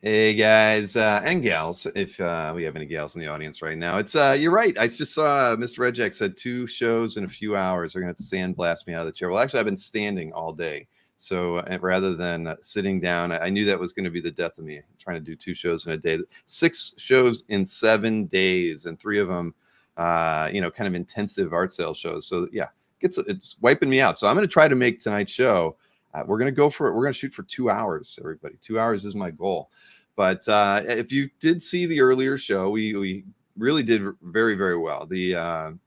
Hey guys and gals, if we have any gals in the audience right now, it's you're right. I just saw Mr. Rejek said 2 shows in a few hours. They're gonna have to sandblast me out of the chair. Well, actually, I've been standing all day, so rather than sitting down, I knew that was going to be the death of me trying to do 2 shows in a day. 6 shows in 7 days, and 3 of them, kind of intensive art sales shows. So yeah, it's wiping me out. So I'm going to try to make tonight's show. We're going to go for it. We're going to shoot for 2 hours, everybody. 2 hours is my goal. But if you did see the earlier show, we really did very, very well. The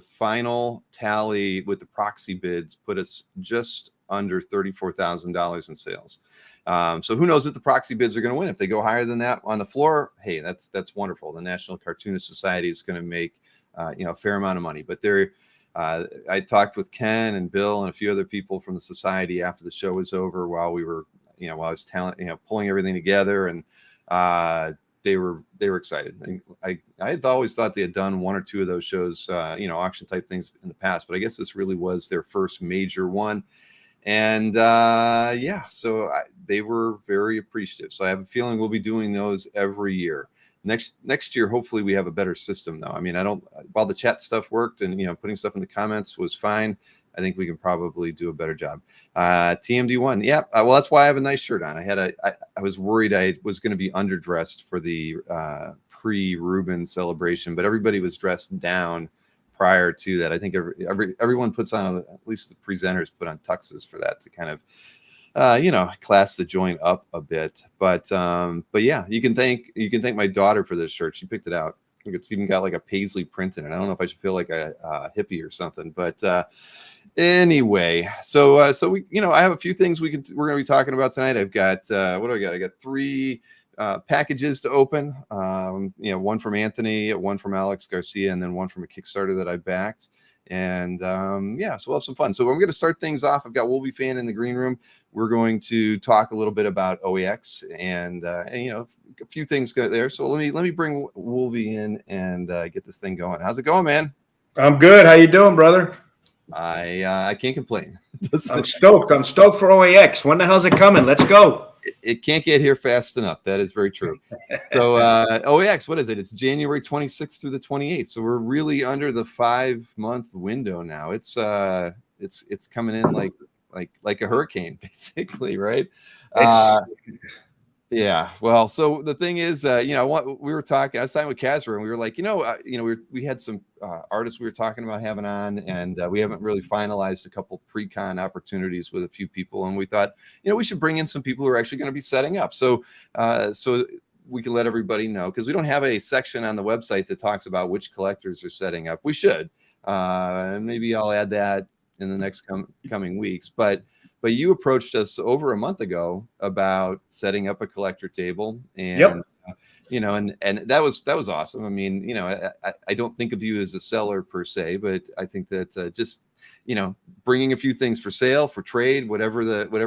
final tally with the proxy bids put us just under $34,000 in sales. So who knows if the proxy bids are going to win? If they go higher than that on the floor, hey, that's wonderful. The National Cartoonist Society is going to make a fair amount of money. But I talked with Ken and Bill and a few other people from the society after the show was over while we were, while I was pulling everything together, and they were excited. And I had always thought they had done 1 or 2 of those shows, auction type things in the past, but I guess this really was their first major one. And so they were very appreciative. So I have a feeling we'll be doing those every year. Next year, hopefully we have a better system though. I mean, while the chat stuff worked and, putting stuff in the comments was fine, I think we can probably do a better job. TMD1. Yeah. Well, that's why I have a nice shirt on. I was worried I was going to be underdressed for the pre-Reuben celebration, but everybody was dressed down prior to that. I think everyone puts on, at least the presenters put on tuxes for that to kind of, class the joint up a bit. But yeah, you can thank my daughter for this shirt. She picked it out. I think it's even got like a paisley print in it. I don't know if I should feel like a hippie or something, but anyway, so we, I have a few things we're going to be talking about tonight. I've got, what do I got? I got 3 packages to open. One from Anthony, one from Alex Garcia, and then one from a Kickstarter that I backed. And so we'll have some fun. So I'm going to start things off. I've got Wolvie Fan in the green room. We're going to talk a little bit about OEX and a few things there. So let me bring Wolvie in and get this thing going. How's it going, man? I'm good. How you doing, brother? I can't complain. I'm stoked. I'm stoked for OEX. When the hell's it coming? Let's go. It can't get here fast enough. That is very true. So OEX, what is it? It's January 26th through the 28th. So we're really under the 5-month window now. It's coming in like a hurricane, basically, right? Yeah. Well, so the thing is, we were talking. I was talking with Casper, and we were like, we had some artists we were talking about having on, and we haven't really finalized a couple pre-con opportunities with a few people, and we thought, we should bring in some people who are actually going to be setting up, so we can let everybody know, because we don't have a section on the website that talks about which collectors are setting up. We should, and maybe I'll add that in the next coming weeks, but you approached us over a month ago about setting up a collector table, and yep. And that was awesome. I mean, I don't think of you as a seller per se, but I think that just bringing a few things for sale, for trade, whatever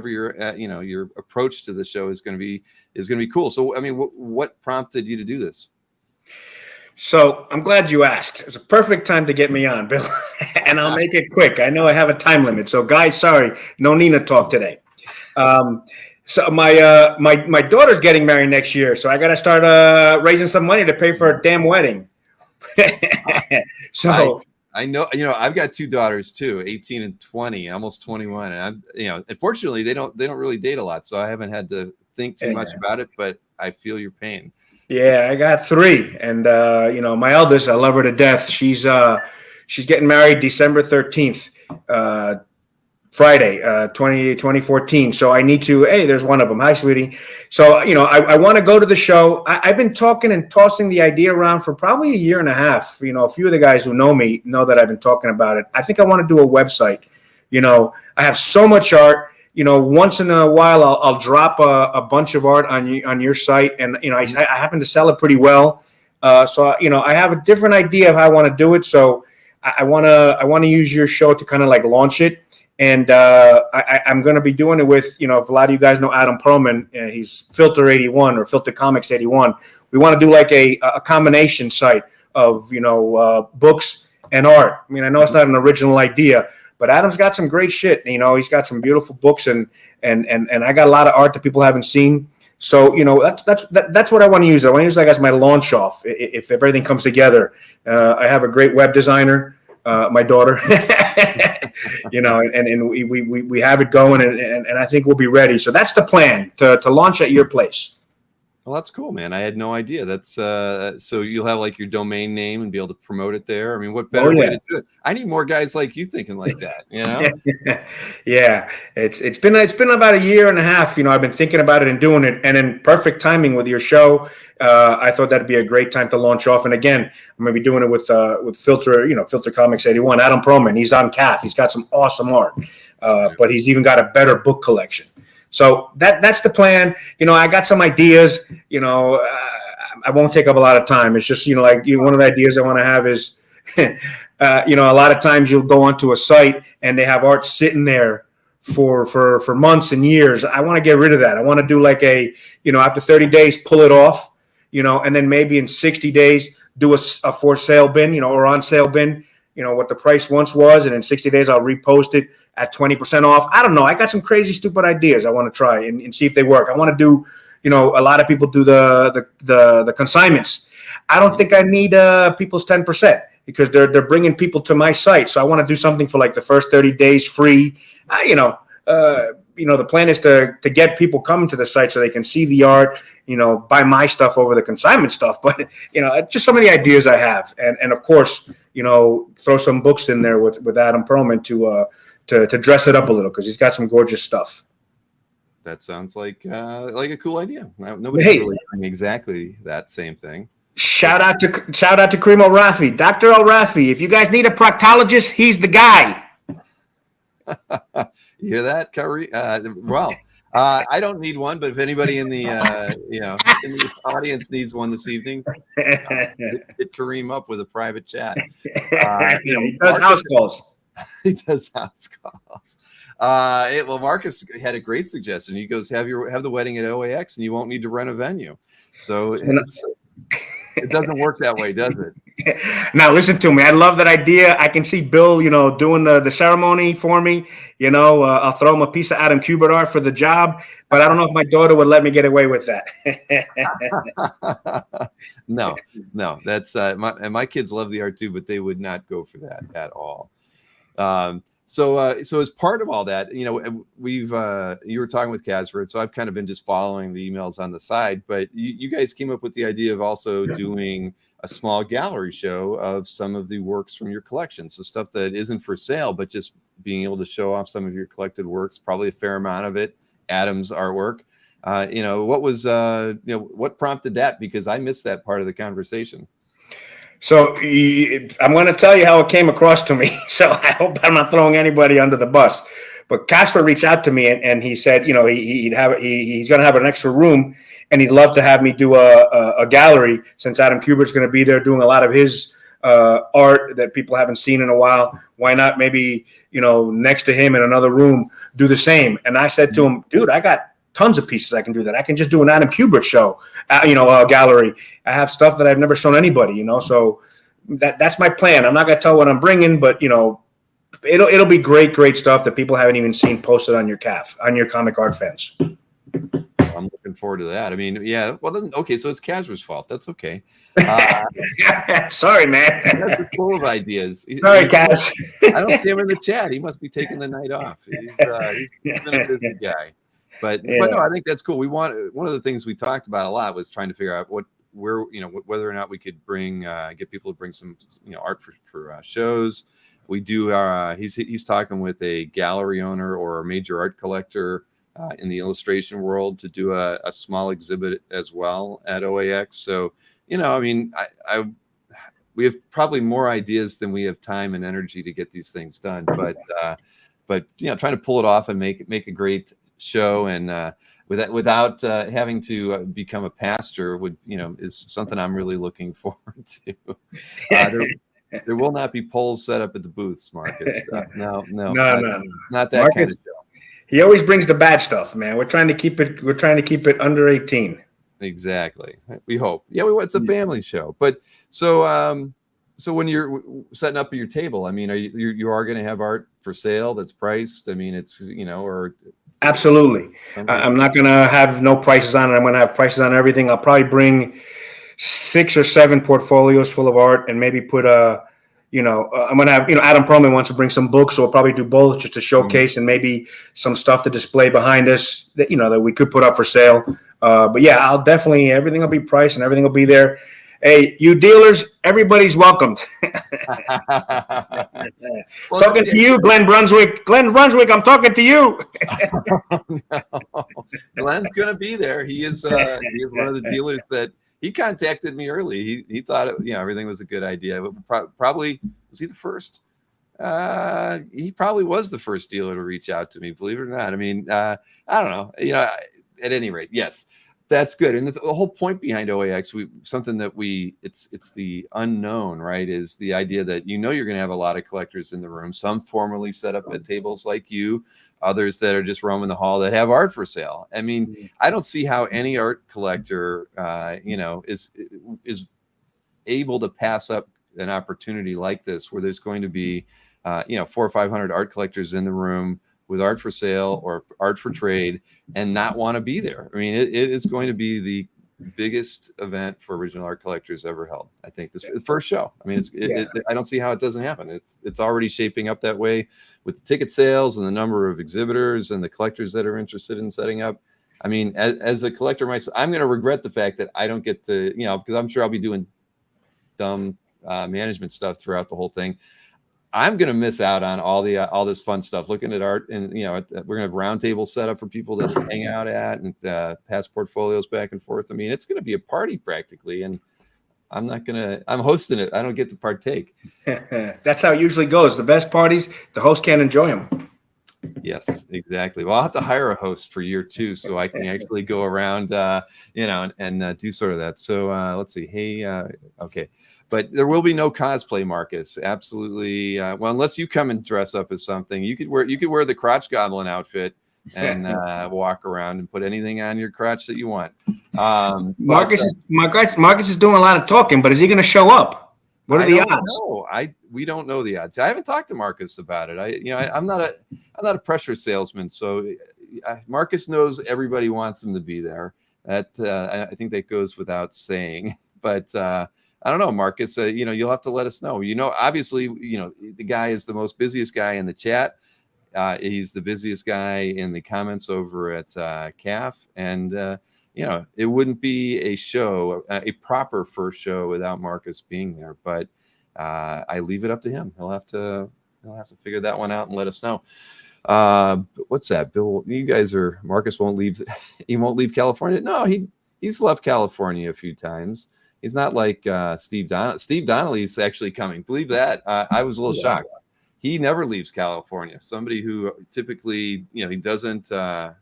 your approach to the show is going to be cool. So I mean, what prompted you to do this? So I'm glad you asked. It's a perfect time to get me on, Bill. And I'll make it quick. I know I have a time limit. So guys, sorry, no Nina talk today. So my daughter's getting married next year. So I got to start raising some money to pay for a damn wedding. So I know, I've got 2 daughters too, 18 and 20, almost 21. And I'm, unfortunately they don't really date a lot. So I haven't had to think too much about it, but I feel your pain. Yeah, I got 3, and my eldest, I love her to death. She's getting married December 13th, Friday, 2014. So I need to. Hey, there's one of them. Hi, sweetie. So I want to go to the show. I've been talking and tossing the idea around for probably a year and a half. A few of the guys who know me know that I've been talking about it. I think I want to do a website. I have so much art. Once in a while, I'll drop a bunch of art on your site, and I happen to sell it pretty well. So I have a different idea of how I want to do it. So I want to use your show to kind of like launch it, and I'm going to be doing it with if a lot of you guys know Adam Perlman, he's Filter 81 or Filter Comics 81. We want to do like a combination site of books and art. I mean, I know it's not an original idea, but Adam's got some great shit. He's got some beautiful books, and I got a lot of art that people haven't seen. So, that's what I want to use. I want to use that as my launch off. If everything comes together, I have a great web designer, my daughter, and we have it going, and I think we'll be ready. So that's the plan to launch at your place. Well, that's cool, man. I had no idea. That's so you'll have like your domain name and be able to promote it there. I mean, what better way to do it? I need more guys like you thinking like that, Yeah, it's been about a year and a half. I've been thinking about it and doing it, and in perfect timing with your show, I thought that'd be a great time to launch off. And again, I'm gonna be doing it with Filter Comics 81. Adam Perlman, he's on CAF. He's got some awesome art, but he's even got a better book collection. So that's the plan. I got some ideas. I won't take up a lot of time. It's just one of the ideas I want to have is, a lot of times you'll go onto a site and they have art sitting there for months and years. I want to get rid of that. I want to do like after 30 days, pull it off, and then maybe in 60 days do a for sale bin, or on sale bin. What the price once was, and in 60 days I'll repost it at 20% off. I don't know. I got some crazy, stupid ideas I want to try and see if they work. I want to do, a lot of people do the consignments. I don't think I need people's 10% because they're bringing people to my site. So I want to do something for like the first 30 days free. The plan is to get people coming to the site so they can see the art, buy my stuff over the consignment stuff. But, just some of the ideas I have. And of course, throw some books in there with Adam Perlman to dress it up a little because he's got some gorgeous stuff. That sounds like a cool idea. Nobody's really doing exactly that same thing. Shout out to Kareem El-Rafi. Dr. El-Rafi, if you guys need a proctologist, he's the guy. You hear that, Kyrie? I don't need one, but if anybody in the in the audience needs one this evening, hit Kareem up with a private chat. He does house calls. He does house calls. Marcus had a great suggestion. He goes, have the wedding at OAX, and you won't need to rent a venue. So it doesn't work that way, does it? Now listen to me. I love that idea. I can see Bill, doing the ceremony for me. I'll throw him a piece of Adam Kubert art for the job, but I don't know if my daughter would let me get away with that. No, that's my kids love the art too, but they would not go for that at all. So as part of all that, we've you were talking with Casper, so I've kind of been just following the emails on the side, but you guys came up with the idea of also doing a small gallery show of some of the works from your collection. So stuff that isn't for sale, but just being able to show off some of your collected works, probably a fair amount of it, Adam's artwork. What prompted that? Because I missed that part of the conversation. So I'm going to tell you how it came across to me. So I hope I'm not throwing anybody under the bus. But Casper reached out to me and he said, he's going to have an extra room and he'd love to have me do a gallery since Adam Kubert's going to be there doing a lot of his art that people haven't seen in a while. Why not maybe, next to him in another room, do the same? And I said to him, dude, I got tons of pieces I can do that. I can just do an Adam Kubert show, gallery. I have stuff that I've never shown anybody, so that's my plan. I'm not going to tell what I'm bringing, but, it'll be great stuff that people haven't even seen posted on your CAF, on your Comic Art Fans. I'm looking forward to that. I mean, yeah. Well, then, okay. So it's Casper's fault. That's okay. Sorry, man. That's full of ideas. Sorry, Cas. I don't see him in the chat. He must be taking the night off. He's been a busy guy. But no, I think that's cool. One of the things we talked about a lot was trying to figure out whether or not we could get people to bring some art for shows. We do. He's talking with a gallery owner or a major art collector in the illustration world to do a small exhibit as well at OAX. So, we have probably more ideas than we have time and energy to get these things done. But trying to pull it off and make a great show and without having to become a pastor is something I'm really looking forward to. There will not be polls set up at the booths, Marcus. No. It's not that Marcus, kind of show. He always brings the bad stuff, man. We're trying to keep it under 18. Exactly. We hope. Yeah, it's a family show. But so when you're setting up your table, I mean, you are going to have art for sale that's priced. I mean, it's or Absolutely. Unbelievable. I'm not going to have no prices on it. I'm going to have prices on everything. I'll probably bring 6 or 7 portfolios full of art and maybe put I'm going to have, Adam Perlman wants to bring some books. So we'll probably do both just to showcase and maybe some stuff to display behind us that, that we could put up for sale. But yeah, everything will be priced and everything will be there. Hey, you dealers, everybody's welcomed. Well, Talking to you, Glenn Brunswick. Glenn Brunswick, I'm talking to you. no. Glenn's going to be there. He is one of the dealers that he contacted me early. He thought everything was a good idea. But probably was he the first? He probably was the first dealer to reach out to me. Believe it or not. I mean, I don't know. At any rate, yes. That's good. And the whole point behind OAX, it's the unknown, right? Is the idea that you're going to have a lot of collectors in the room, some formerly set up at tables like you, others that are just roaming the hall that have art for sale. I mean, I don't see how any art collector, is able to pass up an opportunity like this where there's going to be, 400 or 500 art collectors in the room with art for sale or art for trade and not want to be there. I mean, it is going to be the biggest event for original art collectors ever held. I think this the first show. I mean, I don't see how it doesn't happen. It's already shaping up that way with the ticket sales and the number of exhibitors and the collectors that are interested in setting up. I mean, as a collector myself, I'm going to regret the fact that I don't get to, because I'm sure I'll be doing dumb management stuff throughout the whole thing. I'm going to miss out on all this fun stuff, looking at art, and we're going to have round tables set up for people to hang out at and pass portfolios back and forth. I mean, it's going to be a party practically, and I'm hosting it. I don't get to partake. That's how it usually goes. The best parties, the host can't enjoy them. Yes, exactly. Well, I'll have to hire a host for year 2 so I can actually go around, and do sort of that. So let's see. Hey, okay. But there will be no cosplay, Marcus. Absolutely. Well, unless you come and dress up as something, you could wear the crotch goblin outfit and walk around and put anything on your crotch that you want. Marcus is doing a lot of talking, but is he going to show up? What are the odds? We don't know the odds. I haven't talked to Marcus about it. I'm not a pressure salesman, so Marcus knows everybody wants him to be there. That I think that goes without saying. But I don't know, Marcus. You'll have to let us know. Obviously, the guy is the most busiest guy in the chat. He's the busiest guy in the comments over at CAF, and it wouldn't be a proper first show without Marcus being there. But I leave it up to him. He'll have to figure that one out and let us know. What's that, Bill? Marcus won't leave. He won't leave California. No, he's left California a few times. He's not like Steve Donnelly. Steve Donnelly's actually coming. Believe that. I was a little shocked. He never leaves California. Somebody who typically, he doesn't. I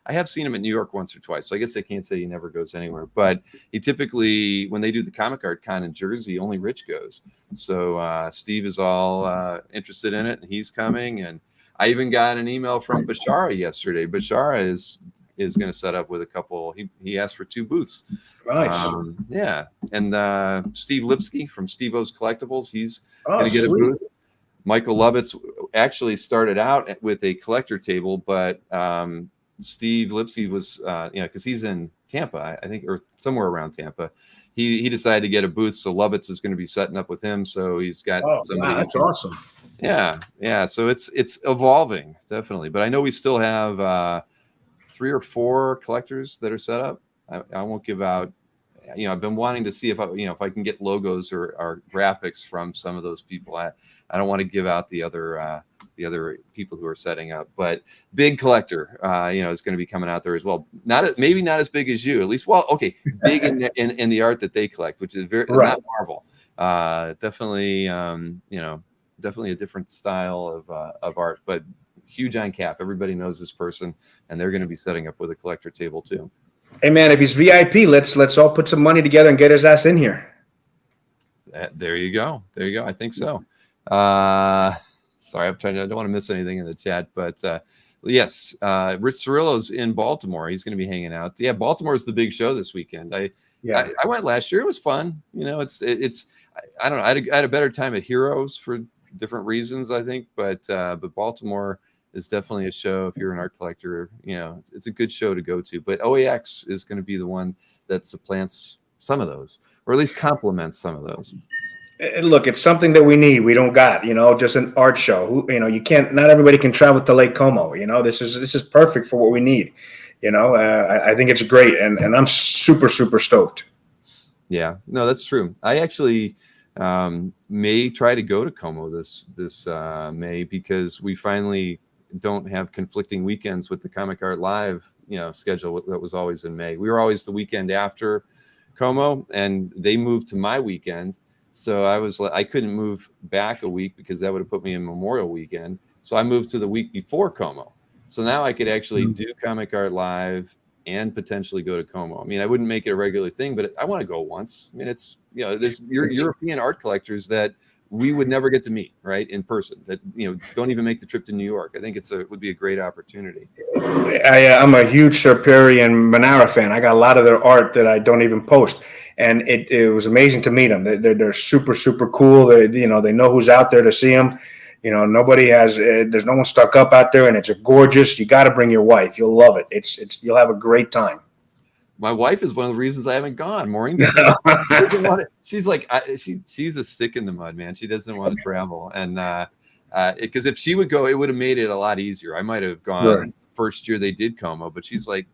have seen him in New York once or twice. So I guess I can't say he never goes anywhere. But he typically, when they do the Comic Art Con in Jersey, only Rich goes. So Steve is all interested in it, and he's coming. And I even got an email from Bashara yesterday. Bashara is going to set up with a couple. He asked for 2 booths. Nice. Yeah. And Steve Lipsky from Steve O's Collectibles, he's going to get a booth. Michael Lovitz actually started out with a collector table, but Steve Lipsky was, because he's in Tampa, I think, or somewhere around Tampa. He decided to get a booth, so Lovitz is going to be setting up with him. So he's got somebody. Wow, that's awesome. Yeah. So it's evolving, definitely. But I know we still have 3 or 4 collectors that are set up. I won't give out. I've been wanting to see if I can get logos or graphics from some of those people. I don't want to give out the other people who are setting up, but big collector, is going to be coming out there as well. Maybe not as big as you, at least. Well, okay, big in the art that they collect, which is very not Marvel. Definitely, definitely a different style of art, but huge on CAF. Everybody knows this person, and they're going to be setting up with a collector table too. Hey man, if he's VIP, let's all put some money together and get his ass in here. There you go. I think so. Sorry, I don't want to miss anything in the chat, but yes, Rich Cirillo's in Baltimore. He's going to be hanging out. Yeah, Baltimore's the big show this weekend. I went last year. It was fun. It's I don't know. I had a better time at Heroes for different reasons, I think, but Baltimore is definitely a show. If you're an art collector, it's a good show to go to. But OAX is going to be the one that supplants some of those, or at least complements some of those. Look, it's something that we need. We don't got, just an art show. You can't. Not everybody can travel to Lake Como. This is perfect for what we need. I think it's great, and I'm super stoked. Yeah, no, that's true. I actually may try to go to Como this May, because we finally don't have conflicting weekends with the Comic Art Live schedule that was always in May. We were always the weekend after Como, and they moved to my weekend. So I couldn't move back a week because that would have put me in Memorial Weekend. So I moved to the week before Como. So now I could actually do Comic Art Live and potentially go to Como. I mean, I wouldn't make it a regular thing, but I want to go once. I mean, it's, there's European art collectors that we would never get to meet, right, in person, that, don't even make the trip to New York. I think it would be a great opportunity. I'm a huge Serperi and Manara fan. I got a lot of their art that I don't even post. And it was amazing to meet them. They're super cool. They know who's out there to see them. Nobody has. There's no one stuck up out there, and it's gorgeous. You got to bring your wife. You'll love it. You'll have a great time. My wife is one of the reasons I haven't gone. Maureen doesn't want it. She's like, she's a stick in the mud, man. She doesn't want to travel, and because if she would go, it would have made it a lot easier. I might have gone first year they did Como, but she's like,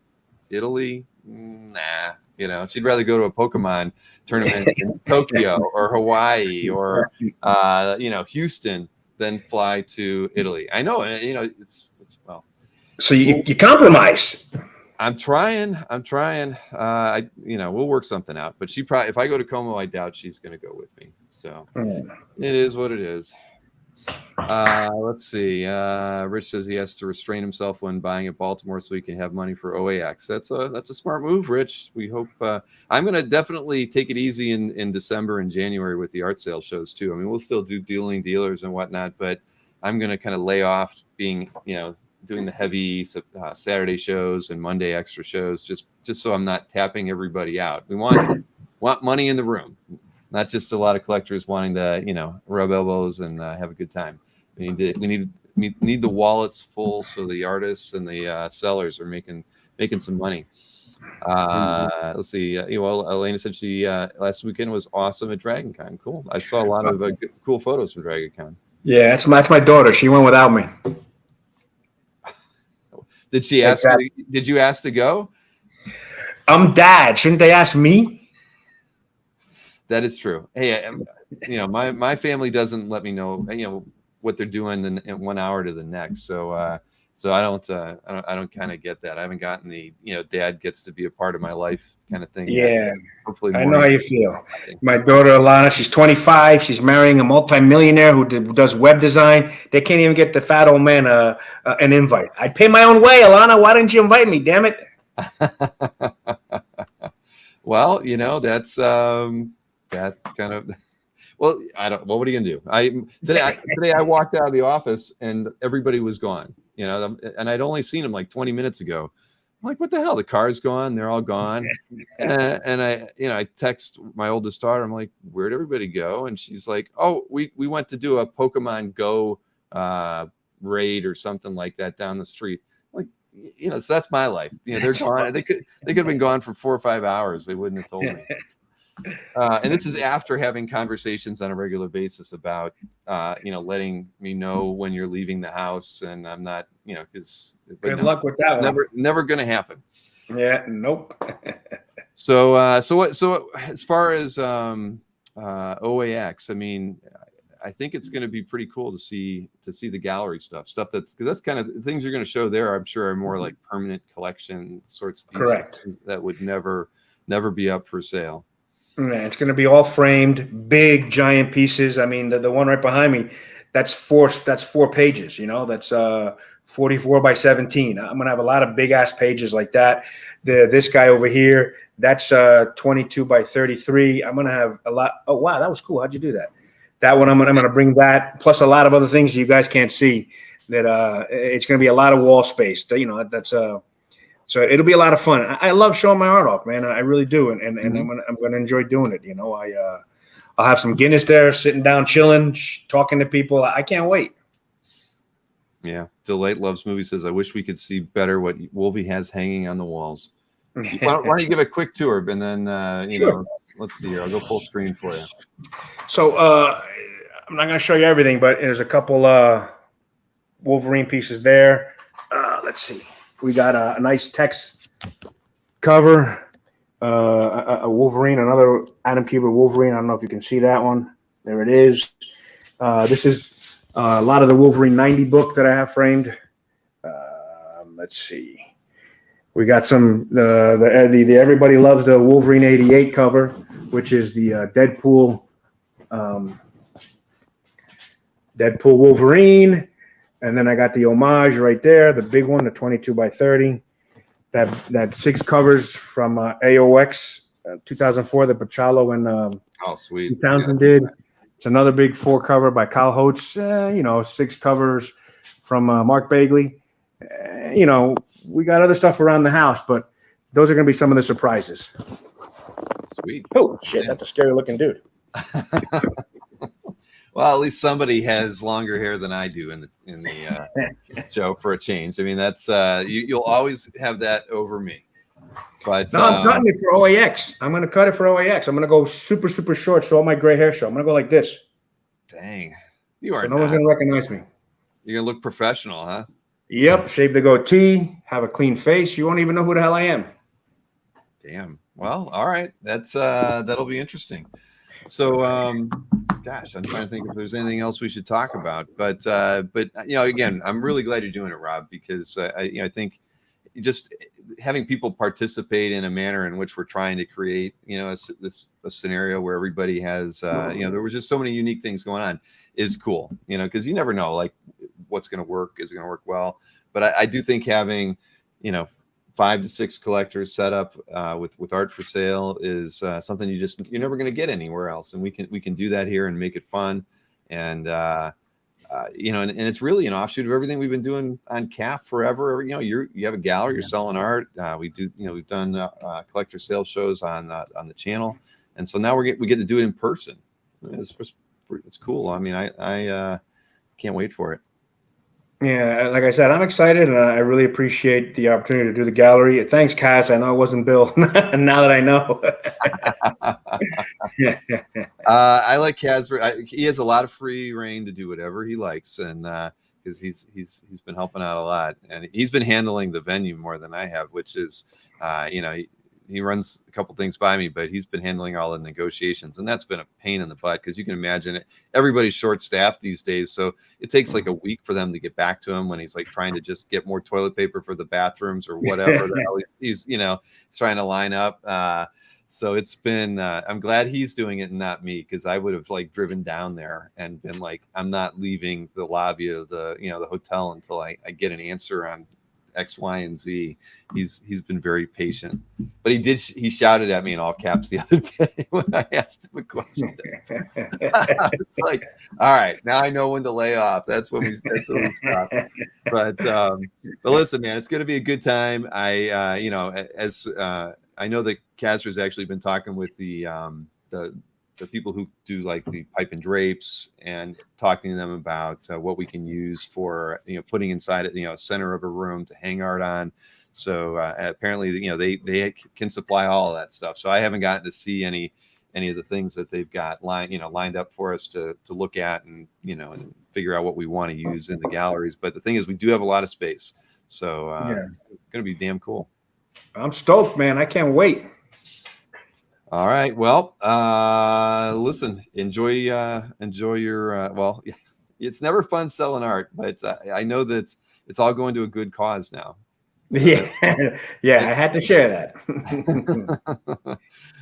Italy, nah. She'd rather go to a Pokemon tournament in Tokyo or Hawaii or Houston than fly to Italy. I know, it's well. So you compromise. I'm trying. We'll work something out. But she probably, if I go to Como, I doubt she's going to go with me. So It is what it is. Let's see. Rich says he has to restrain himself when buying at Baltimore so he can have money for OAX. That's a smart move, Rich. We hope. I'm going to definitely take it easy in December and January with the art sale shows too. I mean, we'll still do dueling dealers and whatnot, but I'm going to kind of lay off being, doing the heavy Saturday shows and Monday extra shows, just so I'm not tapping everybody out. We want money in the room, not just a lot of collectors wanting to, rub elbows and have a good time. We need the wallets full so the artists and the sellers are making some money. Let's see. Elena said she last weekend was awesome at Dragon Con. Cool. I saw a lot of cool photos from Dragon Con. Yeah, that's my daughter. She went without me. Did she ask? Did you ask to go? I'm dad. Shouldn't they ask me? That is true. Hey, my family doesn't let me know, what they're doing in 1 hour to the next. So I don't kind of get that. I haven't gotten the, dad gets to be a part of my life kind of thing. Yeah. Hopefully I know how you feel. My daughter, Alana, she's 25. She's marrying a multimillionaire who does web design. They can't even get the fat old man an invite. I'd pay my own way, Alana. Why didn't you invite me? Damn it. Well, that's kind of, well, what are you gonna do? Today I walked out of the office and everybody was gone, and I'd only seen them like 20 minutes ago. I'm like, what the hell? The car's gone. They're all gone. And I text my oldest daughter. I'm like, where'd everybody go? And she's like, oh, we went to do a Pokemon Go raid or something like that down the street. Like, so that's my life. They're gone. They could have been gone for 4 or 5 hours. They wouldn't have told me. And this is after having conversations on a regular basis about, letting me know when you're leaving the house, and I'm not, because good luck with that one. Never going to happen. Yeah, nope. So as far as OAX, I mean, I think it's going to be pretty cool to see the gallery stuff because that's kind of the things you're going to show there. I'm sure are more like permanent collection sorts of pieces. Correct. That would never be up for sale. Yeah, it's going to be all framed, big, giant pieces. I mean, the one right behind me, that's 4 pages. That's 44 by 17. I'm going to have a lot of big ass pages like that. This guy over here, that's 22 by 33. I'm going to have a lot. Oh wow, that was cool. How'd you do that? That one, I'm going to bring that plus a lot of other things you guys can't see. That it's going to be a lot of wall space. That's So it'll be a lot of fun. I love showing my art off, man. I really do, and I'm gonna enjoy doing it. I'll have some Guinness there, sitting down, chilling, talking to people. I can't wait. Yeah, Delight Loves Movie says, I wish we could see better what Wolvie has hanging on the walls. Why don't you give a quick tour, and then Sure. let's see here. I'll go full screen for you. So I'm not going to show you everything, but there's a couple Wolverine pieces there. Let's see. We got a nice text cover, a Wolverine, another Adam Kubert Wolverine. I don't know if you can see that one. There it is. This is a lot of the Wolverine 90 book that I have framed. Let's see. We got some the Everybody Loves the Wolverine 88 cover, which is the Deadpool Wolverine, and then I got the homage right there, the big one, the 22 by 30. That 6 covers from AOX 2004 that Pachalo and Sweet Townsend did. It's another big 4 cover by Kyle Holtz. 6 covers from Mark Bagley. We got other stuff around the house, but those are going to be some of the surprises. Sweet. Oh shit, that's a scary looking dude. Well, at least somebody has longer hair than I do in the show for a change. I mean, that's you'll always have that over me. But no, I'm cutting it for OAX. I'm going to cut it for OAX. I'm going to go super, super short so all my gray hair show. I'm going to go like this. Dang. You are so no one's going to recognize me. You're going to look professional, huh? Yep. Shave the goatee, have a clean face. You won't even know who the hell I am. Damn. Well, all right. That's that'll be interesting. So, gosh, I'm trying to think if there's anything else we should talk about. But again, I'm really glad you're doing it, Rob, because I think just having people participate in a manner in which we're trying to create, a scenario where everybody has, there were just so many unique things going on is cool, because you never know, like, what's going to work, is it going to work well. But I do think having, 5 to 6 collectors set up with art for sale is something you're never going to get anywhere else, and we can do that here and make it fun, and and it's really an offshoot of everything we've been doing on CAF forever. You have a gallery, you're selling art. We've done collector sales shows on the channel, and so now we get to do it in person. It's cool. I mean, I can't wait for it. Yeah, like I said, I'm excited, and I really appreciate the opportunity to do the gallery. Thanks, Cass. I know it wasn't Bill. Now that I know. I like Casper. He has a lot of free reign to do whatever he likes, and because he's been helping out a lot, and he's been handling the venue more than I have, which is, he runs a couple things by me, but he's been handling all the negotiations, and that's been a pain in the butt because you can imagine it. Everybody's short-staffed these days, so it takes like a week for them to get back to him when he's like trying to just get more toilet paper for the bathrooms or whatever the hell he's trying to line up. So it's been. I'm glad he's doing it and not me, because I would have like driven down there and been like, I'm not leaving the lobby of the the hotel until I get an answer on X, Y, and Z. He's been very patient, but he shouted at me in all caps the other day when I asked him a question. It's like, all right, now I know when to lay off. That's when we stop. But listen, man, it's going to be a good time. I know that Casper's actually been talking with the people who do like the pipe and drapes and talking to them about what we can use for, putting inside it, center of a room to hang art on. So apparently, they can supply all of that stuff. So I haven't gotten to see any of the things that they've got lined up for us to look at and figure out what we want to use in the galleries. But the thing is, we do have a lot of space. So It's going to be damn cool. I'm stoked, man. I can't wait. All right. Well, listen, enjoy your, it's never fun selling art, but I know that it's all going to a good cause now. So I had to share that.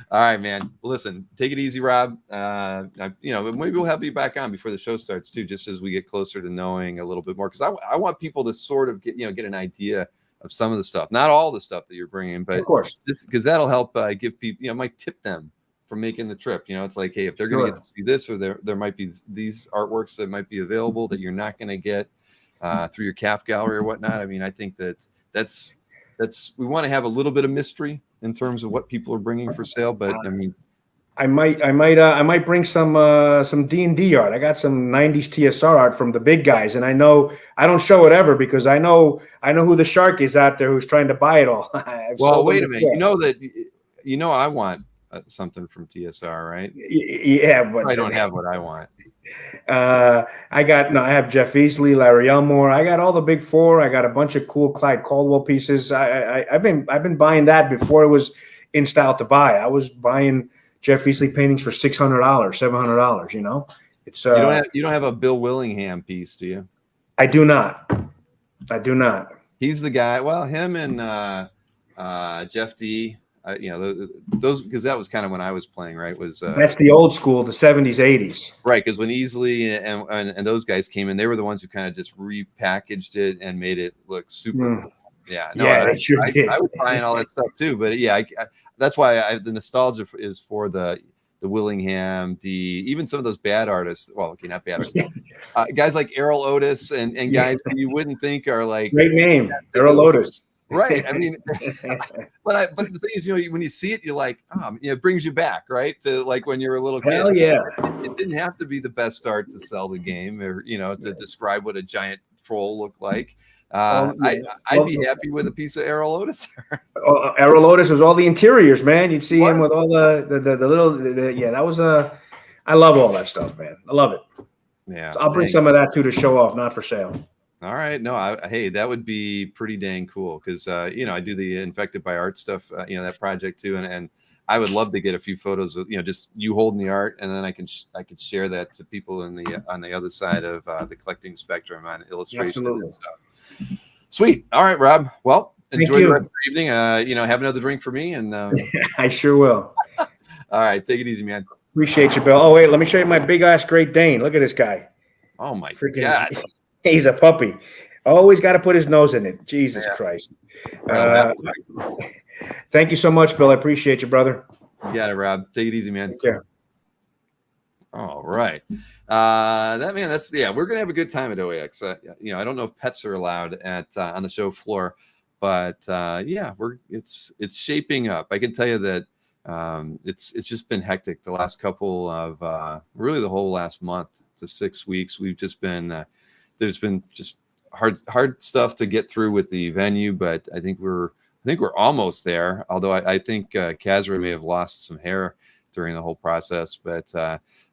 All right, man. Listen, take it easy, Rob. Maybe we'll have you back on before the show starts too, just as we get closer to knowing a little bit more. Because I want people to sort of get an idea of some of the stuff, not all the stuff that you're bringing, but of course, because that'll help give people, might tip them from making the trip. It's like, hey, if they're going to get to see this, or there might be these artworks that might be available that you're not going to get through your CAF gallery or whatnot. I mean, I think that's we want to have a little bit of mystery in terms of what people are bringing for sale, but I mean, I might bring some D&D art. I got some '90s TSR art from the big guys, and I know I don't show it ever because I know who the shark is out there who's trying to buy it all. I've Well, sold them wait a minute. before. You know that I want something from TSR, right? Yeah, but I don't have what I want. I have Jeff Easley, Larry Elmore. I got all the big four. I got a bunch of cool Clyde Caldwell pieces. I've been buying that before it was in style to buy. I was buying Jeff Easley paintings for $600, $700. You know, it's You don't have a Bill Willingham piece, do you? I do not. I do not. He's the guy. Well, him and Jeff D. Those because that was kind of when I was playing, right? That's the old school, the '70s, '80s. Right, because when Easley and those guys came in, they were the ones who kind of just repackaged it and made it look super cool. Yeah, no, yeah, they sure did. I was buying all that stuff too, but yeah, that's why the nostalgia is for the Willingham, even some of those bad artists. Well, okay, not bad artists. Guys like Errol Otis and guys who you wouldn't think are like great name, Errol Otis. Right. I mean, but the thing is, when you see it, you're like, it brings you back, right? To like when you're a little kid. Hell yeah. It didn't have to be the best art to sell the game or, to describe what a giant troll looked like. I'd be happy with a piece of Errol Otis. Errol Otis was all the interiors, man. You'd see him with all the little, that was I love all that stuff, man. I love it. Yeah. So I'll bring some of that too to show off, not for sale. All right. No, hey, that would be pretty dang cool because, I do the Infected by Art stuff, that project too. And I would love to get a few photos of, just you holding the art. And then I could share that to people on the other side of the collecting spectrum on illustration and stuff. Sweet. All right, Rob. Well, enjoy the rest of the evening. Have another drink for me. And I sure will. All right. Take it easy, man. Appreciate you, Bill. Oh, wait, let me show you my big ass Great Dane. Look at this guy. Oh, my God. He's a puppy. Always got to put his nose in it. Jesus Christ. Thank you so much, Bill. I appreciate you, brother. You got it, Rob. Take it easy, man. Take care. All right. We're going to have a good time at OAX. I don't know if pets are allowed on the show floor, but it's shaping up. I can tell you that it's just been hectic the last couple of really the whole last month to 6 weeks. We've just been there's been just hard stuff to get through with the venue, but I think we're almost there. Although I think Kazra may have lost some hair during the whole process, but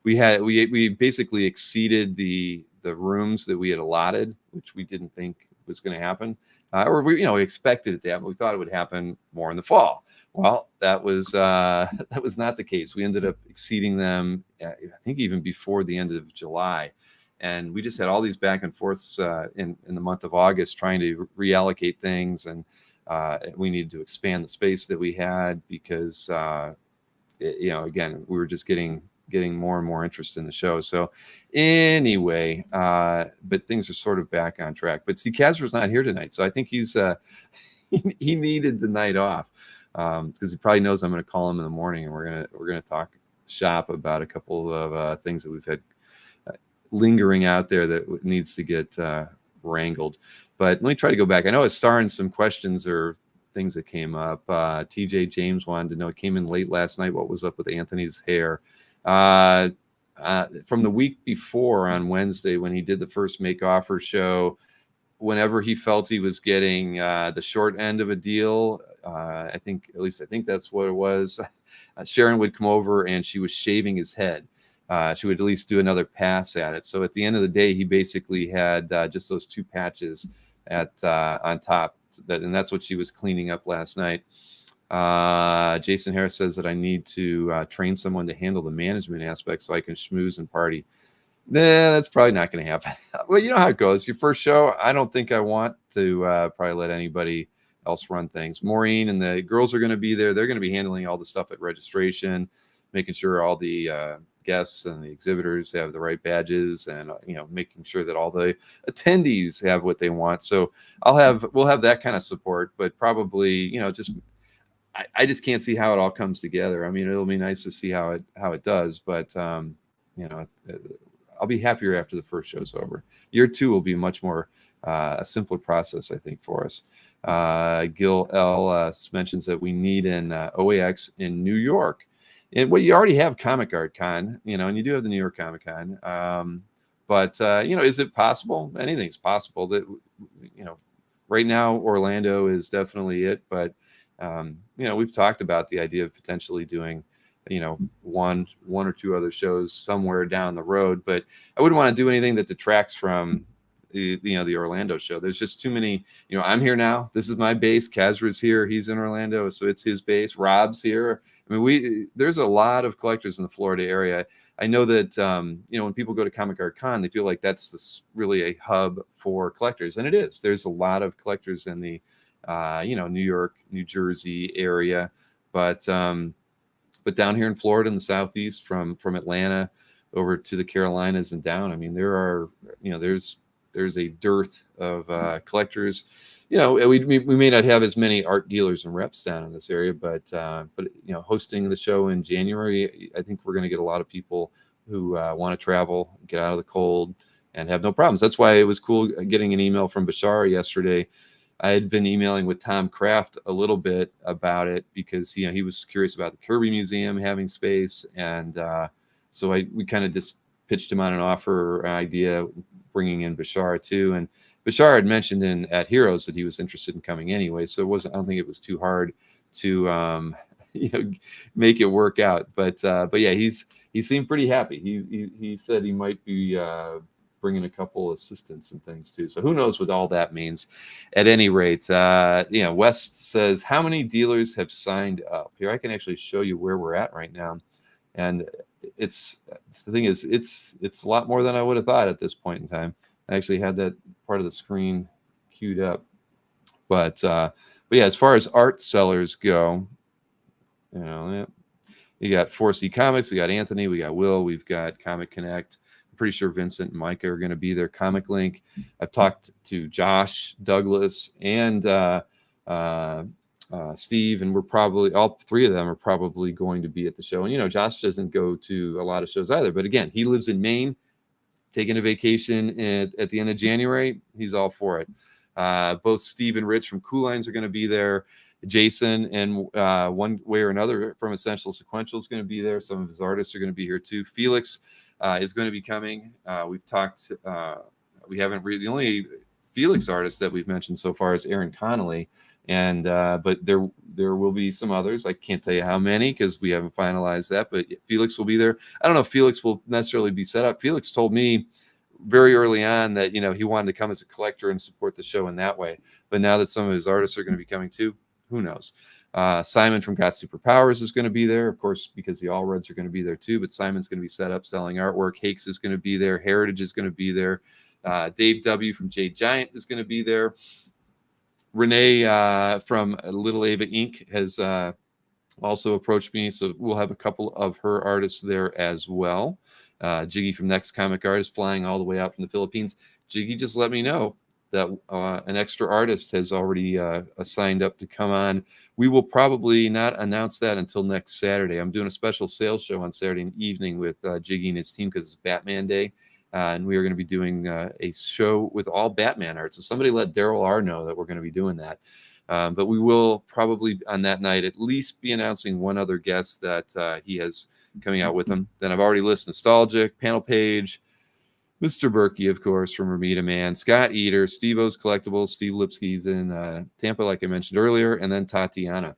we basically exceeded the rooms that we had allotted, which we didn't think was going to happen, or we expected it to happen. We thought it would happen more in the fall. Well, that was not the case. We ended up exceeding them, I think, even before the end of July. And we just had all these back and forths in the month of August trying to reallocate things. And we needed to expand the space that we had because, again, we were just getting more and more interest in the show. So anyway, but things are sort of back on track. But see, Kazra's not here tonight. So I think he needed the night off because he probably knows I'm going to call him in the morning and we're going to talk shop about a couple of things that we've had lingering out there that needs to get wrangled. But let me try to go back. I know I was starring some questions or things that came up. TJ James wanted to know, it came in late last night, what was up with Anthony's hair. From the week before on Wednesday when he did the first Make Offer show, whenever he felt he was getting the short end of a deal, I think that's what it was, Sharon would come over and she was shaving his head. She would at least do another pass at it. So at the end of the day, he basically had just those two patches on top, and that's what she was cleaning up last night. Jason Harris says that I need to train someone to handle the management aspect so I can schmooze and party. Nah, that's probably not going to happen. Well, you know how it goes. Your first show, I don't think I want to probably let anybody else run things. Maureen and the girls are going to be there. They're going to be handling all the stuff at registration, making sure all the guests and the exhibitors have the right badges, and making sure that all the attendees have what they want. So we'll have that kind of support, but probably I just can't see how it all comes together. I mean, it'll be nice to see how it does, but I'll be happier after the first show's over. Year 2 will be much more a simpler process, I think, for us. Gil L mentions that we need an OAX in New York. and well, you already have Comic Art Con, and you do have the New York Comic Con. But is it possible? Anything's possible. That right now Orlando is definitely it. But we've talked about the idea of potentially doing, one or two other shows somewhere down the road. But I wouldn't want to do anything that detracts from the Orlando show. There's just too many. I'm here now. This is my base. Kazra's here. He's in Orlando, so it's his base. Rob's here. I mean, there's a lot of collectors in the Florida area. I know that when people go to Comic Art Con, they feel like that's really a hub for collectors, and it is. There's a lot of collectors in the New York, New Jersey area, but down here in Florida in the Southeast, from Atlanta over to the Carolinas and down, I mean, there are there's a dearth of collectors. We may not have as many art dealers and reps down in this area, but hosting the show in January, I think we're going to get a lot of people who want to travel, get out of the cold, and have no problems. That's why it was cool getting an email from Bashar yesterday. I had been emailing with Tom Kraft a little bit about it because he was curious about the Kirby Museum having space, and so we kind of just pitched him on an offer idea, bringing in Bashar too. And Bashar had mentioned at Heroes that he was interested in coming anyway, so I don't think it was too hard to make it work out. But yeah, he seemed pretty happy. He said he might be bringing a couple assistants and things too. So who knows what all that means? At any rate, West says, how many dealers have signed up? Here, I can actually show you where we're at right now, and the thing is, it's a lot more than I would have thought at this point in time. I actually had that part of the screen queued up, but yeah, as far as art sellers go, you got 4C Comics, we got Anthony, we got Will, we've got Comic Connect. I'm pretty sure Vincent and Micah are going to be there. Comic Link. I've talked to Josh, Douglas, and Steve, and we're probably all three of them are probably going to be at the show. And Josh doesn't go to a lot of shows either, but again, he lives in Maine, taking a vacation at the end of January. He's all for it. Both Steve and Rich from Cool Lines are going to be there. Jason, and one way or another from Essential Sequential, is going to be there. Some of his artists are going to be here too. Felix is going to be coming. We've talked. We haven't really. The only Felix artist that we've mentioned so far is Aaron Connolly, and but there will be some others. I can't tell you how many because we haven't finalized that. But Felix will be there. I don't know if Felix will necessarily be set up. Felix told me very early on that he wanted to come as a collector and support the show in that way. But now that some of his artists are going to be coming too, who knows? Simon from Got Superpowers is going to be there, of course, because the All Reds are going to be there too. But Simon's going to be set up selling artwork. Hakes is going to be there. Heritage is going to be there. Dave W. from Jade Giant is going to be there. Renee from Little Ava Inc. has also approached me, so we'll have a couple of her artists there as well. Jiggy from Next Comic Art is flying all the way out from the Philippines. Jiggy just let me know that an extra artist has already signed up to come on. We will probably not announce that until next Saturday. I'm doing a special sales show on Saturday evening with Jiggy and his team because it's Batman Day. And we are going to be doing a show with all Batman art. So somebody let Daryl R know that we're going to be doing that. But we will probably on that night at least be announcing one other guest that he has coming out with him. Then I've already listed Nostalgic, Panel Page, Mr. Berkey, of course, from Ramita Man, Scott Eater, Steve O's Collectibles, Steve Lipsky's in Tampa, like I mentioned earlier, and then Tatiana.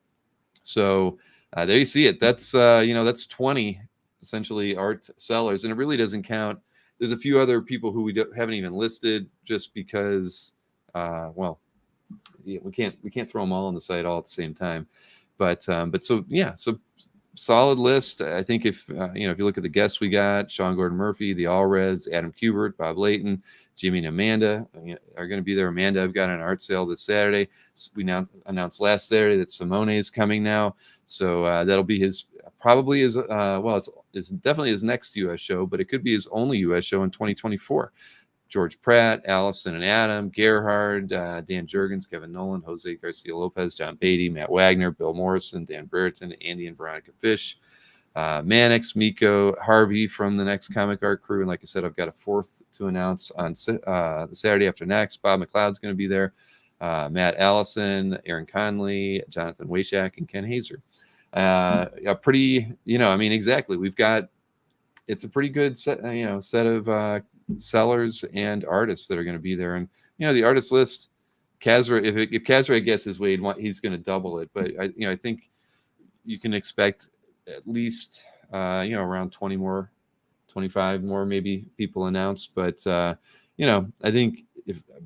So there you see it. That's, that's 20 essentially art sellers, and it really doesn't count. There's a few other people who we haven't even listed just because, we can't throw them all on the site all at the same time. But so solid list. I think if you look at the guests we got, Sean Gordon Murphy, the All Reds, Adam Kubert, Bob Layton, Jimmy and Amanda are going to be there. Amanda, I've got an art sale this Saturday. We now announced last Saturday that Simone is coming now, so that'll be it's definitely his next U.S. show, but it could be his only U.S. show in 2024. George Pratt, Allison and Adam, Gerhard, Dan Jurgens, Kevin Nolan, Jose Garcia Lopez, John Beatty, Matt Wagner, Bill Morrison, Dan Brereton, Andy and Veronica Fish, Mannix, Miko, Harvey from the Next Comic Art crew. And like I said, I've got a fourth to announce on the Saturday after next. Bob McLeod's going to be there. Matt Allison, Aaron Conley, Jonathan Wayshak, and Ken Hazer. a pretty, I mean, exactly. It's a pretty good set, set of sellers and artists that are going to be there. And, the artist list, Kazra, if Kazra gets his way, he's going to double it. But I think you can expect at least, around 20 more, 25 more, maybe people announced. But, I think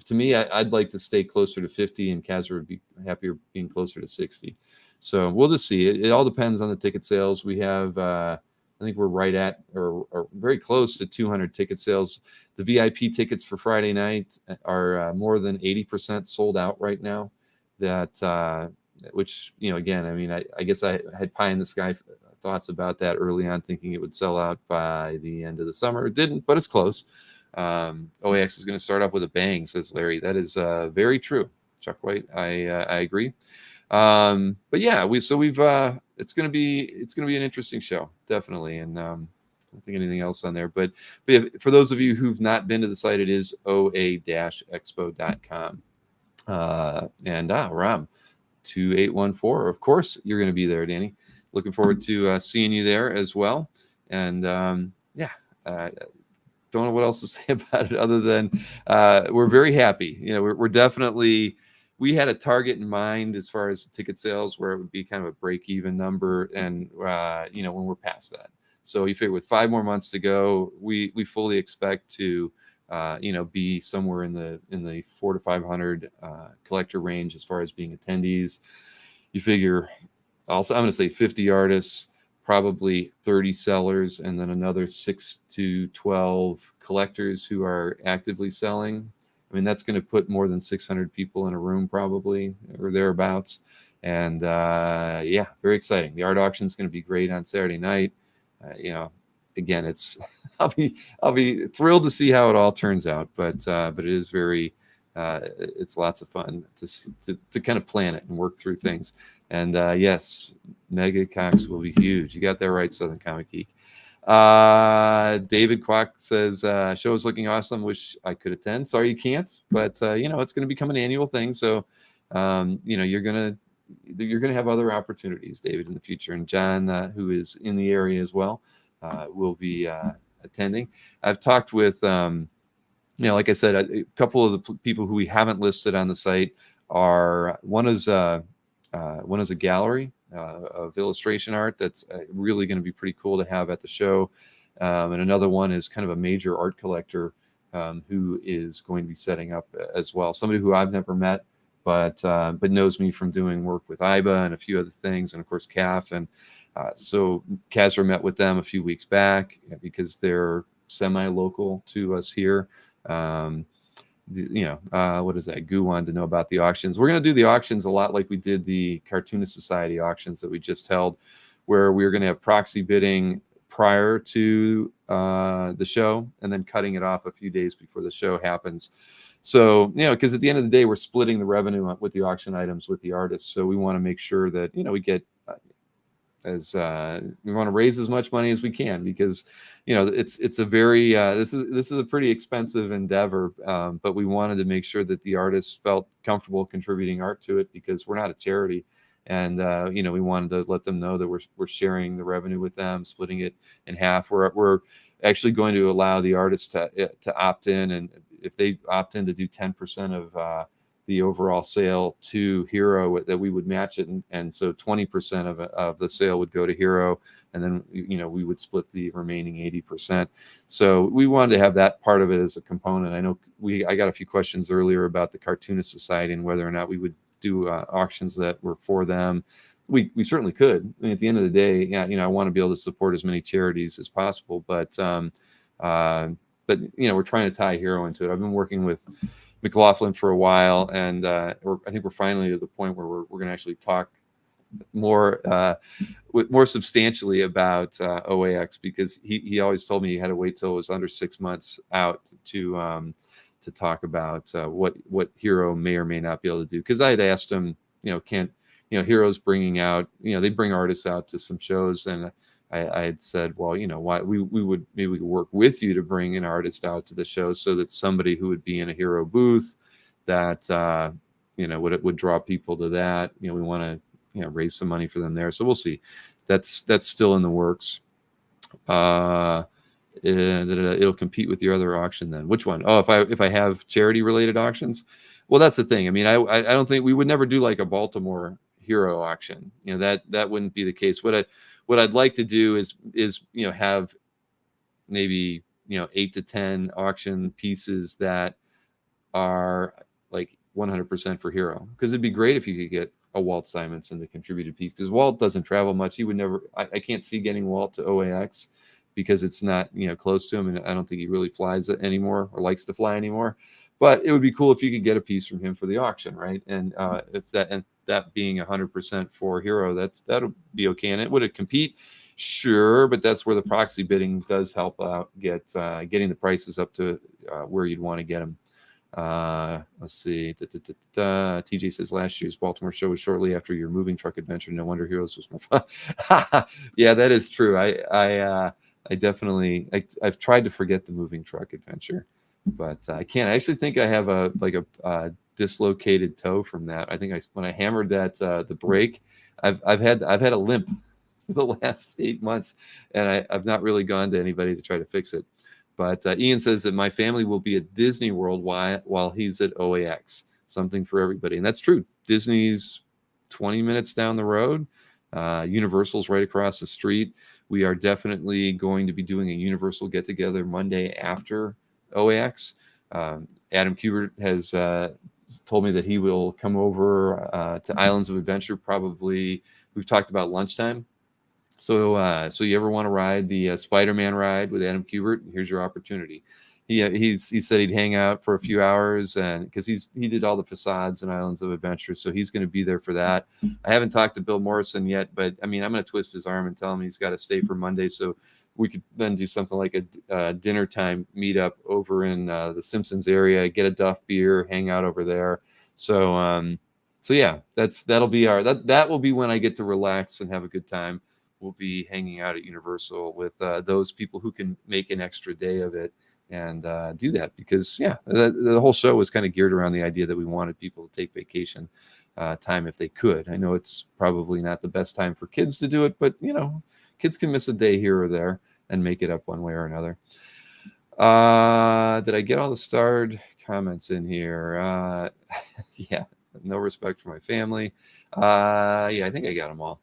to me, I'd like to stay closer to 50, and Kazra would be happier being closer to 60. So we'll just see. It all depends on the ticket sales. We have, I think we're right at or very close to 200 ticket sales. The VIP tickets for Friday night are more than 80% sold out right now. That which, again, I mean, I guess I had pie in the sky thoughts about that early on, thinking it would sell out by the end of the summer. It didn't, but it's close. OAX is going to start off with a bang, says Larry. That is very true, Chuck White. I agree. But yeah, we've it's going to be an interesting show, definitely. And I don't think anything else on there, but for those of you who've not been to the site, it is oa-expo.com. And Ram 2814, of course you're going to be there, Danny. Looking forward to seeing you there as well. And don't know what else to say about it other than we're very happy. We're definitely, we had a target in mind as far as ticket sales where it would be kind of a break-even number, and when we're past that. So you figure with 5 more months to go, we fully expect to be somewhere in the 400 to 500 collector range as far as being attendees. You figure also, I'm going to say 50 artists, probably 30 sellers, and then another 6 to 12 collectors who are actively selling. I mean, that's going to put more than 600 people in a room, probably, or thereabouts. And very exciting. The art auction is going to be great on Saturday night. Again, it's I'll be thrilled to see how it all turns out. But it is very it's lots of fun to kind of plan it and work through things. And yes, Mega Cox will be huge. You got that right, Southern Comic Geek. David Kwok says show is looking awesome. Wish I could attend. Sorry you can't, but it's going to become an annual thing. So you're gonna have other opportunities, David, in the future. And John, who is in the area as well, will be attending. I've talked with like I said, a couple of the people who we haven't listed on the site are one is a gallery of illustration art that's really going to be pretty cool to have at the show. And another one is kind of a major art collector who is going to be setting up as well. Somebody who I've never met, but knows me from doing work with IBA and a few other things, and of course CAF. And so Kazra met with them a few weeks back because they're semi-local to us here. What is that? Goo wanted to know about the auctions. We're going to do the auctions a lot like we did the Cartoonist Society auctions that we just held, where we're going to have proxy bidding prior to the show and then cutting it off a few days before the show happens. So, because at the end of the day, we're splitting the revenue with the auction items with the artists. So we want to make sure that, we get we want to raise as much money as we can, because it's a very this is a pretty expensive endeavor, but we wanted to make sure that the artists felt comfortable contributing art to it, because we're not a charity, and we wanted to let them know that we're sharing the revenue with them, splitting it in half. We're actually going to allow the artists to opt in, and if they opt in to do 10% of the overall sale to Hero, that we would match it, and so 20% of the sale would go to Hero, and then we would split the remaining 80%. So we wanted to have that part of it as a component. I know I got a few questions earlier about the Cartoonist Society and whether or not we would do auctions that were for them. We certainly could. I mean, at the end of the day, I want to be able to support as many charities as possible, but we're trying to tie Hero into it. I've been working with McLaughlin for a while, and I think we're finally to the point where we're going to actually talk more substantially about OAX, because he always told me he had to wait till it was under 6 months out to talk about what Hero may or may not be able to do. Because I had asked him, Hero's bringing out, they bring artists out to some shows, and I had said, well, why we would maybe work with you to bring an artist out to the show, so that somebody who would be in a Hero booth that would draw people to that. We want to raise some money for them there. So we'll see. That's still in the works. It'll compete with your other auction then. Which one? Oh, if I have charity related auctions. Well, that's the thing. I mean, I don't think we would never do like a Baltimore hero auction. That wouldn't be the case. What I'd like to do is have maybe 8 to 10 auction pieces that are like 100% for hero, because it'd be great if you could get a Walt Simonson, the contributed piece, because Walt doesn't travel much. He would never. I can't see getting Walt to OAX because it's not close to him, and I don't think he really flies it anymore or likes to fly anymore. But it would be cool if you could get a piece from him for the auction, right? And if that being 100% for hero, that'll be okay. And would it compete? Sure, but that's where the proxy bidding does help out getting the prices up to where you'd want to get them. Let's see. TJ says last year's Baltimore show was shortly after your moving truck adventure. No wonder Heroes was more fun. Yeah, that is true. I definitely I've tried to forget the moving truck adventure, but I can't. I actually think I have a dislocated toe from that. I think when I hammered that the brake, I've had a limp for the last 8 months, and I've not really gone to anybody to try to fix it. But Ian says that my family will be at Disney World while he's at OAX. Something for everybody. And that's true. Disney's 20 minutes down the road. Universal's right across the street. We are definitely going to be doing a Universal get-together Monday after OAX. Adam Kubert has told me that he will come over to Islands of Adventure probably. We've talked about lunchtime. So you ever want to ride the Spider-Man ride with Adam Kubert? Here's your opportunity. He said he'd hang out for a few hours, and because he did all the facades and Islands of Adventure, so he's going to be there for that. I haven't talked to Bill Morrison yet, but I mean, I'm going to twist his arm and tell him he's got to stay for Monday, so we could then do something like a dinner time meetup over in the Simpsons area, get a Duff beer, hang out over there. So yeah, that'll be that will be when I get to relax and have a good time. We'll be hanging out at Universal with those people who can make an extra day of it and do that, because the whole show was kind of geared around the idea that we wanted people to take vacation time if they could. I know it's probably not the best time for kids to do it, but kids can miss a day here or there and make it up one way or another. Did I get all the starred comments in here? Yeah, no respect for my family. Yeah, I think I got them all.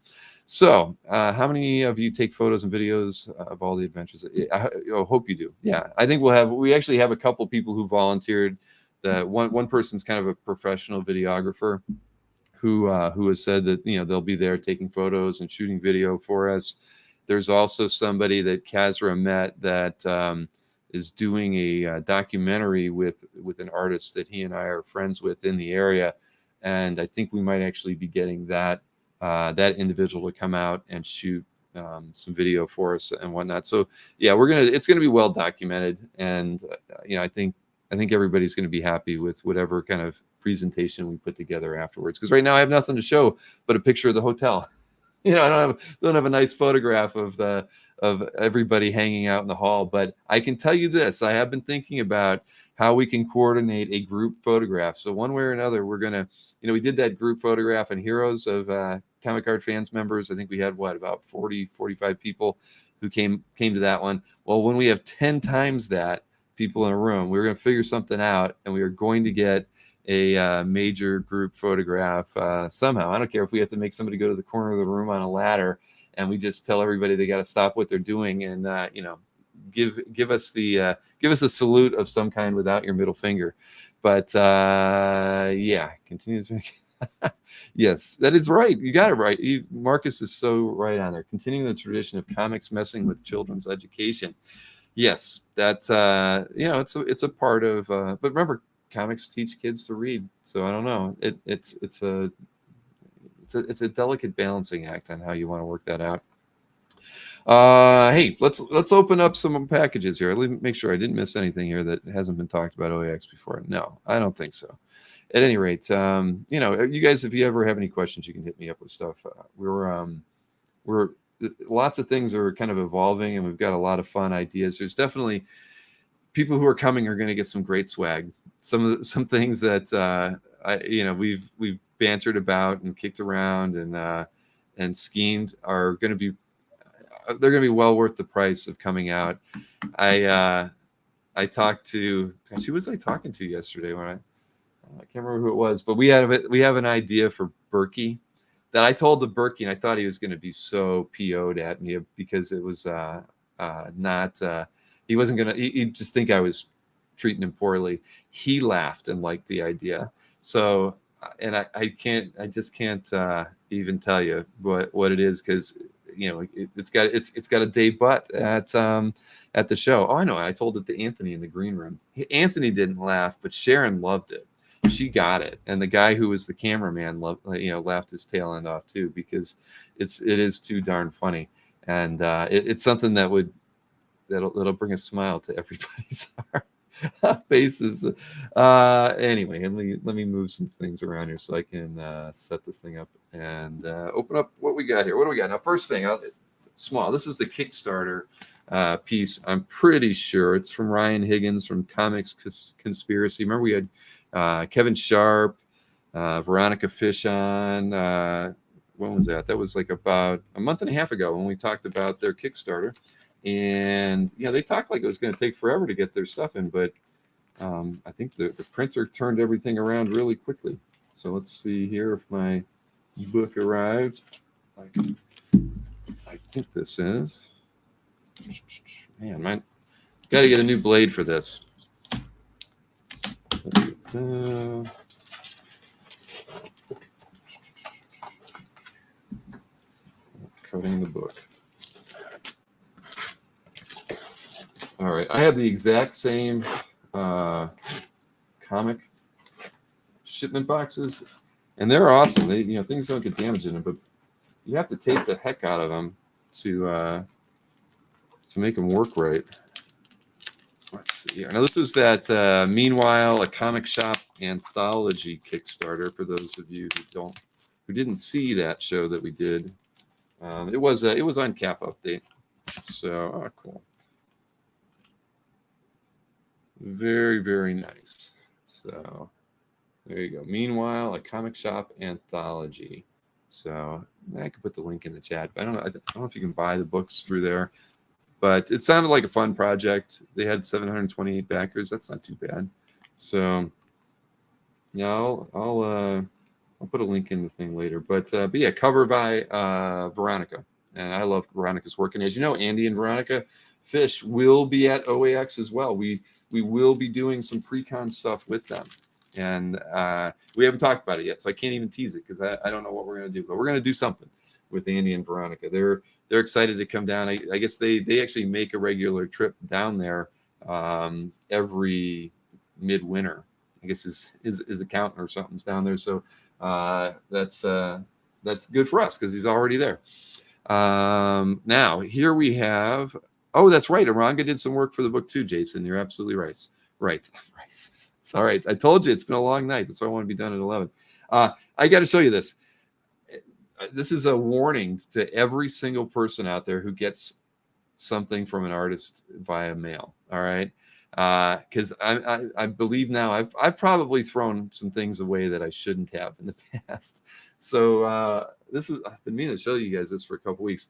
So, how many of you take photos and videos of all the adventures? I hope you do. Yeah, I think we actually have a couple people who volunteered. That one person's kind of a professional videographer who has said that they'll be there taking photos and shooting video for us. There's also somebody that Kazra met that is doing a documentary with an artist that he and I are friends with in the area, and I think we might actually be getting that individual to come out and shoot some video for us and whatnot. So yeah, it's gonna be well documented, and I think everybody's gonna be happy with whatever kind of presentation we put together afterwards. Because right now I have nothing to show but a picture of the hotel. I don't have a nice photograph of everybody hanging out in the hall. But I can tell you this: I have been thinking about how we can coordinate a group photograph. So one way or another, we're gonna. We did that group photograph and Heroes of Comic Card Fans members. I think we had about 40, 45 people who came to that one. Well, when we have 10 times that people in a room, we're going to figure something out, and we are going to get a major group photograph somehow. I don't care if we have to make somebody go to the corner of the room on a ladder, and we just tell everybody they got to stop what they're doing and give us a salute of some kind without your middle finger. But yeah, continues. Yes, that is right. You got it right. Marcus is so right on there. Continuing the tradition of comics messing with children's education. Yes, that's it's a part of. But remember, comics teach kids to read. So I don't know. It's a delicate balancing act on how you want to work that out. Hey, let's open up some packages here. Let me make sure I didn't miss anything here that hasn't been talked about OAX before. No, I don't think so. At any rate, you guys, if you ever have any questions, you can hit me up with stuff. We're lots of things are kind of evolving, and we've got a lot of fun ideas. There's definitely people who are going to get some great swag. Some things that we've bantered about and kicked around and schemed are going to be, they're going to be well worth the price of coming out. I talked to, gosh, who was I talking to yesterday when I can't remember who it was, but we have an idea for Berkey that I told to Berkey, and I thought he was going to be so PO'd at me because it was not, he wasn't going to, he'd just think I was treating him poorly. He laughed and liked the idea. So, and I just can't even tell you what it is, because it's got a debut at the show. Oh, I know. I told it to Anthony in the green room. Anthony didn't laugh, but Sharon loved it. She got it, and the guy who was the cameraman laughed his tail end off too, because it is too darn funny, and it's something that'll bring a smile to everybody's faces. Anyway, let me move some things around here so I can set this thing up and open up what we got here. What do we got now? First thing, small. This is the Kickstarter piece. I'm pretty sure it's from Ryan Higgins from Comics Conspiracy. Remember we had Kevin Sharp, Veronica Fish on. When was that? That was like about a month and a half ago when we talked about their Kickstarter. And they talked like it was going to take forever to get their stuff in, but I think the printer turned everything around really quickly. So let's see here if my book arrived. I think this is. Man, got to get a new blade for this. Cutting the book. All right, I have the exact same comic shipment boxes, and they're awesome. They, things don't get damaged in them, but you have to tape the heck out of them to make them work right. Let's see here. Now this was that Meanwhile, a Comic Shop anthology Kickstarter. For those of you who didn't see that show that we did, it was on Cap Update. So cool. Very, very nice. So there you go. Meanwhile, a Comic Shop anthology. So I could put the link in the chat, but I don't know if you can buy the books through there. But it sounded like a fun project. They had 728 backers. That's not too bad. So yeah, I'll put a link in the thing later. But yeah, cover by Veronica, and I love Veronica's work. And as you know, Andy and Veronica Fish will be at OAX as well. We will be doing some pre-con stuff with them, and we haven't talked about it yet, so I can't even tease it because I don't know what we're going to do. But we're going to do something with Andy and Veronica. They're excited to come down. I guess they actually make a regular trip down there every midwinter. I guess his accountant or something's down there, so that's good for us because he's already there. Now here we have. Oh, that's right. Aranga did some work for the book too, Jason. You're absolutely right. Right. It's all right. I told you it's been a long night. That's why I want to be done at 11. I got to show you this. This is a warning to every single person out there who gets something from an artist via mail. All right. Because I believe now I've probably thrown some things away that I shouldn't have in the past. So I've been meaning to show you guys this for a couple weeks.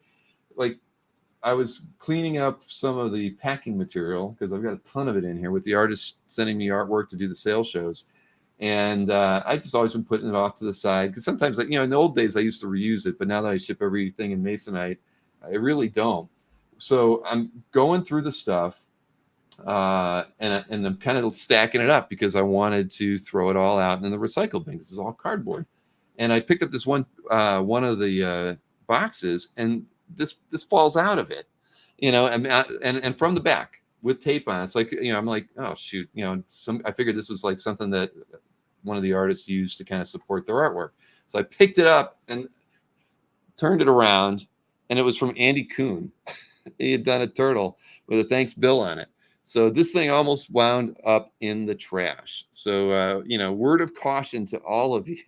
Like, I was cleaning up some of the packing material because I've got a ton of it in here with the artists sending me artwork to do the sales shows. And I just always been putting it off to the side because sometimes, like, in the old days, I used to reuse it. But now that I ship everything in Masonite, I really don't. So I'm going through the stuff and I'm kind of stacking it up because I wanted to throw it all out in the recycle bin. This is all cardboard. And I picked up this one of the boxes, and this falls out of it, and from the back with tape on it. It's like, I'm like, oh shoot, I figured this was like something that one of the artists used to kind of support their artwork. So I picked it up and turned it around, and it was from Andy Kuhn. He had done a turtle with a thanks bill on it. So this thing almost wound up in the trash. So word of caution to all of you.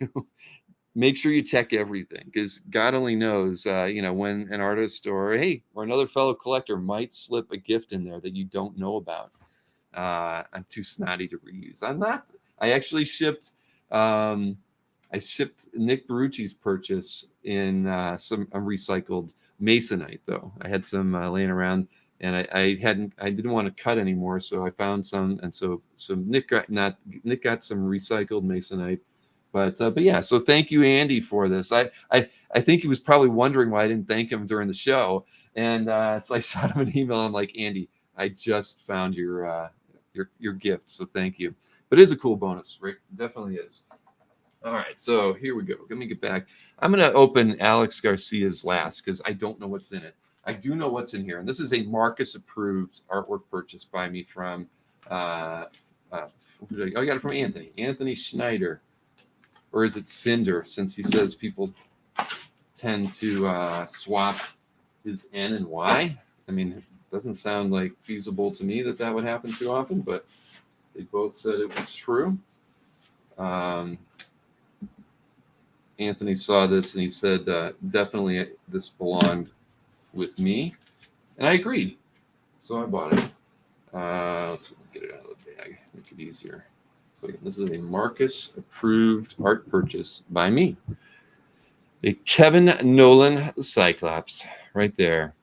Make sure you check everything, because God only knows, when an artist or another fellow collector might slip a gift in there that you don't know about. I'm too snotty to reuse. I'm not. I actually shipped I shipped Nick Barucci's purchase in some recycled Masonite, though. I had some laying around, and I didn't want to cut anymore, so I found some, and so Nick got some recycled Masonite. But yeah, so thank you, Andy, for this. I think he was probably wondering why I didn't thank him during the show, and so I shot him an email. I'm like, Andy, I just found your gift, so thank you. But it is a cool bonus, right? Definitely is. All right, so here we go. Let me get back. I'm going to open Alex Garcia's last because I don't know what's in it. I do know what's in here, and this is a Marcus-approved artwork purchase by me from. I got it from Anthony Schneider. Or is it Cinder, since he says people tend to swap his N and Y? I mean, it doesn't sound like feasible to me that would happen too often, but they both said it was true. Anthony saw this and he said, definitely this belonged with me. And I agreed. So I bought it. Let's get it out of the bag, make it easier. So again, this is a Marcus-approved art purchase by me. A Kevin Nolan Cyclops right there.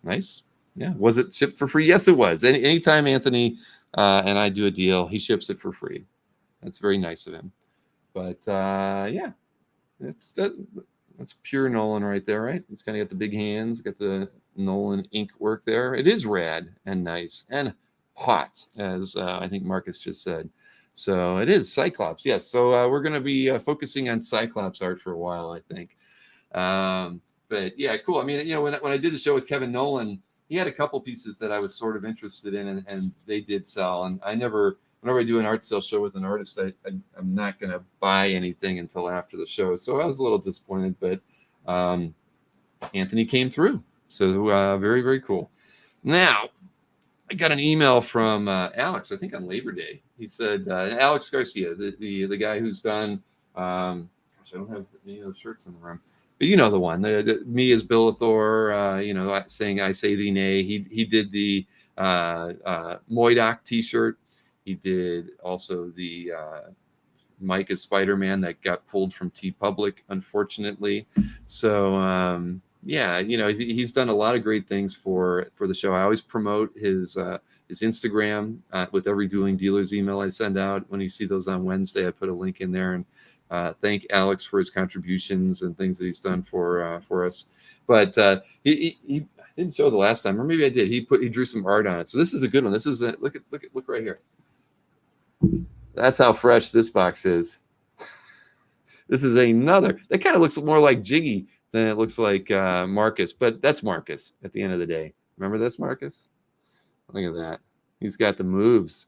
Nice. Yeah. Was it shipped for free? Yes, it was. Anytime Anthony and I do a deal, he ships it for free. That's very nice of him. But yeah, that's pure Nolan right there, right? It's kind of got the big hands, got the Nolan ink work there. It is rad and nice and hot, as I think Marcus just said. So it is Cyclops, yes. So we're going to be focusing on Cyclops art for a while, I think. But yeah, cool. I mean, when I did the show with Kevin Nolan, he had a couple pieces that I was sort of interested in, and they did sell. And whenever I do an art sale show with an artist, I'm not going to buy anything until after the show. So I was a little disappointed, but Anthony came through. So very, very cool. Now, I got an email from Alex, I think on Labor Day. He said, Alex Garcia, the guy who's done, gosh, I don't have any of those shirts in the room, but you know the one, me as Billithor, saying I say thee nay. He did the Moidoc t-shirt. He did also the Mike as Spider-Man that got pulled from TeePublic, unfortunately. So, yeah, he's done a lot of great things for the show. I always promote his Instagram with every Dueling Dealers email I send out. When you see those on Wednesday, I put a link in there, and thank Alex for his contributions and things that he's done for us. But he didn't show the last time, or maybe I did. He drew some art on it. So this is a good one. This is look right here. That's how fresh this box is. This is another that kind of looks more like Jiggy than it looks like Marcus, but that's Marcus at the end of the day. Remember this, Marcus? Look at that. He's got the moves.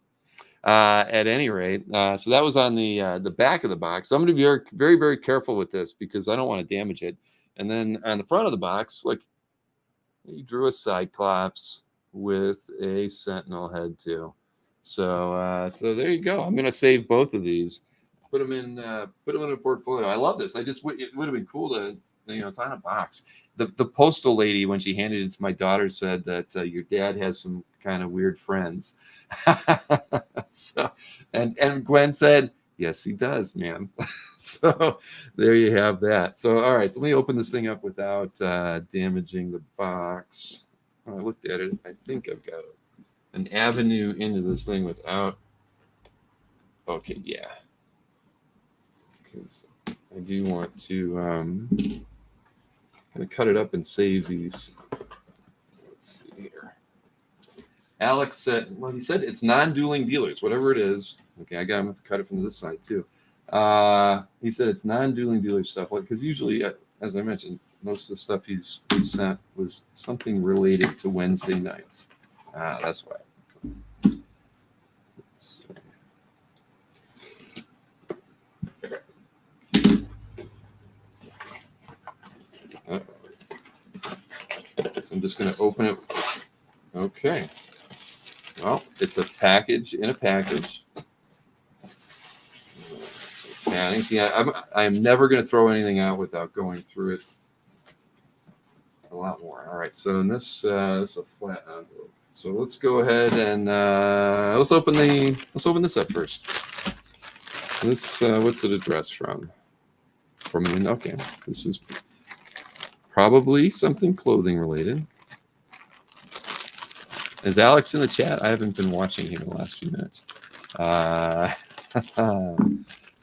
At any rate, so that was on the back of the box. So I'm going to be very, very, very careful with this because I don't want to damage it. And then on the front of the box, like, he drew a Cyclops with a Sentinel head too. So there you go. I'm going to save both of these. Put them in a portfolio. I love this. It would have been cool to, it's on a box. The postal lady, when she handed it to my daughter, said that your dad has some kind of weird friends. So, and Gwen said, yes, he does, ma'am. So there you have that. So, all right. So let me open this thing up without damaging the box. Oh, I looked at it. I think I've got an avenue into this thing without. Okay, yeah. Because I do want to kind of cut it up and save these. So let's see here. Alex said, well, he said it's non-dueling dealers, whatever it is. Okay, I got him to cut it from this side too. He said it's non-dueling dealer stuff, because usually, as I mentioned, most of the stuff he's sent was something related to Wednesday nights. That's why. So I'm just going to open it. Okay. Well, it's a package in a package. See, I'm never going to throw anything out without going through it a lot more. All right. So in this is a flat envelope. So let's go ahead and let's open this up first. This what's it addressed from? Okay, this is probably something clothing related. Is Alex in the chat? I haven't been watching here in the last few minutes.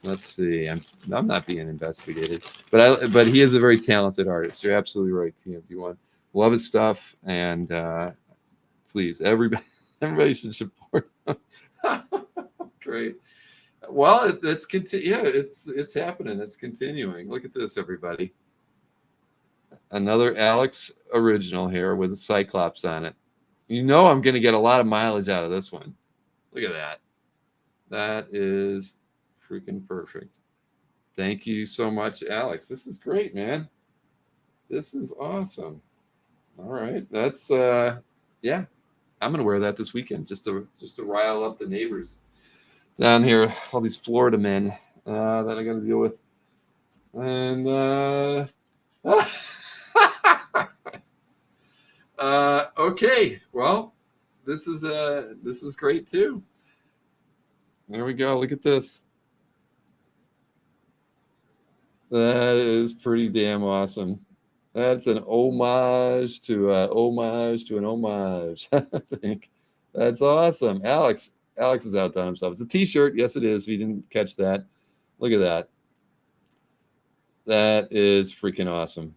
Let's see. I'm not being investigated, but he is a very talented artist. You're absolutely right, TMP1. Love his stuff, and please, everybody should support him. Great. Well, it's happening. It's continuing. Look at this, everybody. Another Alex original here with a Cyclops on it. You know I'm going to get a lot of mileage out of this one. Look at that. That is freaking perfect. Thank you so much, Alex. This is great, man. This is awesome. All right. That's yeah. I'm gonna wear that this weekend just to rile up the neighbors down here, all these Florida men that I gotta deal with. And okay. Well, this is great too. There we go. Look at this. That is pretty damn awesome. That's an homage to an homage. I think that's awesome. Alex has outdone himself. It's a T-shirt. Yes, it is. If you didn't catch that, look at that. That is freaking awesome.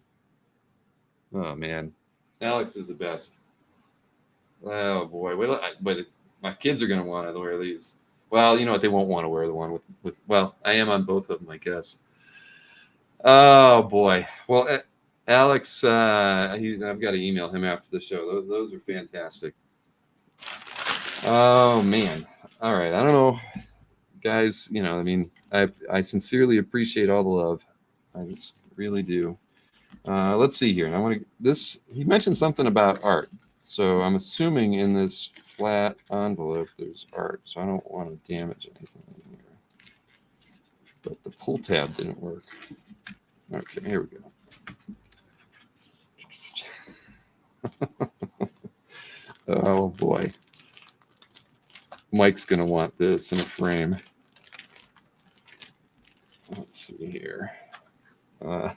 Oh man, Alex is the best. Oh boy, but my kids are gonna want to wear these. Well, you know what? They won't want to wear the one with. Well, I am on both of them, I guess. Oh boy. Well, Alex, I've got to email him after the show. Those are fantastic. Oh man. All right. I don't know, guys. You know, I mean, I sincerely appreciate all the love. I just really do. Let's see here. And I want to this. He mentioned something about art, so I'm assuming in this flat envelope there's art. So I don't want to damage anything in here. But the pull tab didn't work. Okay, here we go. Oh boy. Mike's going to want this in a frame. Let's see here. All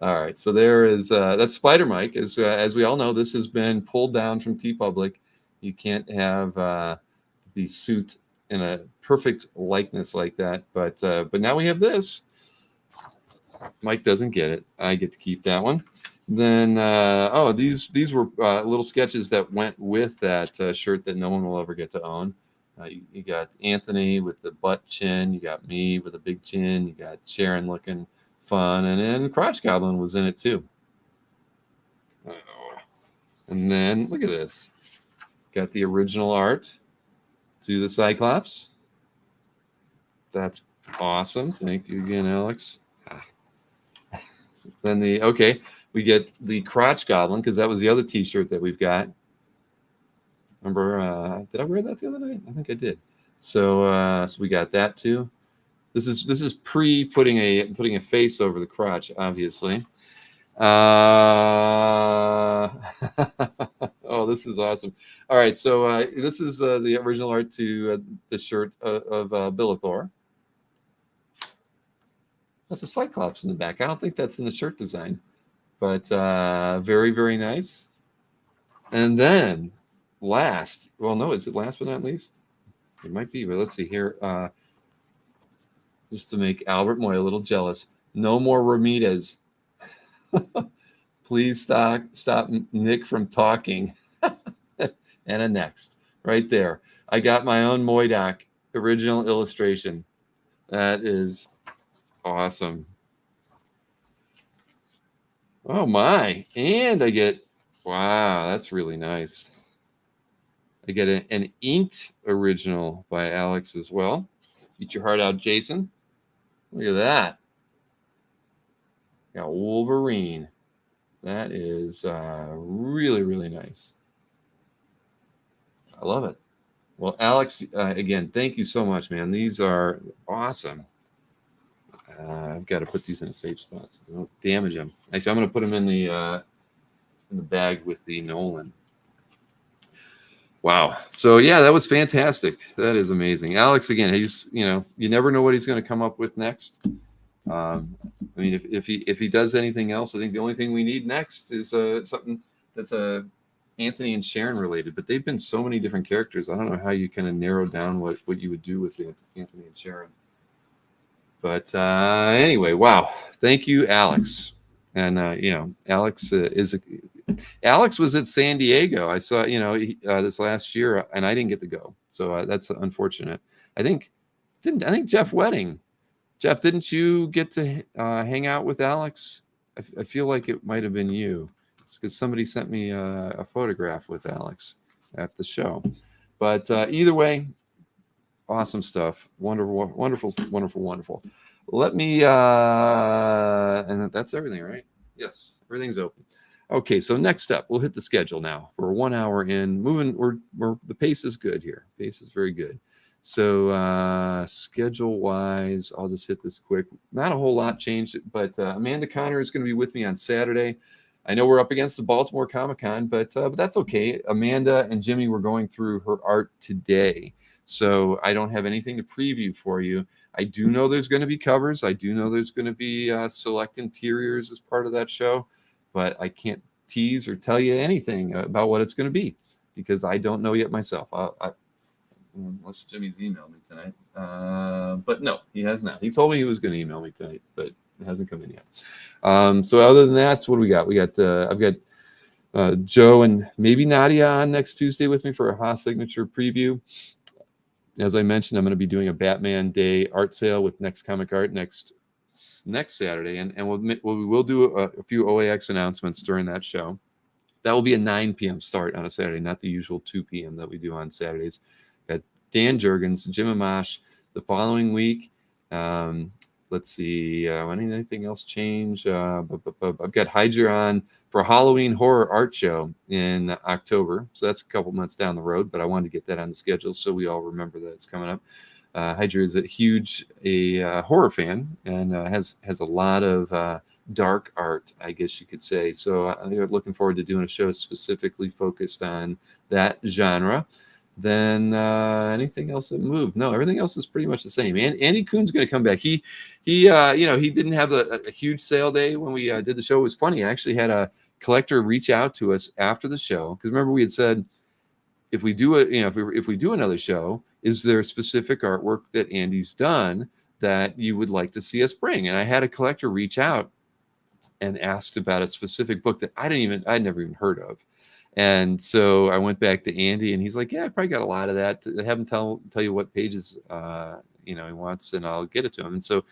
right, so there is that's Spider Mike. As we all know, this has been pulled down from TeePublic. You can't have the suit in a perfect likeness like that, but now we have this. Mike doesn't get it. I get to keep that one. Then these were little sketches that went with that shirt that no one will ever get to own. You got Anthony with the butt chin. You got me with a big chin. You got Sharon looking fun, and then Crotch Goblin was in it too. And then look at this. Got the original art to the Cyclops. That's awesome. Thank you again, Alex. Then we get the Crotch Goblin because that was the other T-shirt that we've got. Remember, did I wear that the other night? I think I did. So we got that too. This is pre putting a face over the crotch, obviously. Oh, this is awesome. All right, so this is the original art to the shirt of Billithor. That's a Cyclops in the back. I don't think that's in the shirt design, but very, very nice. And then is it last but not least? It might be, but let's see here. Just to make Albert Moy a little jealous. No more Ramirez. Please stop Nick from talking. And a next. Right there. I got my own Moydoc original illustration. That is awesome. Oh my. And I get, wow, that's really nice. I get an inked original by Alex as well. Eat your heart out, Jason. Look at that. Got Wolverine. That is really, really nice. I love it. Well, Alex, again, thank you so much, man. These are awesome. I've got to put these in a safe spot so they don't damage them. Actually, I'm going to put them in the bag with the Nolan. Wow. So yeah, that was fantastic. That is amazing. Alex, again, he's, you never know what he's going to come up with next. I mean, if he does anything else, I think the only thing we need next is something that's Anthony and Sharon related. But they've been so many different characters. I don't know how you kind of narrow down what you would do with Anthony and Sharon. But anyway, wow. Thank you, Alex. And Alex Alex was at San Diego. I saw, this last year, and I didn't get to go, so that's unfortunate. I think Jeff Wedding. Jeff, didn't you get to hang out with Alex? I feel like it might have been you, because somebody sent me a photograph with Alex at the show. But either way, awesome stuff. Wonderful, wonderful, wonderful, wonderful. Let me, and that's everything, right? Yes, everything's open. Okay, so next up, we'll hit the schedule now. We're 1 hour in. We're the pace is good here. Pace is very good. So schedule-wise, I'll just hit this quick. Not a whole lot changed, but Amanda Connor is going to be with me on Saturday. I know we're up against the Baltimore Comic-Con, but that's okay. Amanda and Jimmy were going through her art today, so I don't have anything to preview for you. I do know there's going to be covers. I do know there's going to be select interiors as part of that show, but I can't tease or tell you anything about what it's going to be because I don't know yet myself. Unless Jimmy's emailed me tonight. But no, he has not. He told me he was going to email me tonight, but it hasn't come in yet. So other than that, what do we got? I've got Joe and maybe Nadia on next Tuesday with me for a Haas signature preview. As I mentioned, I'm going to be doing a Batman Day art sale with Next Comic Art next Saturday, and we will do a few OAX announcements during that show. That will be a 9 p.m. start on a Saturday, not the usual 2 p.m. that we do on Saturdays. Got Dan Jurgens, Jim Amash the following week. Let's see, anything else change? I've got Hydra on for Halloween Horror Art Show in October. So that's a couple months down the road, but I wanted to get that on the schedule so we all remember that it's coming up. Hydra is a huge horror fan and has a lot of dark art, I guess you could say. So I'm looking forward to doing a show specifically focused on that genre. Then anything else that moved? No, everything else is pretty much the same. Andy Kuhn's going to come back. He didn't have a huge sale day when we did the show. It was funny. I actually had a collector reach out to us after the show because remember we had said if we do if we do another show, is there specific artwork that Andy's done that you would like to see us bring? And I had a collector reach out and asked about a specific book that I'd never even heard of. And so I went back to Andy and he's like, yeah, I probably got a lot of that. Have him tell you what pages, he wants and I'll get it to him. And so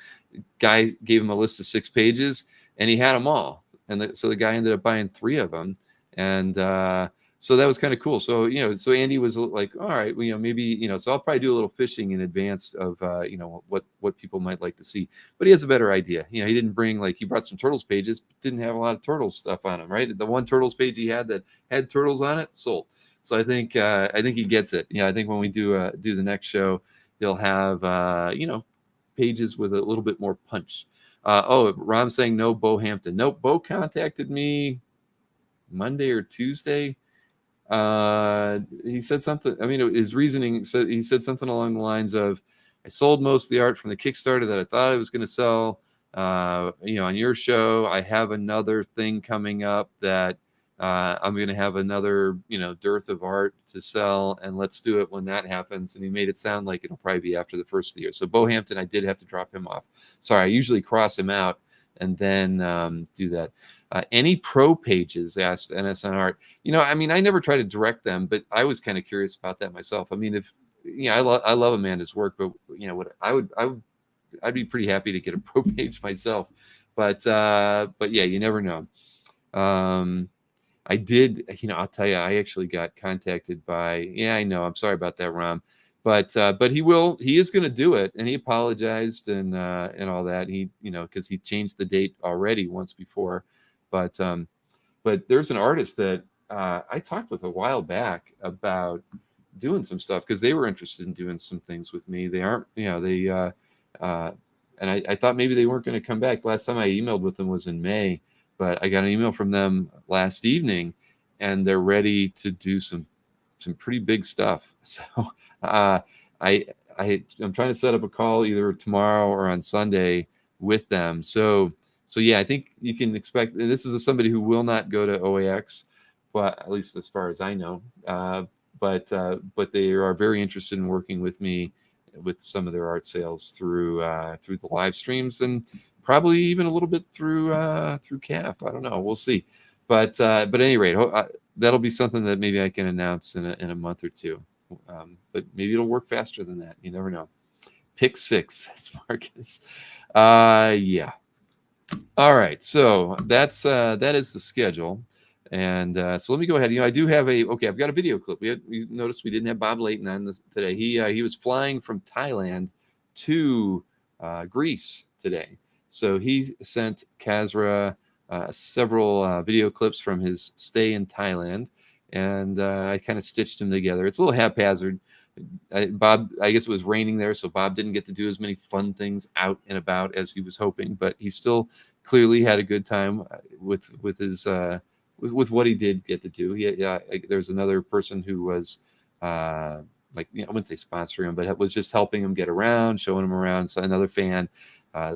guy gave him a list of 6 pages and he had them all. And so the guy ended up buying 3 of them. And so that was kind of cool. So, so Andy was like, all right, well, maybe, so I'll probably do a little fishing in advance of, what people might like to see, but he has a better idea. He didn't bring he brought some Turtles pages, but didn't have a lot of Turtles stuff on him, right? The one Turtles page he had that had Turtles on it sold. So I think he gets it. I think when we do the next show, he'll have, pages with a little bit more punch. Ron saying no, Bo Hampton. Nope. Bo contacted me Monday or Tuesday. He said something. I mean, his reasoning said he said something along the lines of, "I sold most of the art from the Kickstarter that I thought I was going to sell. On your show, I have another thing coming up that I'm going to have another dearth of art to sell, and let's do it when that happens." And he made it sound like it'll probably be after the first of the year. So Bo Hampton, I did have to drop him off. Sorry, I usually cross him out and then do that. Any pro pages, asked NSN Art. I never try to direct them, but I was kind of curious about that myself. I mean, if I love Amanda's work, but I'd be pretty happy to get a pro page myself. But yeah, you never know. I did, I'll tell you, I actually got contacted by. Yeah, I know. I'm sorry about that, Ram. But he is going to do it, and he apologized and all that. He because he changed the date already once before. But there's an artist that I talked with a while back about doing some stuff because they were interested in doing some things with me. They aren't, and I thought maybe they weren't going to come back. Last time I emailed with them was in May, but I got an email from them last evening, and they're ready to do some some pretty big stuff. So I'm trying to set up a call either tomorrow or on Sunday with them. So yeah, I think you can expect, and this is somebody who will not go to OAX, but at least as far as I know, but they are very interested in working with me with some of their art sales through the live streams, and probably even a little bit through CAF. I don't know. We'll see. But at any rate, that'll be something that maybe I can announce in a month or two. But maybe it'll work faster than that. You never know. Pick 6, as Marcus. Yeah. All right. So that is the schedule. And so let me go ahead. I do have I've got a video clip. We noticed we didn't have Bob Layton on this today. He was flying from Thailand to Greece today. So he sent Kazra several video clips from his stay in Thailand, and I kind of stitched them together. It's a little haphazard. Bob, I guess it was raining there, so Bob didn't get to do as many fun things out and about as he was hoping, but he still clearly had a good time with his with what he did get to do. There's another person who was I wouldn't say sponsoring him, but was just helping him get around, showing him around. So another fan,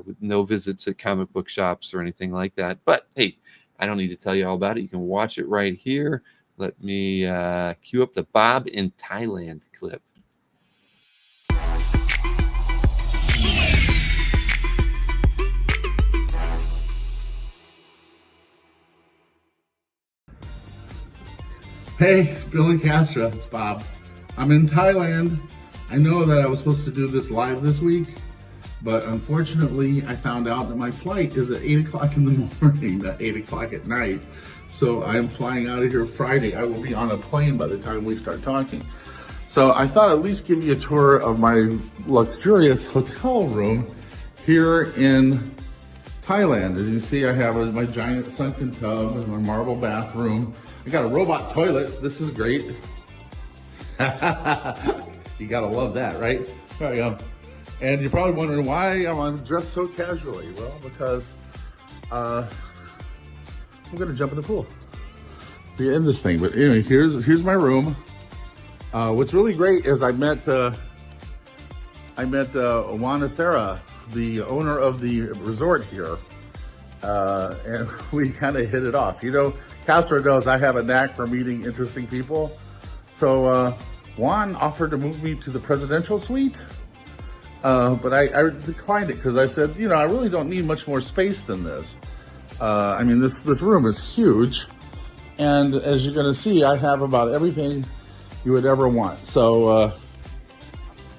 with no visits at comic book shops or anything like that. But hey, I don't need to tell you all about it. You can watch it right here. Let me cue up the Bob in Thailand clip. Hey, Billy Castro, it's Bob. I'm in Thailand. I know that I was supposed to do this live this week, but unfortunately I found out that my flight is at 8 o'clock in the morning, not 8 o'clock at night. So I'm flying out of here Friday. I will be on a plane by the time we start talking. So I thought I'd at least give you a tour of my luxurious hotel room here in Thailand. As you see, I have my giant sunken tub and my marble bathroom. I got a robot toilet. This is great. You gotta love that, right? There we go. And you're probably wondering why I'm dressed so casually. Well, because I'm gonna jump in the pool. So you're in this thing, but anyway, here's my room. What's really great is I met Juana Serra, the owner of the resort here, and we kind of hit it off. Castro knows I have a knack for meeting interesting people. So Juan offered to move me to the presidential suite, but I declined it because I said, I really don't need much more space than this. I mean, this room is huge, and as you're gonna see, I have about everything you would ever want. So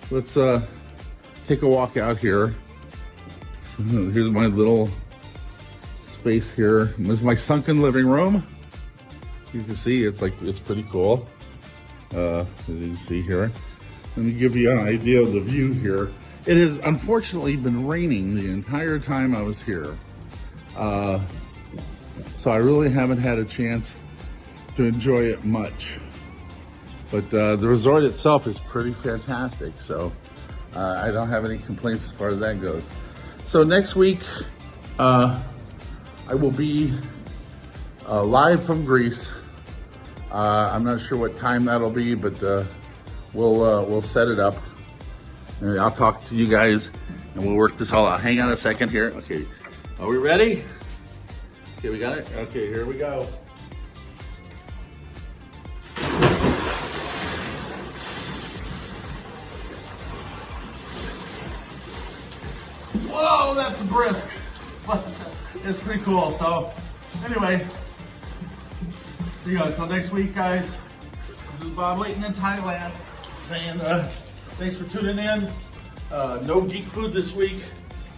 let's take a walk out here. Here's my little space here. There's my sunken living room. You can see it's pretty cool. As you can see here. Let me give you an idea of the view here. It has unfortunately been raining the entire time I was here. So I really haven't had a chance to enjoy it much. But the resort itself is pretty fantastic. So I don't have any complaints as far as that goes. So next week, I will be live from Greece. I'm not sure what time that'll be, but we'll set it up. And I'll talk to you guys, and we'll work this all out. Hang on a second here. Okay, are we ready? Okay, we got it? Okay, here we go. Whoa, that's brisk. It's pretty cool. So anyway, here you go. Until next week, guys. This is Bob Layton in Thailand saying thanks for tuning in. No geek food this week,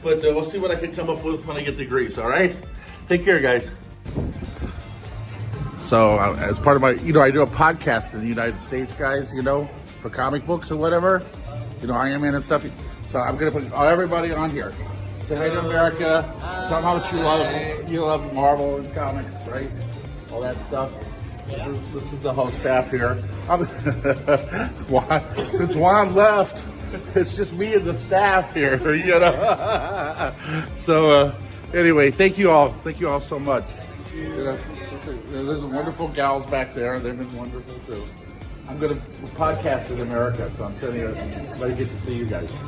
but we'll see what I can come up with when I get to Greece. All right? Take care, guys. So as part of my, I do a podcast in the United States, guys, for comic books or whatever, Iron Man and stuff. So I'm going to put everybody on here. Say hi to America. Tell them how much you love Marvel and comics, right? All that stuff. This is the whole staff here. Since Juan left, it's just me and the staff here, So anyway, thank you all. Thank you all so much. There's some wonderful gals back there. They've been wonderful too. I'm going to podcast in America, so I'm sending everybody get to see you guys.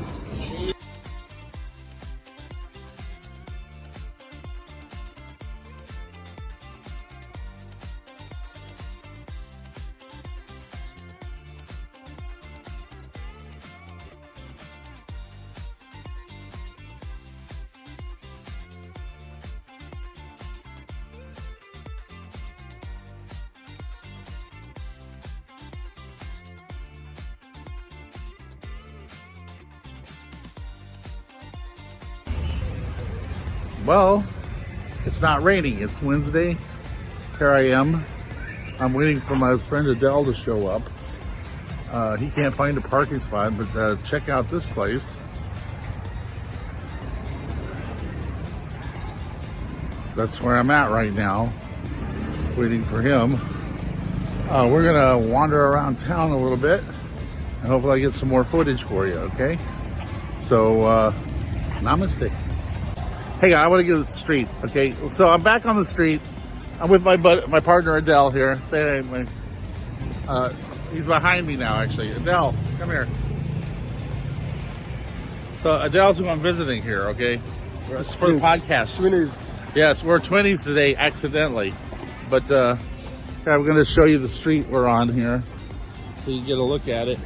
Well, it's not raining. It's Wednesday. Here I am. I'm waiting for my friend Adele to show up. He can't find a parking spot, but check out this place. That's where I'm at right now, waiting for him. We're gonna wander around town a little bit, and hopefully I get some more footage for you, okay? So, namaste. Hey, I want to get to the street, okay? So I'm back on the street. I'm with my partner Adele here. Say hey, he's behind me now, actually. Adele, come here. So Adele's who I'm visiting here, okay? This is for the podcast. Twinnies. Yes, we're twinnies today, accidentally. But I'm going to show you the street we're on here, so you get a look at it.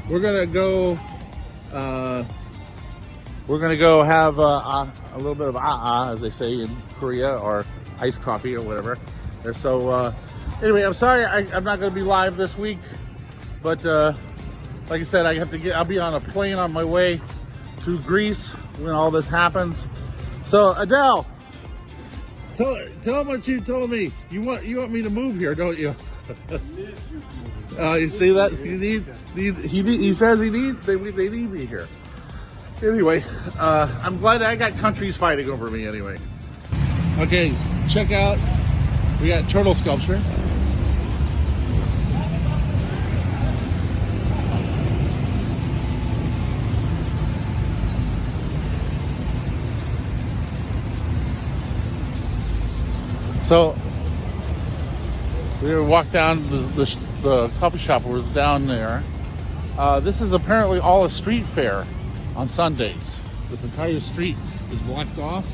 We're gonna go have a little bit of as they say in Korea, or iced coffee or whatever. And so anyway, I'm sorry I'm not going to be live this week, but like I said, I'll be on a plane on my way to Greece when all this happens. So Adele, tell them what you told me. You want me to move here, don't you? You see that? He says they need me here. Anyway, I'm glad I got countries fighting over me anyway. Okay, check out, we got turtle sculpture. So, we walked down the coffee shop was down there. This is apparently all a street fair on Sundays. This entire street is blocked off,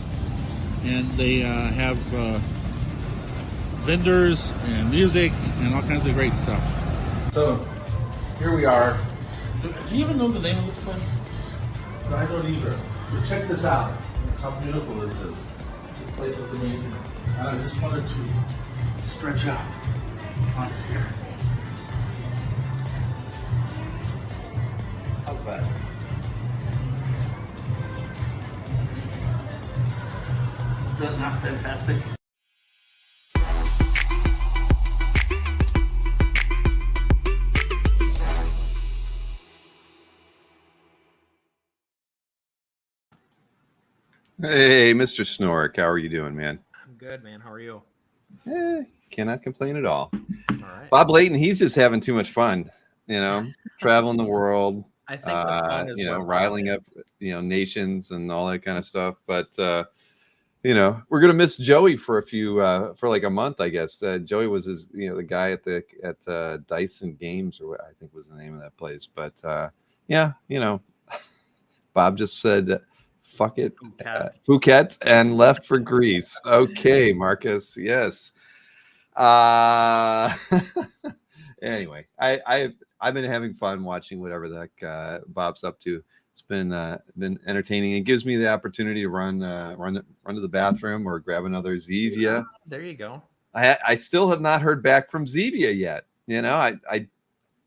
and they have vendors and music and all kinds of great stuff. So here we are. Do you even know the name of this place? I don't either. But check this out. How beautiful this is. This place is amazing. I just wanted to stretch out on here. How's that? Is that not fantastic? Hey, Mr. Snork, how are you doing, man? I'm good, man. How are you? Cannot complain at all. All right. Bob Layton, he's just having too much fun, traveling the world, I think the fun is what riling up, matters. nations and all that kind of stuff. But, we're going to miss Joey for for like a month, I guess. Joey was the guy at Dyson Games, or what I think was the name of that place. But, Bob just said, fuck it, Phuket, and left for Greece. Okay, Marcus. Yes. Anyway, I've been having fun watching whatever the heck Bob's up to. It's been entertaining. It gives me the opportunity to run to the bathroom or grab another Zevia. There you go. I still have not heard back from Zevia yet.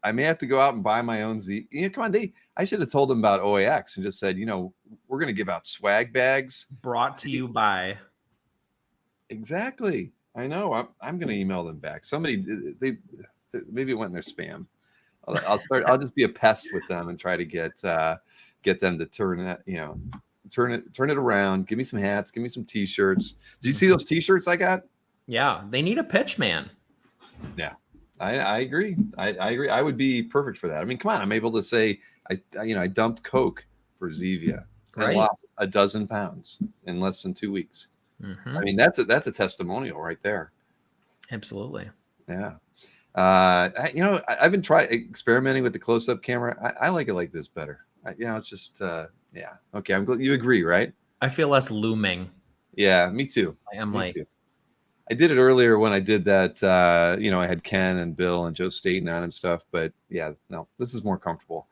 I may have to go out and buy my own Zevia. Come on, I should have told them about OAX and just said, we're going to give out swag bags. Brought to you by. Exactly. I know. I'm going to email them back. Somebody, maybe it went in their spam. I'll just be a pest with them and try to get them to turn it around. Give me some hats. Give me some T-shirts. Did you see those T-shirts I got? Yeah, they need a pitch man. Yeah, I agree. I agree. I would be perfect for that. I mean, come on. I'm able to say I dumped Coke for Zevia and Right. lost 12 pounds in less than 2 weeks. Mm-hmm. I mean, that's a testimonial right there. Absolutely. Yeah. I've been experimenting with the close-up camera. I like it like this better. It's just, yeah. Okay. I'm glad you agree, right? I feel less looming. Yeah, me too. I'm Me like, too. I did it earlier when I did that. I had Ken and Bill and Joe Staten on and stuff. But yeah, no, this is more comfortable.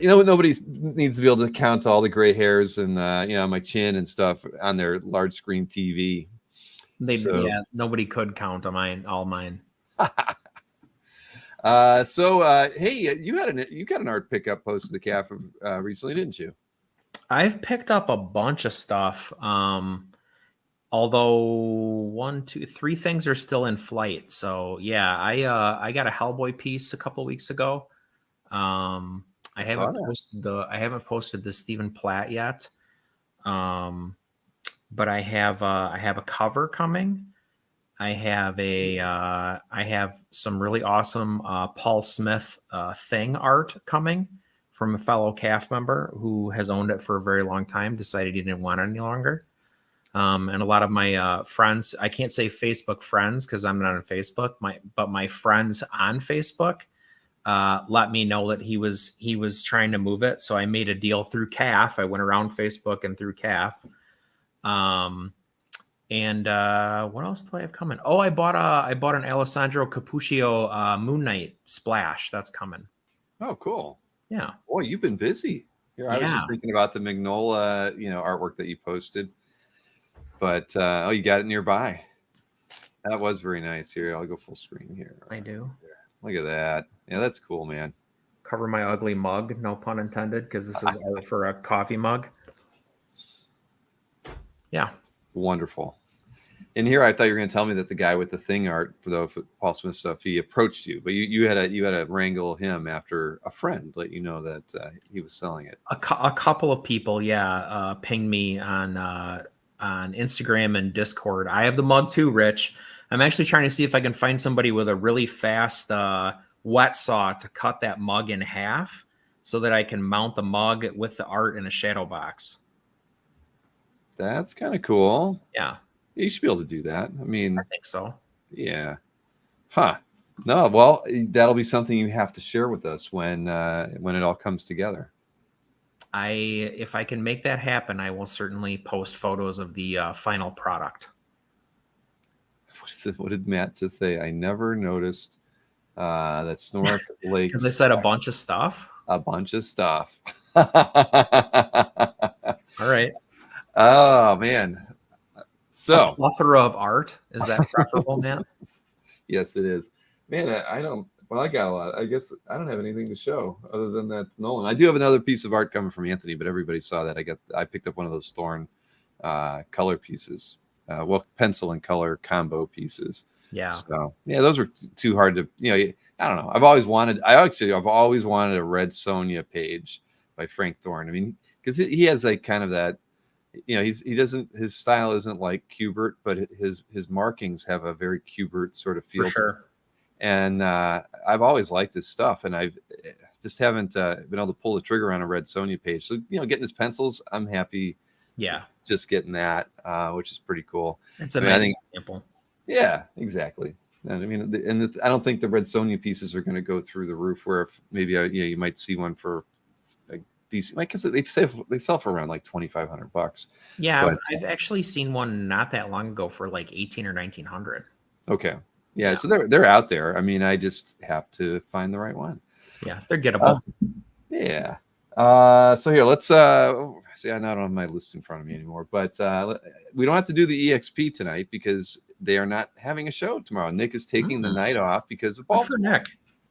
Nobody needs to be able to count all the gray hairs and my chin and stuff on their large screen TV. nobody could count on all mine. Hey, you got an art pickup post to the cafe recently, didn't you? I've picked up a bunch of stuff. Although 1, 2, 3 things are still in flight. So yeah, I got a Hellboy piece a couple weeks ago. I haven't posted the Stephen Platt yet. But I have a cover coming. I have some really awesome Paul Smith Thing art coming from a fellow CAF member who has owned it for a very long time, decided he didn't want it any longer. And a lot of my friends, I can't say Facebook friends because I'm not on Facebook, but my friends on Facebook let me know that he was trying to move it. So I made a deal through CAF. I went around Facebook and through CAF. And what else do I have coming? Oh, I bought an Alessandro Capuccio Moon Knight splash. That's coming. Oh, cool. Yeah. Boy, you've been busy. I was just thinking about the Magnola, artwork that you posted. But you got it nearby. That was very nice. Here, I'll go full screen here. I do. Look at that. Yeah, that's cool, man. Cover my ugly mug, no pun intended, because this is art for a coffee mug. Yeah. Wonderful. In here, I thought you were going to tell me that the guy with the Thing art for the Paul Smith stuff, he approached you, but you had to wrangle him after a friend let you know that he was selling it. A couple of people, pinged me on Instagram and Discord. I have the mug too, Rich. I'm actually trying to see if I can find somebody with a really fast wet saw to cut that mug in half so that I can mount the mug with the art in a shadow box. That's kind of cool. Yeah. You should be able to do that. I mean, I think so. Yeah. Huh. No, well, that'll be something you have to share with us when it all comes together. If I can make that happen, I will certainly post photos of the final product. What did Matt just say? I never noticed that Snork Lakes. Because I said a bunch of stuff. A bunch of stuff. All right. Oh man. So a plethora of art. Is that preferable, Matt? Yes, it is. Man, I don't. Well, I got a lot. I guess I don't have anything to show other than that Nolan. I do have another piece of art coming from Anthony, but everybody saw that. I picked up one of those Thorn color pieces. Pencil and color combo pieces. Yeah. So yeah, those were too hard to. I don't know. I've always wanted a Red Sonja page by Frank Thorne. I mean, because he has like kind of that. His style isn't like Kubert, but his markings have a very Kubert sort of feel. For sure. And I've always liked his stuff, and I've just haven't been able to pull the trigger on a Red Sonja page. So getting his pencils, I'm happy. Yeah, just getting that, which is pretty cool. It's an amazing example. Yeah, exactly. And I mean, I don't think the Red Sonja pieces are going to go through the roof. Where if maybe you might see one for like decent, like they sell for around like $2,500. Yeah, but I've actually seen one not that long ago for like $1,800 or $1,900. Okay. Yeah, so they're out there. I mean, I just have to find the right one. Yeah, they're gettable. Yeah. So here, let's see. I don't have my list in front of me anymore, but we don't have to do the EXP tonight because they are not having a show tomorrow. Nick is taking the night off because of Baltimore. For Nick.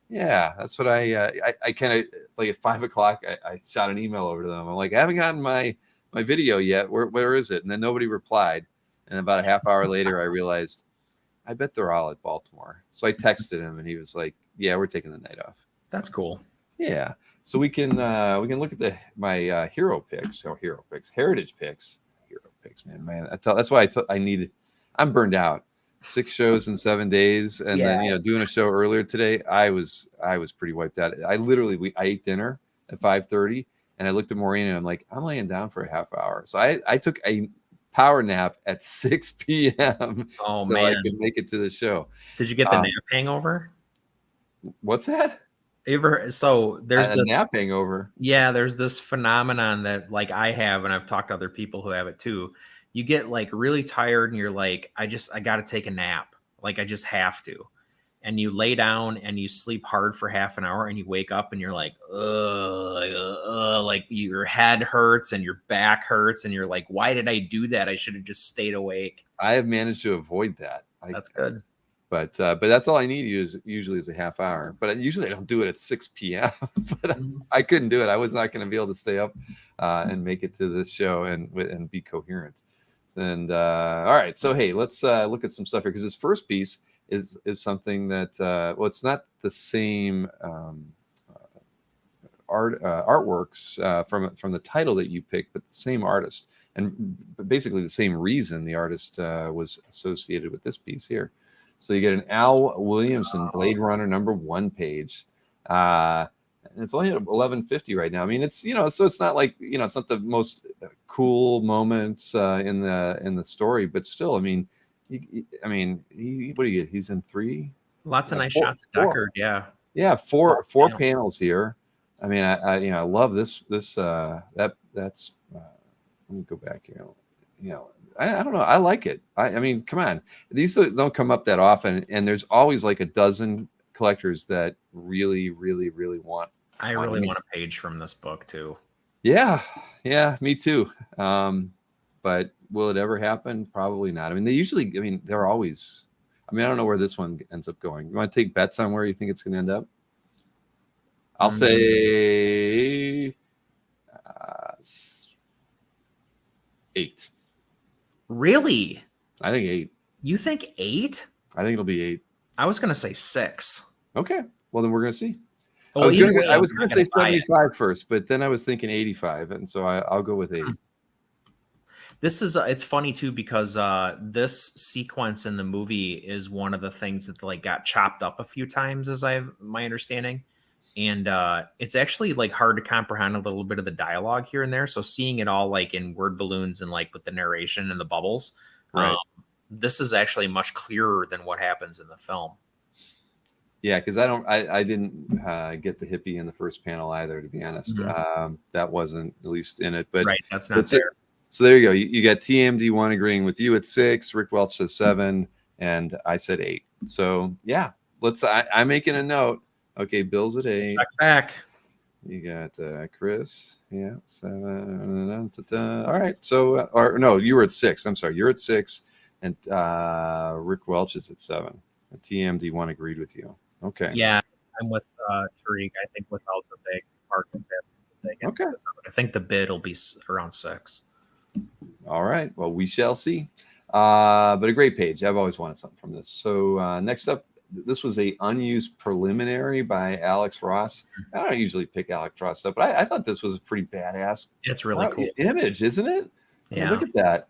Yeah, that's what I kind of like at 5:00. I shot an email over to them. I'm like, I haven't gotten my video yet. Where is it? And then nobody replied. And about a half hour later, I realized, I bet they're all at Baltimore. So I texted him, and he was like, "Yeah, we're taking the night off." That's cool. Yeah, so we can look at my heritage picks, man. That's why I'm burned out. 6 shows in 7 days, and then doing a show earlier today, I was pretty wiped out. I ate dinner at 5:30, and I looked at Maureen, and I'm like, I'm laying down for a half hour. So I took a power nap at 6 p.m. Oh, so man. I could make it to the show. Did you get the nap hangover? What's that? So there's A this nap hangover. Yeah, there's this phenomenon that like I have, and I've talked to other people who have it too. You get like really tired and you're like, I got to take a nap. Like I just have to. And you lay down and you sleep hard for half an hour and you wake up and you're like, like your head hurts and your back hurts. And you're like, why did I do that? I should have just stayed awake. I have managed to avoid that. That's good. But that's all I need usually is a half hour. But usually I don't do it at 6 p.m. But I couldn't do it. I was not going to be able to stay up and make it to this show and be coherent. And all right, so hey, let's look at some stuff here because this first piece is something that well, it's not the same artworks from the title that you picked, but the same artist and basically the same reason the artist was associated with this piece here. So you get an Al Williamson Blade Runner #1 page. And it's only at 1150 right now. I mean, it's so it's not like it's not the most cool moments in the story, but still, I mean, what do you get? He's in 3. Lots of nice shots of Deckard, yeah, four panels here. I mean, I love this. That's let me go back here. I don't know. I like it. I mean, come on. These don't come up that often, and there's always like a dozen collectors that really, really, really want. I really want a page from this book too. Yeah, me too. But will it ever happen? Probably not. I mean, they're always. I mean, I don't know where this one ends up going. You want to take bets on where you think it's going to end up? I'll say 8. Really? I think 8. You think 8? I think it'll be 8. I was going to say 6. Okay. Well, then we're going to see. Well, I was going to say 75 first, but then I was thinking 85, and so I'll go with 8. This is it's funny too because this sequence in the movie is one of the things that like got chopped up a few times, as my understanding, and it's actually like hard to comprehend a little bit of the dialogue here and there. So seeing it all like in word balloons and like with the narration and the bubbles, right. This is actually much clearer than what happens in the film. Yeah, because I didn't get the hippie in the first panel either, to be honest. Mm-hmm. That wasn't at least in it, but right, that's not there. So there you go. You got TMD1 agreeing with you at 6. Rick Welch says 7, and I said 8. So yeah, I'm making a note. Okay, Bill's at 8. Check back. You got Chris, 7. All right. So or no, you were at 6. I'm sorry, you're at 6, and Rick Welch is at 7. TMD1 agreed with you. Okay. Yeah, I'm with Tariq. I think without the big part, okay. I think the bid will be around 6. All right. Well, we shall see. But a great page. I've always wanted something from this. So next up, this was a unused preliminary by Alex Ross. I don't usually pick Alex Ross stuff, but I thought this was a pretty badass. It's really cool image, isn't it? Yeah. Look at that.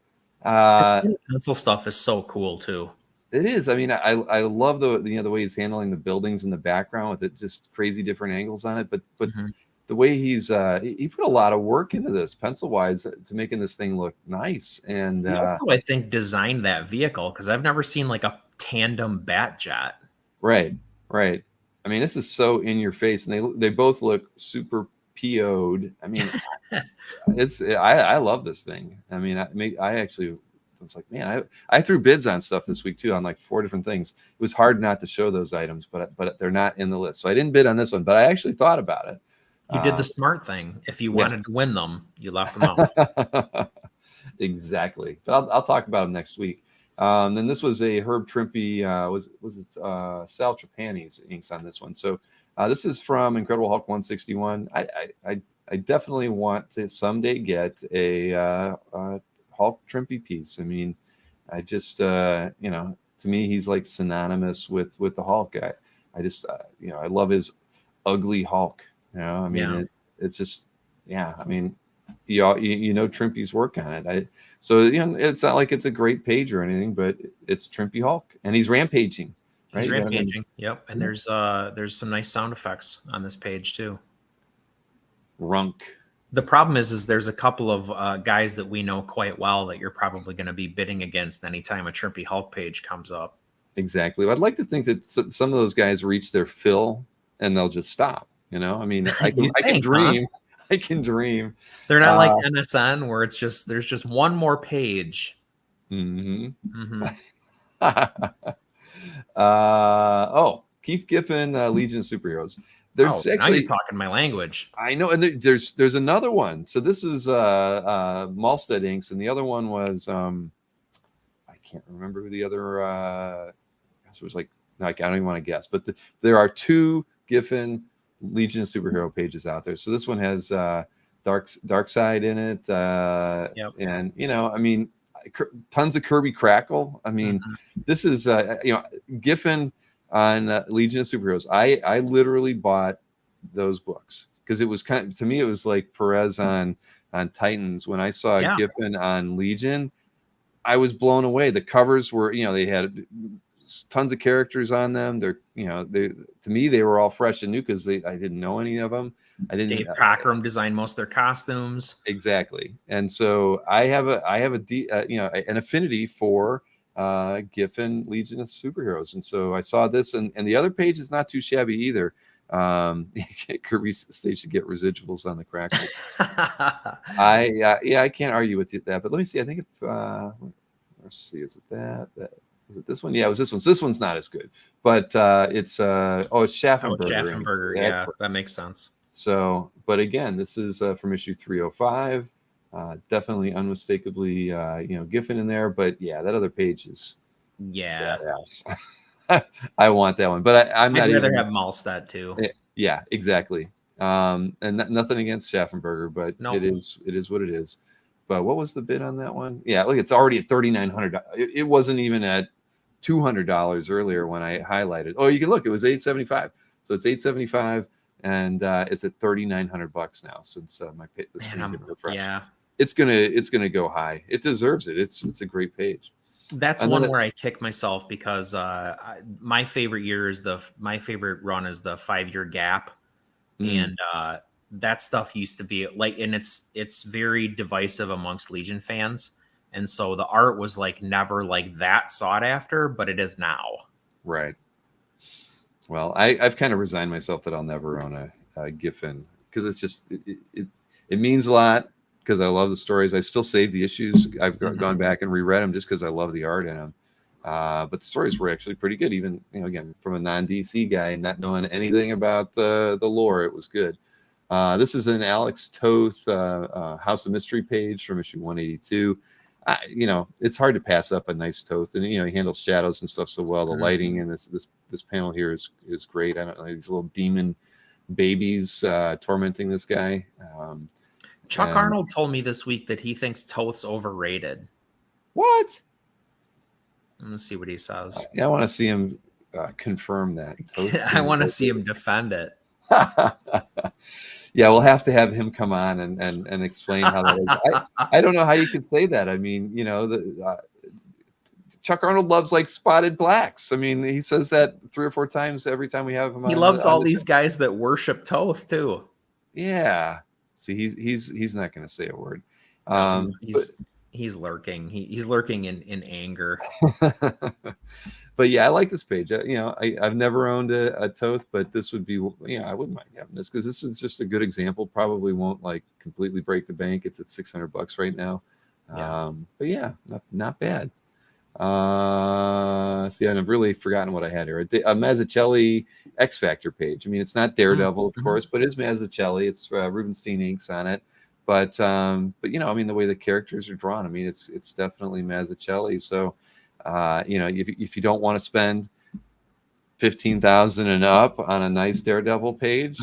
Pencil stuff is so cool too. It is. I mean, I love the way he's handling the buildings in the background with it, just crazy different angles on it. But the way he put a lot of work into this pencil wise to making this thing look nice. And he also, I think, designed that vehicle because I've never seen like a tandem bat jet. Right. I mean, this is so in your face, and they both look super PO'd. I mean, I love this thing. I mean, I actually was like, man, I threw bids on stuff this week too on like 4 different things. It was hard not to show those items, but they're not in the list, so I didn't bid on this one. But I actually thought about it. You did the smart thing. If you wanted to win them, you left them out. Exactly. But I'll talk about them next week. Then this was a Herb Trimpe. Was it Sal Trapani's inks on this one? So this is from Incredible Hulk 161. I definitely want to someday get a Hulk Trimpe piece. I mean, I just to me he's like synonymous with the Hulk. I just I love his ugly Hulk. I mean, it's just, I mean, Trimpe's work on it. So it's not like it's a great page or anything, but it's Trimpe Hulk, and he's rampaging. Right? He's rampaging. Yep. And there's some nice sound effects on this page too. Runk. The problem is there's a couple of guys that we know quite well that you're probably going to be bidding against anytime a Trippy Hulk page comes up. Exactly. I'd like to think that some of those guys reach their fill and they'll just stop. You know, I mean, I can dream. Huh? I can dream. They're not like NSN where there's just one more page. Mm-hmm. Mm-hmm. Keith Giffen, Legion of Superheroes. There's now you're talking my language. I know, and there's another one. So this is Malstead Inks, and the other one was I can't remember who the other. I was like, no, I don't even want to guess. But there are two Giffen Legion of Superhero pages out there. So this one has Dark Side in it, yep. And you know, I mean, tons of Kirby Crackle. I mean, this is Giffen on Legion of Superheroes. I literally bought those books because it was to me it was like Perez on Titans. When I saw Giffen on Legion, I was blown away. The covers were, they had tons of characters on them. To me they were all fresh and new because I didn't know any of them. Dave Cockrum designed most of their costumes. Exactly, and so I have an affinity for Giffen Legion of Superheroes, and so I saw this, and the other page is not too shabby either. Kirby stage to get residuals on the Crackles. I can't argue with that, but let me see. I think let's see, is it that was it this one? Yeah, it was this one. So this one's not as good, but it's Schaffenberger. Schaffenberger, yeah, that makes sense. So, but again, this is from issue 305. Definitely unmistakably Giffen in there, but yeah, that other page is badass. I want that one, but I'd rather have Malstead too. Yeah, exactly. And nothing against Schaffenberger, but it is what it is. But what was the bid on that one? Yeah, look, it's already at $3,900. It wasn't even at $200 earlier when I highlighted. Oh, you can look, it was $875. So it's $875, and it's at $3,900 now since my pay. Yeah. It's gonna go high. It deserves it. It's a great page. That's one where I kick myself because my favorite run is the 5-year gap, and that stuff used to be like, and it's very divisive amongst Legion fans, and so the art was like never like that sought after, but it is now. Right. Well, I've kind of resigned myself that I'll never own a Giffen because it's just it means a lot. Because I love the stories. I still save the issues. I've gone back and reread them just because I love the art in them. But the stories were actually pretty good, even again from a non-DC guy, not knowing anything about the lore. It was good. This is an Alex Toth House of Mystery page from issue 182. It's hard to pass up a nice Toth, and he handles shadows and stuff so well. The lighting in this panel here is great. I don't know, these little demon babies tormenting this guy. Chuck Arnold told me this week that he thinks Toth's overrated. What? I'm gonna see what he says. I want to see him confirm that. I want to see him defend it. Yeah, we'll have to have him come on and explain how that is. I don't know how you could say that. I mean, Chuck Arnold loves like spotted blacks. I mean, he says that 3 or 4 times every time we have him on. He loves all these guys that worship Toth too. Yeah. See, he's not going to say a word. He's lurking. He's lurking in anger. But yeah, I like this page. I've never owned a Toth, but this would be, I wouldn't mind having this because this is just a good example. Probably won't like completely break the bank. It's at $600 right now. Yeah. But yeah, not bad. See, I've really forgotten what I had here. A Mazzucchelli X Factor page. I mean, it's not Daredevil, of course, but it's Mazzucchelli. It's Rubenstein inks on it. But I mean, the way the characters are drawn, I mean, it's definitely Mazzucchelli. So, if you don't want to spend $15,000 and up on a nice Daredevil page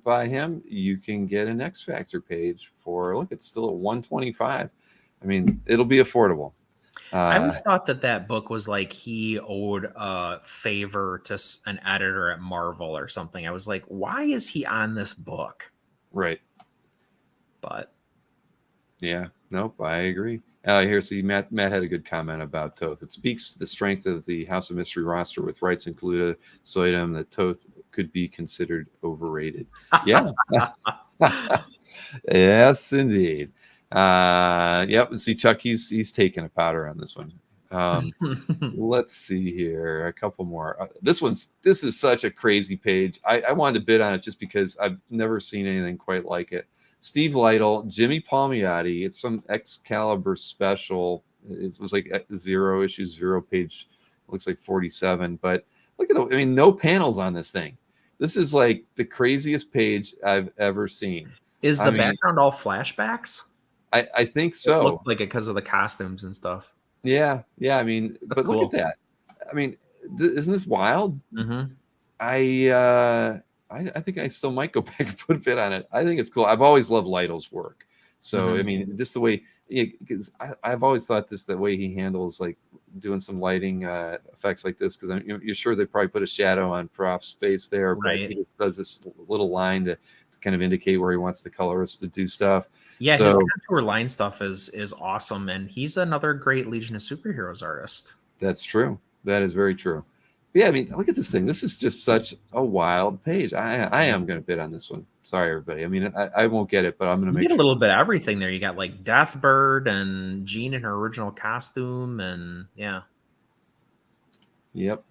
by him, you can get an X Factor page for it's still at $125. I mean, it'll be affordable. I always thought that book was like he owed a favor to an editor at Marvel or something. I was like, why is he on this book? Right. But yeah, nope, I agree. Here, see, Matt had a good comment about Toth. It speaks to the strength of the House of Mystery roster with rights included. Soydam that Toth could be considered overrated. Yeah. Yes, indeed. Yep. And see, Chuck, he's taking a powder on this one. Let's see here. A couple more. This is such a crazy page. I wanted to bid on it just because I've never seen anything quite like it. Steve Lytle, Jimmy Palmiotti. It's some Excalibur special. It was like 0 issue, 0 page. Looks like 47. But look at no panels on this thing. This is like the craziest page I've ever seen. Is the background all flashbacks? I think so. It looks like it because of the costumes and stuff. Yeah. I mean, That's but cool. look at that. I mean, isn't this wild? Mm-hmm. I think I still might go back and put a bid on it. I think it's cool. I've always loved Lytle's work. So, I mean, just the way, because I've always thought the way he handles like doing some lighting effects like this, because you're sure they probably put a shadow on Prof's face there, but Right. he does this little line to kind of indicate where he wants the colorist to do stuff. Yeah, So, his contour line stuff is awesome, and he's another great Legion of Superheroes artist. that's true. That is very true. But yeah, I mean, look at this thing. This is just such a wild page. I am going to bid on this one. Sorry, everybody. I mean, I won't get it, but I'm going to You make get a little bit of everything there. You got like Deathbird and Jean in her original costume, and yeah. Yep.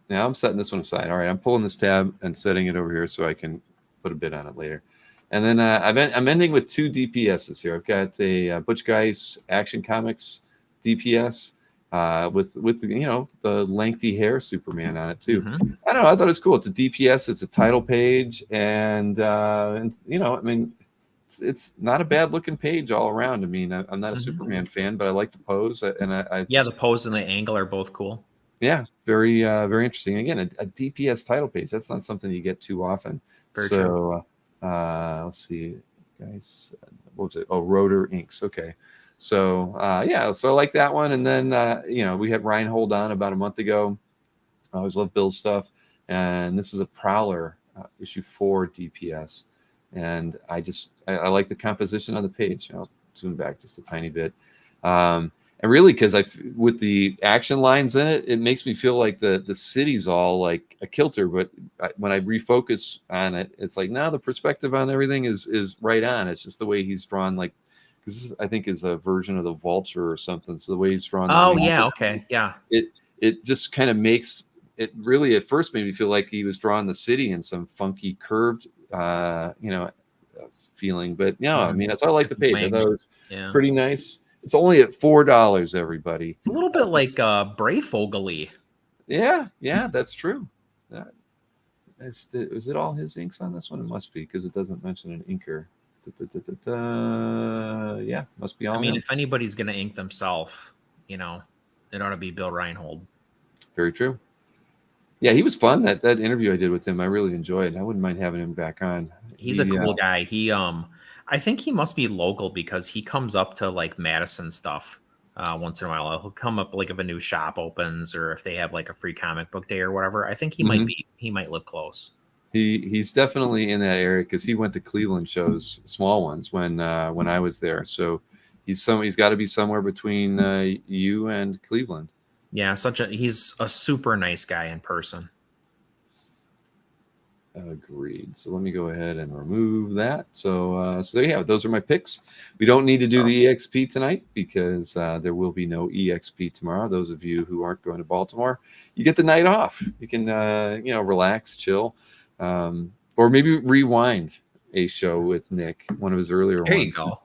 Now I'm setting this one aside. All right, I'm pulling this tab and setting it over here so I can put a bid on it later. And then I'm ending with 2 DPSs here. I've got a Butch Guice Action Comics DPS with the lengthy hair Superman on it too. Mhm. I don't know. I thought it was cool. It's a DPS. It's a title I mean, it's not a bad looking page all around. I mean, I'm not a Superman fan, but I like the pose and The pose and the angle are both cool. Yeah, very very interesting. Again, a DPS title page. That's not something you get too often. Very true. Let's see, guys. What was it? Oh, Rotor Inks. Okay. So so I like that one. And then we had Reinhold on about a month ago. I always love Bill's stuff. And this is a Prowler issue 4 DPS. And I like the composition on the page. I'll zoom back just a tiny bit. And really, because with the action lines in it, it makes me feel like the city's all like a kilter. But when I refocus on it, it's like, now the perspective on everything is right on. It's just the way he's drawn, like, because this, I think, is a version of the Vulture or something. So the way he's drawn. Oh, yeah. Okay. Yeah. It just kind of makes it really at first made me feel like he was drawing the city in some funky curved, feeling. But no, I mean, that's all I like the page. I thought it was pretty nice. It's only at $4, everybody. It's a little bit like Brayfogle-y. Yeah, that's true. Is it all his inks on this one? It must be, because it doesn't mention an inker. Yeah, must be all. I mean, him. if anybody's going to ink themselves, it ought to be Bill Reinhold. Very true. Yeah, he was fun. That interview I did with him, I really enjoyed. I wouldn't mind having him back on. He's a cool guy. He I think he must be local because he comes up to like Madison stuff once in a while. He'll come up like if a new shop opens or if they have like a free comic book day or whatever. I think he might live close. He's definitely in that area because he went to Cleveland shows, small ones, when I was there. So he's got to be somewhere between you and Cleveland. Yeah, he's a super nice guy in person. Agreed. So let me go ahead and remove that. So there you have it. Those are my picks. We don't need to do the EXP tonight because there will be no EXP tomorrow. Those of you who aren't going to Baltimore, you get the night off. You can relax, chill, or maybe rewind a show with Nick, one of his earlier There ones. you go.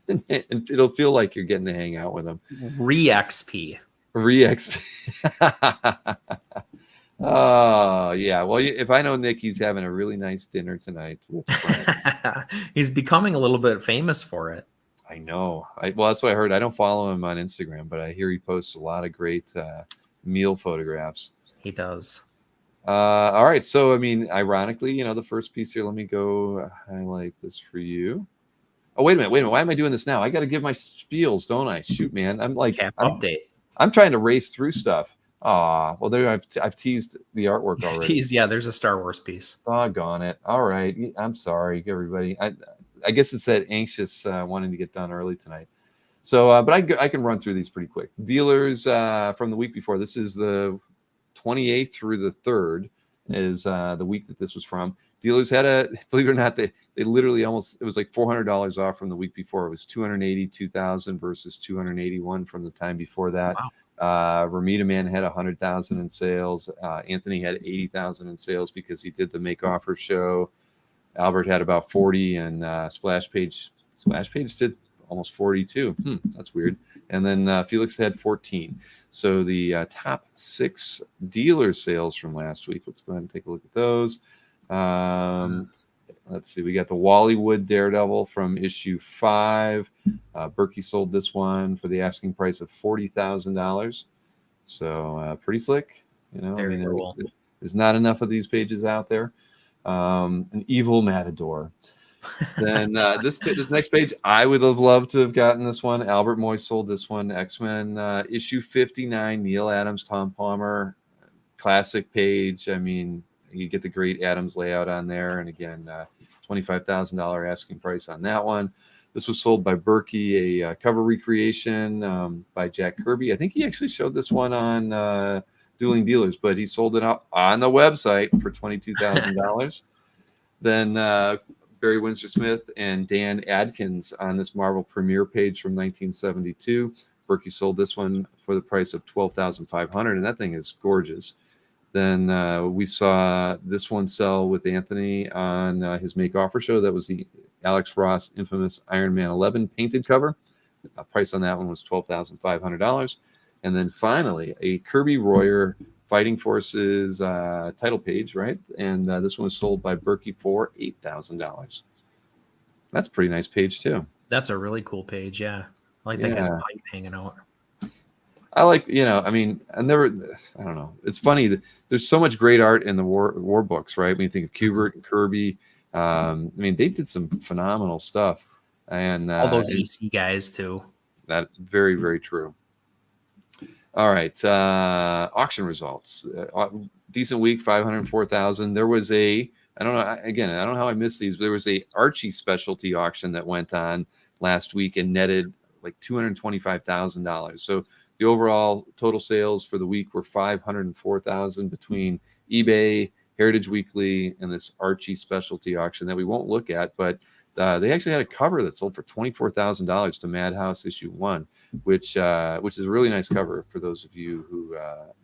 And it'll feel like you're getting to hang out with him. Re-XP. Oh, yeah. Well, if I know Nick, he's having a really nice dinner tonight with friends. He's becoming a little bit famous for it. I know. Well, that's what I heard. I don't follow him on Instagram, but I hear he posts a lot of great meal photographs. He does. All right. So, I mean, ironically, the first piece here, let me go highlight this for you. Oh, wait a minute. Why am I doing this now? I got to give my spiels, don't I? Shoot, man. I'm like, update. I'm trying to race through stuff. Well, there I've teased the artwork already. There's a Star Wars piece. Doggone it. All right. I'm sorry, everybody. I guess it's that anxious wanting to get done early tonight. So, but I can run through these pretty quick. Dealers from the week before. This is the 28th through the 3rd. is the week that this was from. Dealers had believe it or not, they literally it was like $400 off from the week before. It was 282,000 versus 281 from the time before that. Wow. Ramita Man had 100,000 in sales. Anthony had 80,000 in sales because he did the make offer show. Albert had about 40, and Splash Page did almost 42. That's weird. And then Felix had 14. So the top 6 dealer sales from last week. Let's go ahead and take a look at those. Let's see. We got the Wallywood Daredevil from issue 5. Berkey sold this one for the asking price of $40,000. So pretty slick. Very cool. There's not enough of these pages out there. An Evil Matador. Then this next page, I would have loved to have gotten this one. Albert Moy sold this one. X-Men issue 59, Neil Adams, Tom Palmer, classic page. I mean, you get the great Adams layout on there, and again, $25,000 asking price on that one. This was sold by Berkey, a cover recreation by Jack Kirby. I think he actually showed this one on Dueling Dealers, but he sold it out on the website for $22,000. Then Barry Windsor Smith and Dan Adkins on this Marvel Premiere page from 1972. Berkey sold this one for the price of $12,500, and that thing is gorgeous. Then we saw this one sell with Anthony on his make offer show. That was the Alex Ross infamous Iron Man 11 painted cover. The price on that one was $12,500. And then finally, a Kirby Royer Fighting Forces title page, right? And this one was sold by Berkey for $8,000. That's a pretty nice page too. That's a really cool page. Yeah. I like that guy's pipe hanging out. I like, I mean, I don't know. It's funny that there's so much great art in the war books, right? When you think of Kubert and Kirby, I mean, they did some phenomenal stuff. And all those EC guys too. That very, very true. All right. Auction results. Decent week, 504,000. There was I don't know how I missed these. But there was a Archie specialty auction that went on last week and netted like $225,000. So the overall total sales for the week were 504,000 between eBay, Heritage Weekly, and this Archie specialty auction that we won't look at, but they actually had a cover that sold for $24,000 to Madhouse issue 1, which is a really nice cover for those of you who,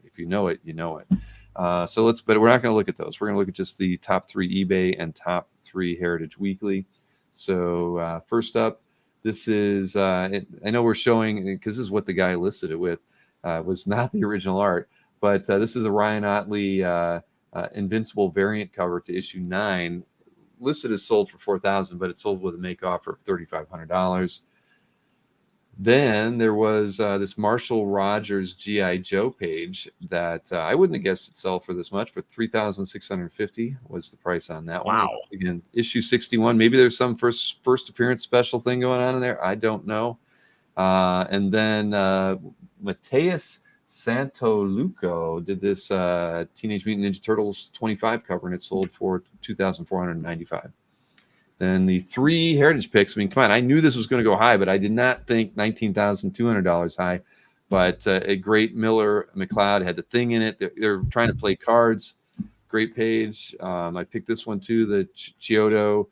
if you know it, you know it. But we're not going to look at those. We're going to look at just the top 3 eBay and top 3 Heritage Weekly. So first up, this is, I know we're showing, because this is what the guy listed it with, was not the original art, but this is a Ryan Otley Invincible variant cover to issue 9. Listed as sold for $4,000, but it sold with a make offer of $3,500. Then there was this Marshall Rogers G.I. Joe page that I wouldn't have guessed it'd sell for this much, but $3,650 was the price on that one. Wow. Again, issue 61. Maybe there's some first appearance special thing going on in there. I don't know. And then Mateus Santoluco did this Teenage Mutant Ninja Turtles 25 cover, and it sold for $2,495. Then the 3 Heritage picks. I mean, come on, I knew this was going to go high, but I did not think $19,200 high. But a great Miller McLeod had the thing in it. They're trying to play cards. Great page. I picked this one too, the Chido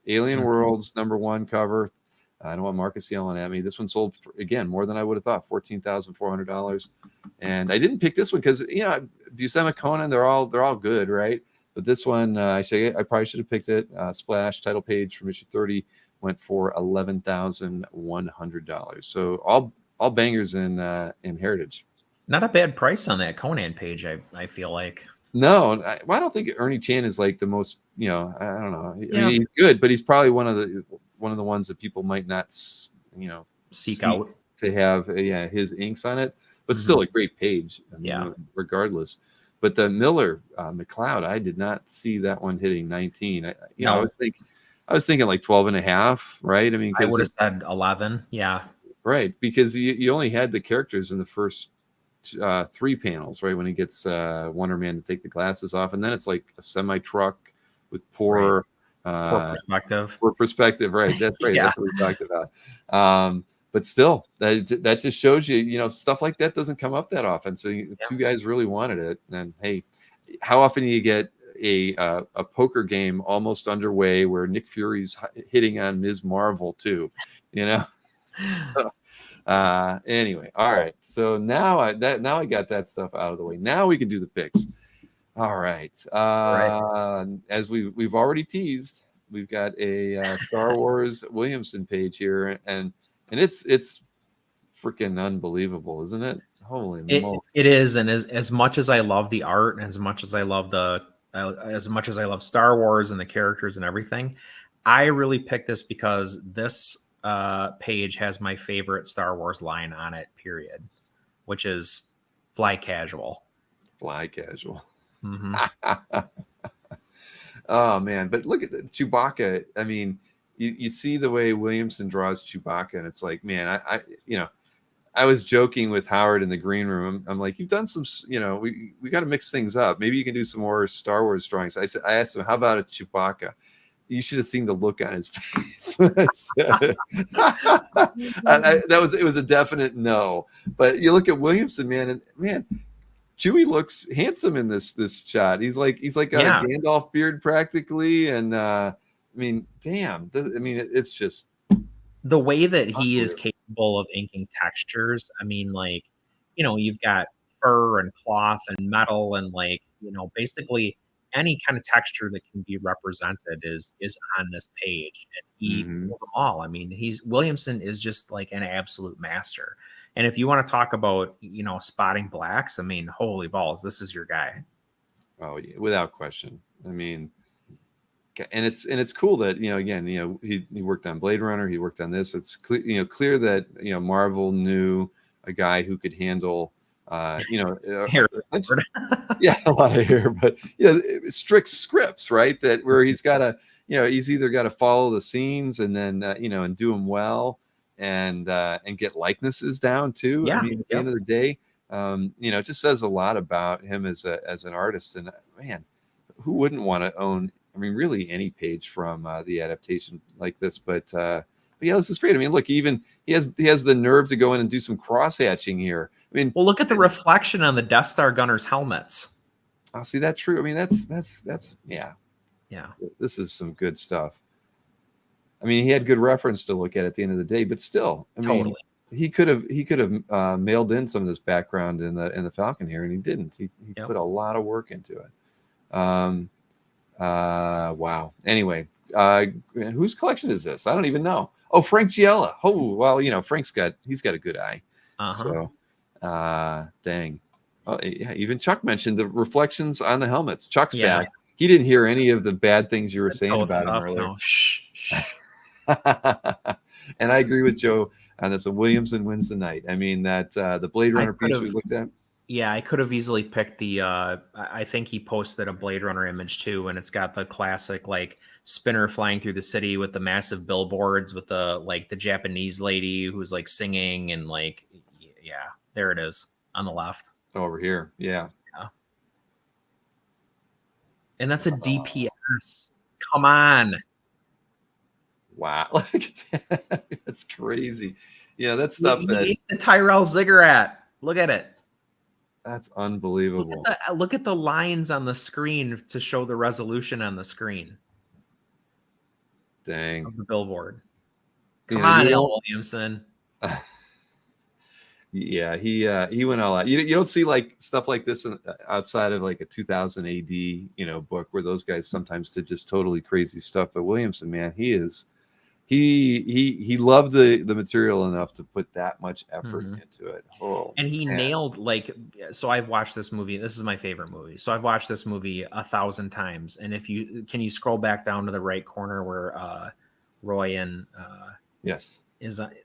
Alien Worlds #1 cover. I don't want Marcus yelling at me. This one sold for, again, more than I would have thought, $14,400. And I didn't pick this one because Buscema Conan, they're all good, right? But this one, I probably should have picked it. Splash title page from issue 30 went for $11,100. So all bangers in Heritage. Not a bad price on that Conan page. I feel like. No, I don't think Ernie Chan is like the most. I don't know. I mean, he's good, but he's probably one of the ones that people might not, seek out to have his inks on it. But still a great page. I mean, regardless. But the Miller McLeod, I did not see that one hitting 19. I was thinking like 12 and a half, right? I mean, I would have said 11. Yeah. Right. Because you only had the characters in the first 3 panels, right? When he gets Wonder Man to take the glasses off. And then it's like a semi truck with poor perspective. Poor perspective. Right. That's right. That's what we talked about. but still, that just shows you, stuff like that doesn't come up that often. So two guys really wanted it, and hey, how often do you get a poker game almost underway where Nick Fury's hitting on Ms. Marvel too, So, anyway, all right. So now I got that stuff out of the way. Now we can do the picks. All right. As we've already teased, we've got a Star Wars Williamson page here, and it's freaking unbelievable, isn't it? Holy moly! It is, and as much as I love the art, and as much as I love Star Wars and the characters and everything, I really picked this because this page has my favorite Star Wars line on it, period, which is "Fly casual." Fly casual. Mm-hmm. Oh man, but look at the Chewbacca. I mean, you see the way Williamson draws Chewbacca, and it's like, man, I was joking with Howard in the green room. I'm like, you've done some, we got to mix things up. Maybe you can do some more Star Wars drawings. I asked him, how about a Chewbacca? You should have seen the look on his face. It was a definite no. But you look at Williamson, man, and man, Chewie looks handsome in this shot. He's like got a Gandalf beard practically, and I mean, damn. It's just the way that he is capable of inking textures. I mean, like, you've got fur and cloth and metal and basically any kind of texture that can be represented is on this page, and he pulls them all. I mean, Williamson is just like an absolute master. And if you want to talk about, spotting blacks, I mean, holy balls, this is your guy. Oh yeah, without question. I mean, and it's cool that, again, he worked on Blade Runner, he worked on this. It's clear that, Marvel knew a guy who could handle, hair. Yeah, a lot of hair, but strict scripts, right? That where he's got to, he's either got to follow the scenes and then, and do them well. And get likenesses down too. Yeah, I mean, at the end of the day, it just says a lot about him as an artist. And man, who wouldn't want to own? I mean, really any page from the adaptation like this. But yeah, this is great. I mean, look, even he has the nerve to go in and do some cross hatching here. I mean, well, look at the reflection on the Death Star gunners' helmets. I'll see that true. I mean, that's yeah. This is some good stuff. I mean, he had good reference to look at the end of the day, but still, I mean, totally. He could have mailed in some of this background in the Falcon here, and he didn't. He put a lot of work into it. Wow. Anyway, whose collection is this? I don't even know. Oh, Frank Giella. Oh, well, he's got a good eye. So, dang. Oh, yeah. Even Chuck mentioned the reflections on the helmets. Chuck's back. He didn't hear any of the bad things you were saying about him earlier. No. Shh. And I agree with Joe on this. Williamson wins the night. I mean, that the Blade Runner piece we looked at. Yeah, I could have easily picked the. I think he posted a Blade Runner image too, and it's got the classic spinner flying through the city with the massive billboards with the Japanese lady who's singing and there it is on the left over here. Yeah. And that's a DPS. Come on. Wow, look at that. That's crazy. Yeah, that's stuff he that ate the Tyrell Ziggurat. Look at it. That's unbelievable. Look at the lines on the screen to show the resolution on the screen. Dang. Of the billboard. Come on, L. Williamson. Yeah, he went all out. You don't see stuff like this outside of a 2000 AD book where those guys sometimes did just totally crazy stuff. But Williamson, man, he loved the material enough to put that much effort into it. Oh, and he nailed so I've watched this movie. This is my favorite movie. So I've watched this movie 1,000 times. And if you scroll back down to the right corner where Roy and yes.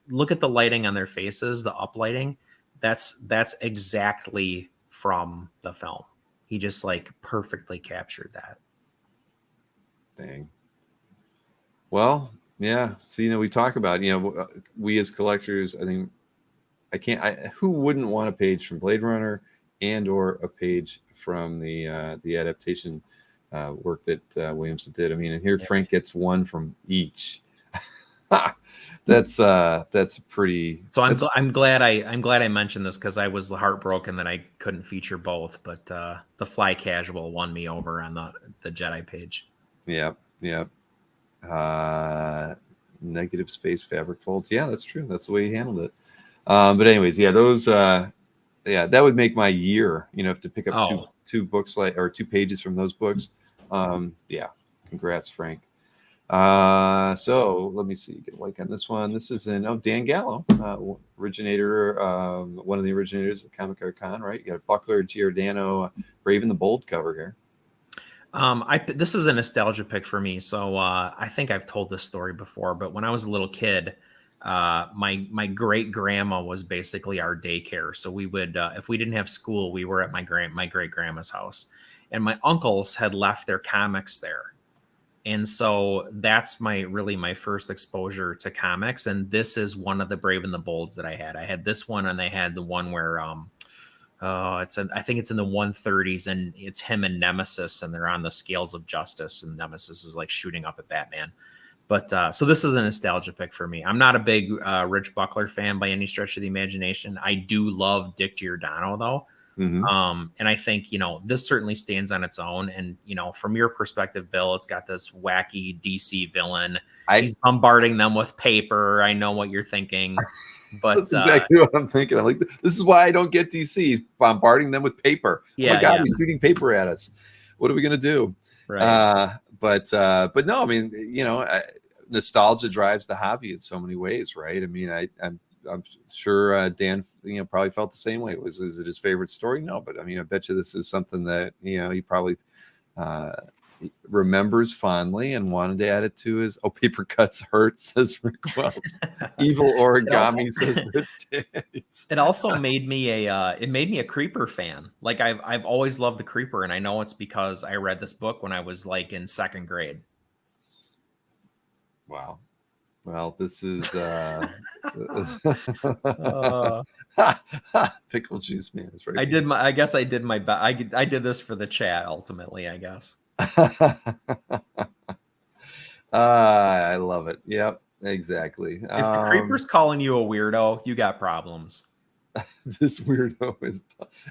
Look at the lighting on their faces, the uplighting. That's exactly from the film. He just perfectly captured that. Dang. Well, yeah. So, we talk about, we as collectors, I think who wouldn't want a page from Blade Runner and or a page from the adaptation work that Williamson did? I mean, and here Frank gets one from each. That's pretty. So That's, I'm glad I mentioned this because I was heartbroken that I couldn't feature both, but the Fly Casual won me over on the Jedi page. yep, yep. Negative space fabric folds. Yeah, that's true. That's the way he handled it. But anyways, yeah, those. Yeah, that would make my year. You know, to pick up two books or 2 pages from those books. Yeah, congrats, Frank. So let me see. Get a like on this one. This is Dan Gallo, originator, one of the originators of the Comic Con, right? You got Buckler, Giordano, Brave the Bold cover here. This is a nostalgia pick for me. So I think I've told this story before, but when I was a little kid, my great grandma was basically our daycare. So we would, if we didn't have school, we were at my great grandma's house, and my uncles had left their comics there. And so that's my first exposure to comics. And this is one of the Brave and the Bolds that I had. I had this one, and I had the one where, I think it's in the 130s, and it's him and Nemesis, and they're on the scales of justice, and Nemesis is like shooting up at Batman. But so this is a nostalgia pick for me. I'm not a big Rich Buckler fan by any stretch of the imagination. I do love Dick Giordano though. Mm-hmm. And I think, this certainly stands on its own. And, from your perspective, Bill, it's got this wacky DC villain. He's bombarding them with paper. I know what you're thinking, but that's exactly what I'm thinking. I'm like, this is why I don't get DC. He's bombarding them with paper. Yeah, oh my God, he's shooting paper at us. What are we going to do? Right. But no, I mean, nostalgia drives the hobby in so many ways, right? I mean, I'm sure Dan, probably felt the same way. Is it his favorite story? No, but I mean, I bet you this is something that he probably remembers fondly and wanted to add it to his. Oh, paper cuts hurt, says Rick Wells. Evil origami, says Rich Days. It also made me a Creeper fan. Like I've always loved the Creeper, and I know it's because I read this book when I was like in 2nd grade. Wow. Well, this is pickle juice man is right. I guess I did my best. I did this for the chat ultimately, I guess. I love it. Yep, exactly. If the Creeper's calling you a weirdo, you got problems. This weirdo is,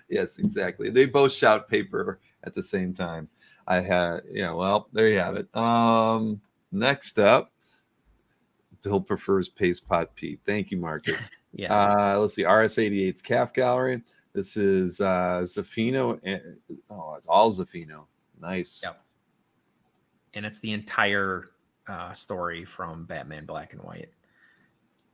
yes, exactly. They both shout paper at the same time. Well, there you have it. Next up, Bill prefers Paste Pot Pete. Thank you, Marcus. Yeah. Let's see. RS88's Calf Gallery. This is Zaffino. It's all Zaffino. Nice. Yep. And it's the entire story from Batman Black and White.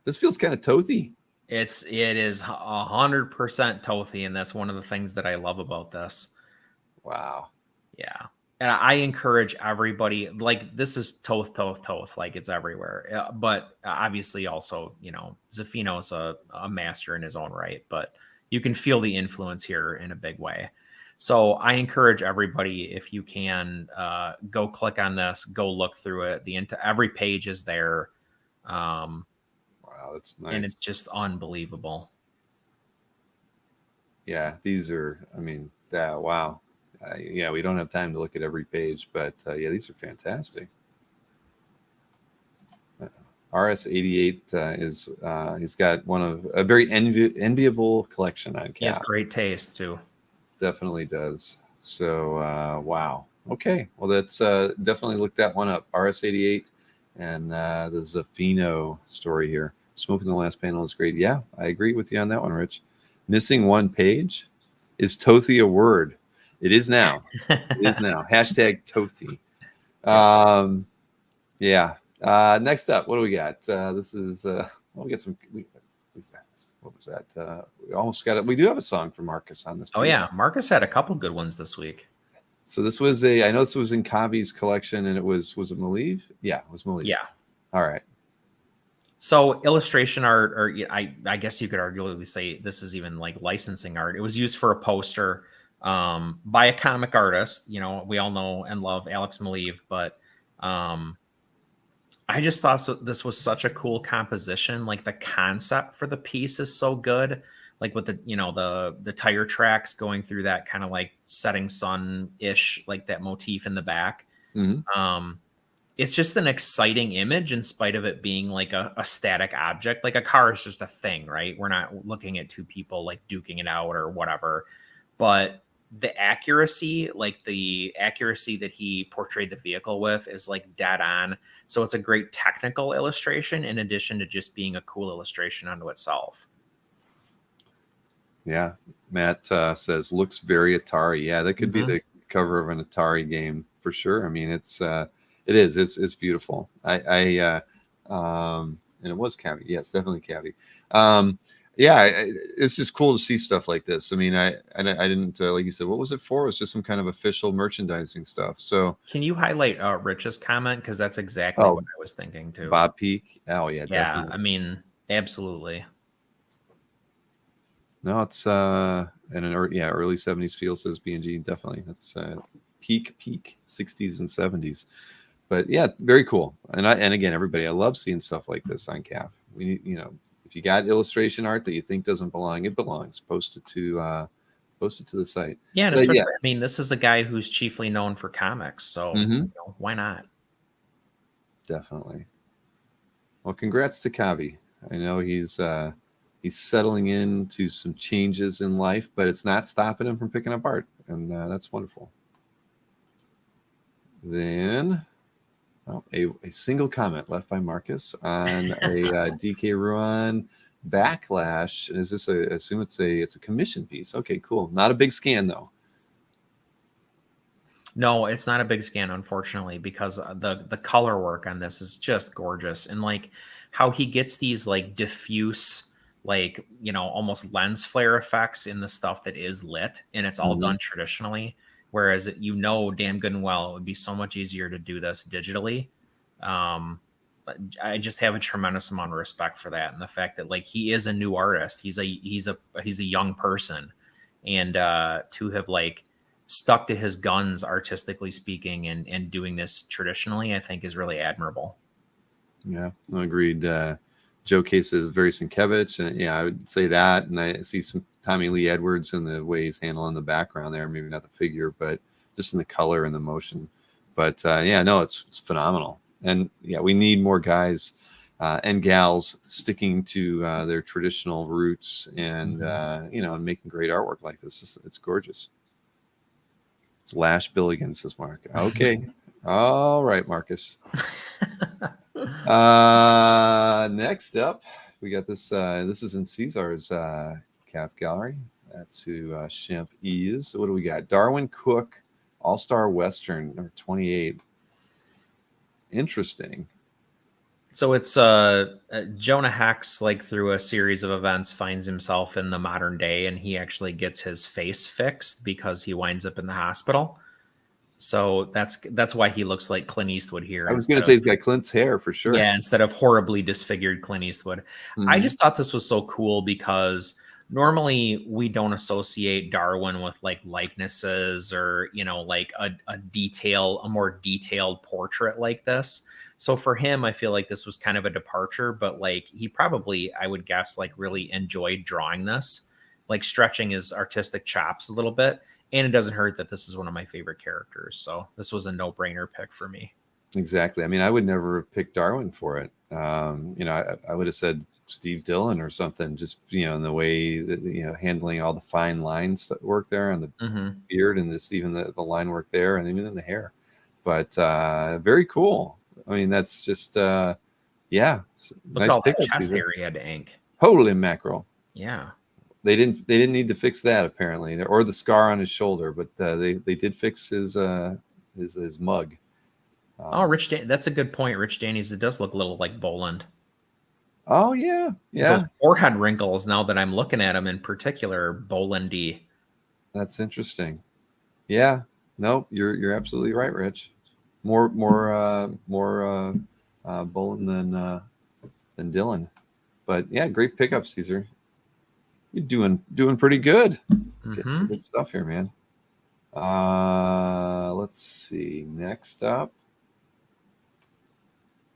This feels kind of Tothy. It is 100% Tothy, and that's one of the things that I love about this. Wow. Yeah. And I encourage everybody, like, this is Toth, like it's everywhere. But obviously also, Zaffino's a master in his own right, but you can feel the influence here in a big way. So I encourage everybody, if you can, go click on this, go look through it. Every page is there. Wow, that's nice. And it's just unbelievable. Yeah, these are, wow. We don't have time to look at every page, but these are fantastic. RS88 is he's got a very enviable collection on Cap. He has great taste too. Definitely does. So wow. Okay, well that's definitely look that one up. RS88 and the Zaffino story here. Smoking the last panel is great. Yeah, I agree with you on that one, Rich. Missing one page. Is Tothy a word? It is now. It is now. Hashtag Tothy. Yeah. Next up, what do we got? This is we got some. What was that? We almost got it. We do have a song for Marcus on this piece. Oh yeah, Marcus had a couple good ones this week. So this was I know this was in Kavi's collection, and was it Maliv? Yeah, it was Maliv. Yeah. All right. So illustration art, or I guess you could arguably say this is even like licensing art. It was used for a poster by a comic artist. We all know and love Alex Maleev, but I just thought this was such a cool composition. Like the concept for the piece is so good. Like with the tire tracks going through that kind of like setting sun-ish, like that motif in the back. Mm-hmm. it's just an exciting image in spite of it being like a static object. Like a car is just a thing, right? We're not looking at two people like duking it out or whatever. But the accuracy, like the accuracy that he portrayed the vehicle with, is like dead on. So it's a great technical illustration in addition to just being a cool illustration unto itself. Yeah. Matt says looks very Atari. Yeah, that could be the cover of an Atari game for sure. I mean, it's beautiful. And it was Cavi. Yes, definitely Cavi. It's just cool to see stuff like this. I mean, I didn't like you said, what was it for? It was just some kind of official merchandising stuff. So can you highlight Rich's comment, because that's exactly what I was thinking too. Bob Peak. Oh yeah, yeah. definitely. I mean, absolutely. No, it's early 70s feel, says B&G. Definitely, that's peak 60s and 70s. But yeah, very cool. And again, everybody, I love seeing stuff like this on CAF. We need, if you got illustration art that you think doesn't belong, it belongs. Post it to the site. Yeah, and especially, I mean, this is a guy who's chiefly known for comics, so why not? Definitely. Well, congrats to Cavi. I know he's settling into some changes in life, but it's not stopping him from picking up art, and that's wonderful. Then a single comment left by Marcus on a DK Ruan backlash. Is this I assume it's a commission piece? Okay, cool. Not a big scan though. No, it's not a big scan, unfortunately, because the color work on this is just gorgeous, and like how he gets these like diffuse, like almost lens flare effects in the stuff that is lit, and it's all done traditionally. Whereas damn good and well, it would be so much easier to do this digitally. I just have a tremendous amount of respect for that, and the fact that like he is a new artist. He's a young person, and to have like stuck to his guns, artistically speaking, and doing this traditionally, I think is really admirable. Yeah, agreed. Joe Case is very Sienkiewicz, and I would say that, and I see some Tommy Lee Edwards in the way he's handling the background there, maybe not the figure, but just in the color and the motion. But it's phenomenal, and we need more guys and gals sticking to their traditional roots and and making great artwork like this. It's gorgeous. It's Lash Billigan, says Mark. Okay, all right, Marcus. Next up, we got this. This is in Caesar's CAF gallery. That's who Shemp is. So what do we got? Darwin Cook, All-Star Western, number 28. Interesting. So it's Jonah Hex, like through a series of events, finds himself in the modern day, and he actually gets his face fixed because he winds up in the hospital. So that's why he looks like Clint Eastwood here. I was going to say he's got Clint's hair for sure. Yeah, instead of horribly disfigured Clint Eastwood. I just thought this was so cool because normally we don't associate Darwin with like likenesses or like a more detailed portrait like this. So for him, I feel like this was kind of a departure, but like he probably, I would guess, like really enjoyed drawing this, like stretching his artistic chops a little bit. And it doesn't hurt that this is one of my favorite characters. So this was a no-brainer pick for me. Exactly. I mean, I would never have picked Darwin for it. I would have said Steve Dillon or something, just, in the way that, handling all the fine lines that work there and the beard and this, even the line work there and even in the hair. But very cool. I mean, that's just, Look nice all that pickups, chest Caesar. hair he had to ink. Holy mackerel. Yeah. They didn't need to fix that apparently, or the scar on his shoulder, but they did fix his mug. That's a good point. Rich Danny's, it does look a little like Boland. Oh yeah. Those forehead wrinkles, now that I'm looking at them in particular, Bolandy. That's interesting. Yeah. No, you're absolutely right, Rich. More Boland than Dylan. But yeah, great pickup, Caesar. You're doing pretty good. Get some good stuff here, man. Let's see. Next up,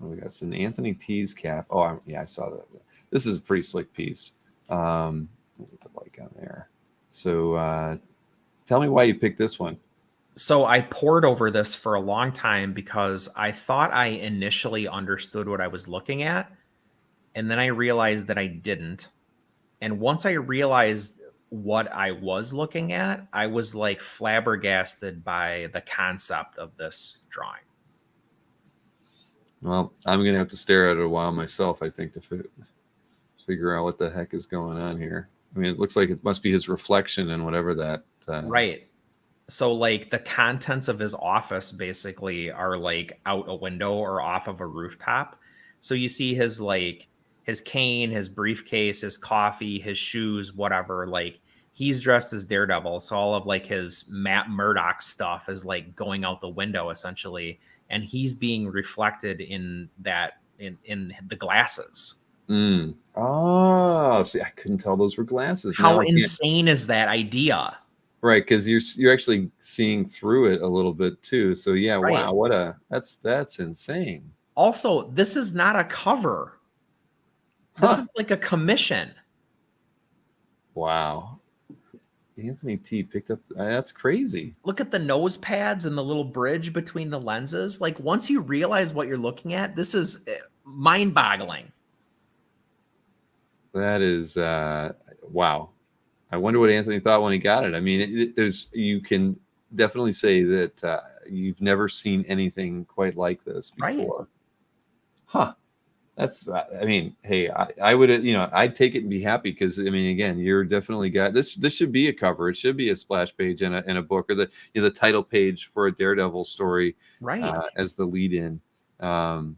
we got some Anthony T's CAF. Oh, I saw that. This is a pretty slick piece. Put the like on there. So, tell me why you picked this one. So I poured over this for a long time because I thought I initially understood what I was looking at, and then I realized that I didn't. And once I realized what I was looking at, I was like flabbergasted by the concept of this drawing. Well, I'm gonna have to stare at it a while myself, I think, to figure out what the heck is going on here. I mean, it looks like it must be his reflection and whatever that. Right. So like the contents of his office basically are like out a window or off of a rooftop. So you see his like his cane, his briefcase, his coffee, his shoes, whatever. Like he's dressed as Daredevil. So all of like his Matt Murdock stuff is like going out the window essentially. And he's being reflected in that in the glasses. Oh, see, I couldn't tell those were glasses. How Now I can't- insane is that idea? Right, because you're actually seeing through it a little bit too. So yeah, Right. wow, that's insane. Also, this is not a cover. This is like a commission. Wow. Anthony T picked up that's crazy. Look at the nose pads and the little bridge between the lenses. Like once you realize what you're looking at, this is mind-boggling. That is wow. I wonder what Anthony thought when he got it. I mean, you can definitely say that you've never seen anything quite like this before. Right. Huh. That's, I mean, hey, I would, I'd take it and be happy because, I mean, again, you're definitely got this. This should be a cover. It should be a splash page in a book, or the title page for a Daredevil story, Right. as the lead in. Because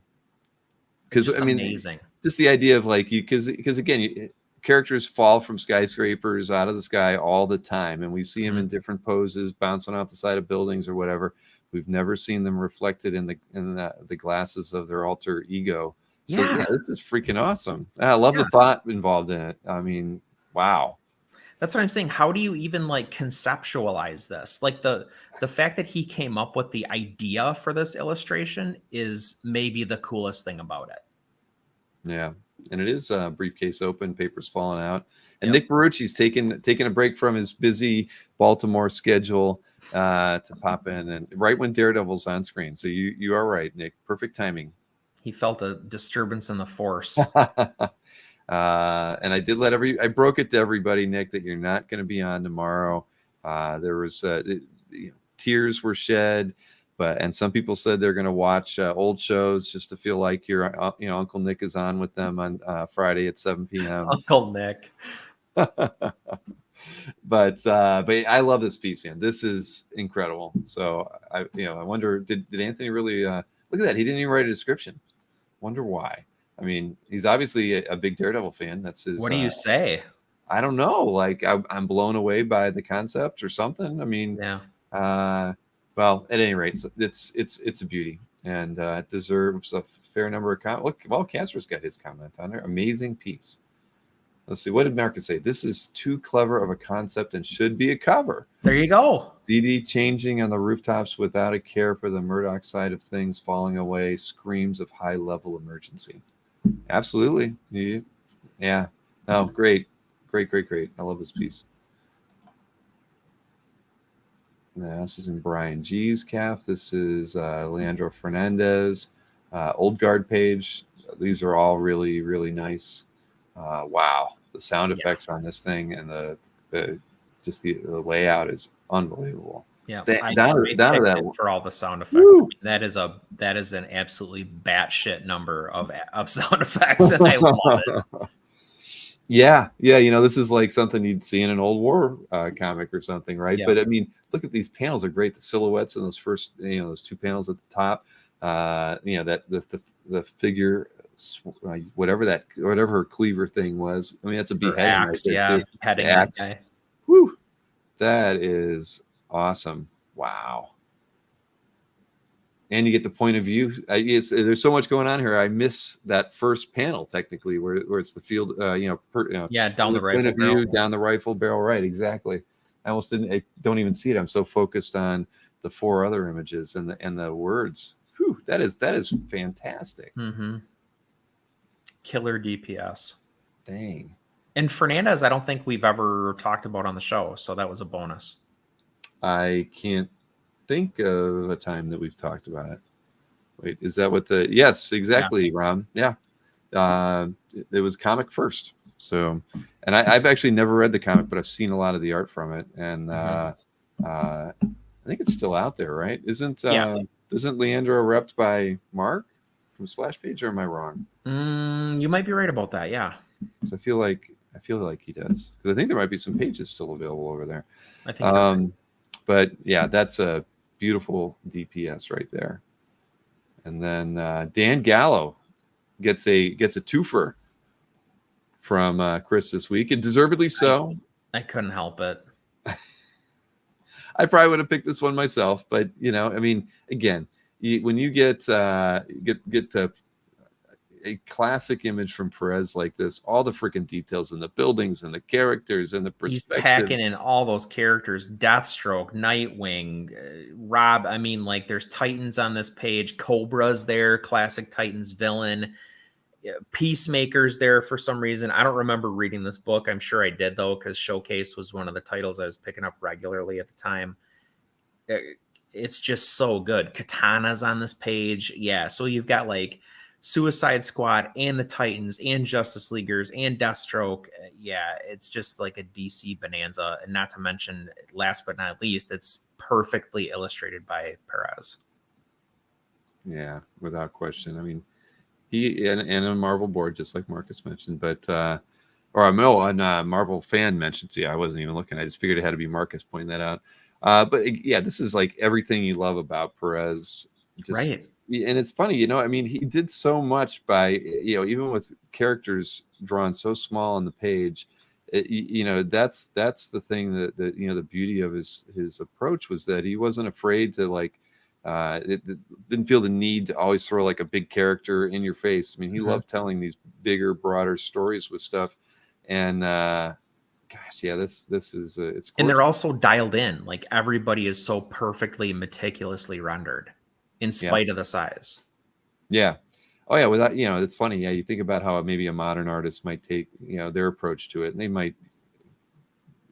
Just I mean, amazing. just the idea of like because again, characters fall from skyscrapers out of the sky all the time, and we see them in different poses, bouncing off the side of buildings or whatever. We've never seen them reflected in the glasses of their alter ego. So yeah, this is freaking awesome. I love the thought involved in it. I mean, wow. That's what I'm saying. How do you even like conceptualize this? Like the fact that he came up with the idea for this illustration is maybe the coolest thing about it. Yeah. And it is briefcase open, papers falling out. And Nick Barucci's taking a break from his busy Baltimore schedule to pop in, and right when Daredevil's on screen. So you are right, Nick. Perfect timing. He felt a disturbance in the force. And I did I broke it to everybody, Nick, that you're not going to be on tomorrow. There was tears were shed, and some people said they're going to watch old shows just to feel like Uncle Nick is on with them on Friday at 7 p.m. Uncle Nick. But I love this piece, man. This is incredible. So I wonder, did Anthony really look at that? He didn't even write a description. Wonder why. I mean, he's obviously a big Daredevil fan. That's his. What do you say? I don't know. Like I'm blown away by the concept or something. I mean, yeah. Well, at any rate, it's a beauty, and it deserves a fair number of comments. Look, well, Casper's got his comment on there. Amazing piece. Let's see. What did Marcus say? This is too clever of a concept and should be a cover. There you go. DD changing on the rooftops without a care for the Murdoch side of things falling away screams of high-level emergency. Absolutely. Yeah. Oh, great. I love this piece. Now, this is in Brian G's calf. This is Leandro Fernandez. Old Guard page. These are all really, really nice. Wow. The sound effects on this thing and the layout is unbelievable. Yeah, down to that for all the sound effects. I mean, that is an absolutely batshit number of sound effects, and I love it. Yeah. This is like something you'd see in an old war comic or something, right? Yeah. But I mean, look at these panels; are great. The silhouettes in those first, those two panels at the top. That the figure, whatever her cleaver thing was. I mean, that's a beheading. Axe, beheading that guy. Woo! That is awesome. Wow. And you get the point of view. There's so much going on here. I miss that first panel technically, where it's the field. Down the rifle barrel. Down the rifle barrel. Right, exactly. I almost didn't. I don't even see it. I'm so focused on the four other images and the words. Whew, that is fantastic. Mm-hmm. Killer DPS. Dang. And Fernandez, I don't think we've ever talked about on the show, so that was a bonus. I can't think of a time that we've talked about it. Wait, is that what the? Yes, exactly, Yes. Ron. Yeah, it was comic first. So, and I've actually never read the comic, but I've seen a lot of the art from it, and I think it's still out there, right? Isn't Leandro repped by Mark from Splash Page, or am I wrong? You might be right about that. Yeah, Because I feel like he does. Because I think there might be some pages still available over there. I think. You're right. But yeah, that's a beautiful DPS right there. And then Dan Gallo gets a twofer from Chris this week, and deservedly so. I couldn't help it. I probably would have picked this one myself, but I mean, again, when you get a classic image from Perez like this, all the freaking details in the buildings and the characters and the perspective. He's packing in all those characters: Deathstroke, Nightwing, Rob. I mean, like, there's Titans on this page. Cobra's there, classic Titans villain. Peacemaker's there for some reason. I don't remember reading this book. I'm sure I did, though, because Showcase was one of the titles I was picking up regularly at the time. It's just so good. Katana's on this page. Yeah, so you've got like Suicide Squad and the Titans and Justice Leaguers and Deathstroke. Yeah, it's just like a DC bonanza. And not to mention, last but not least, it's perfectly illustrated by Perez. Yeah, without question. I mean, he and a Marvel board, just like Marcus mentioned, but or no, a Marvel fan mentioned. Yeah, I wasn't even looking. I just figured it had to be Marcus pointing that out. But yeah, this is like everything you love about Perez. Right. And it's funny, I mean, he did so much by, even with characters drawn so small on the page, that's the thing that the beauty of his approach was that he wasn't afraid to it didn't feel the need to always throw like a big character in your face. I mean, he loved telling these bigger, broader stories with stuff. And gosh, yeah, this is it's gorgeous. And they're also dialed in. Like, everybody is so perfectly, meticulously rendered in spite of the size. Yeah. Oh yeah. Without, it's funny. Yeah. You think about how maybe a modern artist might take, their approach to it, and they might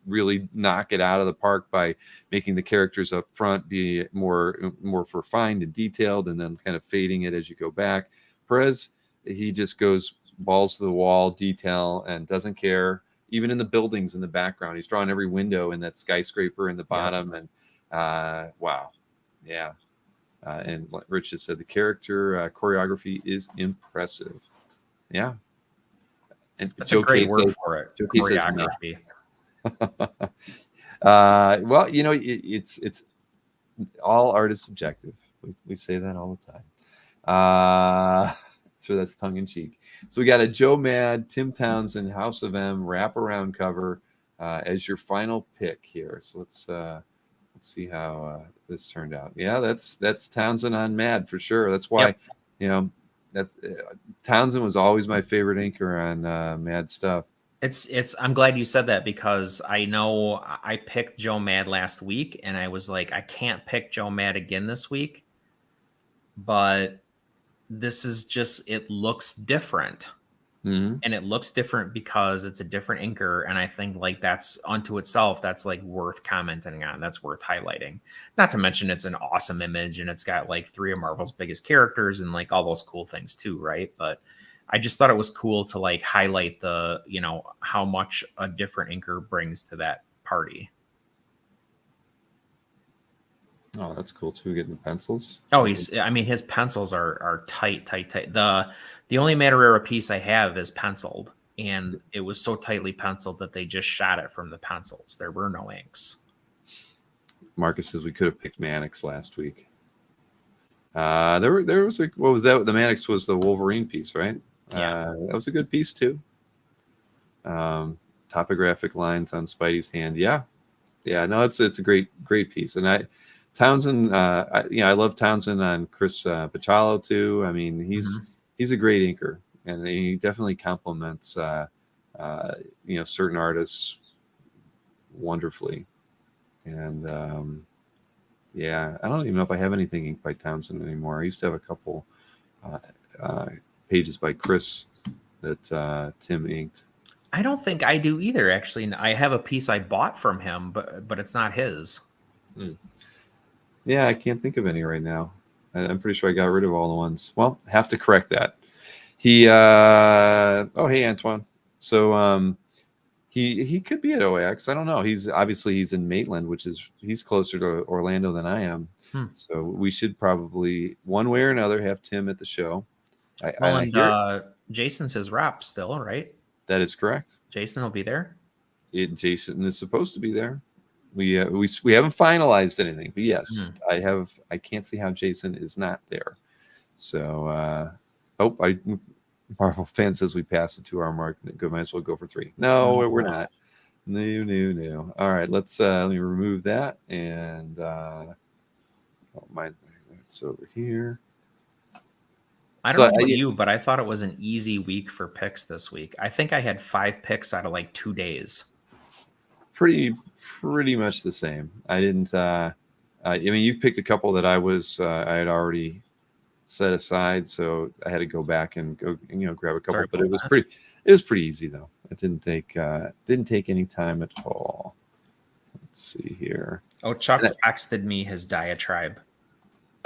really knock it out of the park by making the characters up front be more refined and detailed, and then kind of fading it as you go back. Perez, he just goes balls to the wall detail and doesn't care. Even in the buildings in the background, he's drawing every window in that skyscraper in the bottom. And wow. Yeah. And like Rich just said, the character choreography is impressive. Yeah. And that's a great word for it. Choreography. Well, it's all art is subjective. We say that all the time. So that's tongue in cheek. So we got a Joe Mad, Tim Townsend, House of M wraparound cover as your final pick here. So let's see how this turned out. Yeah, that's Townsend on Mad for sure. That's why, that's Townsend was always my favorite inker on Mad stuff. I'm glad you said that, because I know I picked Joe Mad last week and I was like, I can't pick Joe Mad again this week, but this is just, it looks different. Mm-hmm. And it looks different because it's a different inker. And I think like that's unto itself, that's like worth commenting on. That's worth highlighting. Not to mention it's an awesome image and it's got like 3 of Marvel's biggest characters and like all those cool things too. Right. But I just thought it was cool to like highlight the, how much a different inker brings to that party. Oh, that's cool too. Getting the pencils. Oh, his pencils are tight. The only Madureira piece I have is penciled, and it was so tightly penciled that they just shot it from the pencils. There were no inks. Marcus says we could have picked Mannix last week. There was what was that? The Mannix was the Wolverine piece, right? Yeah. That was a good piece too. Topographic lines on Spidey's hand. Yeah. No, it's a great piece, and Townsend. I love Townsend on Chris Pachalo too. I mean, he's a great inker, and he definitely complements certain artists wonderfully. And I don't even know if I have anything inked by Townsend anymore. I used to have a couple pages by Chris that Tim inked. I don't think I do either, actually. I have a piece I bought from him, but it's not his. Yeah, I can't think of any right now. I'm pretty sure I got rid of all the ones. Well, have to correct that. He oh, hey Antoine. So he could be at OAX. I don't know. He's in Maitland, which is he's closer to Orlando than I am. So we should probably one way or another have Tim at the show. Jason's his rep still, right? That is correct. Jason will be there. Jason is supposed to be there. We haven't finalized anything, but yes, I can't see how Jason is not there. So Marvel fan says we passed the 2 hour mark. Good, might as well go for 3. No, we're not. No. All right, let me remove that and it's over here. I don't know about you, but I thought it was an easy week for picks this week. I think I had 5 picks out of like 2 days. Pretty much the same. I didn't. I mean, you picked a couple that I had already set aside, so I had to go back and go, grab a couple. But it was pretty easy though. It didn't take any time at all. Let's see here. Oh, Chuck texted me his diatribe.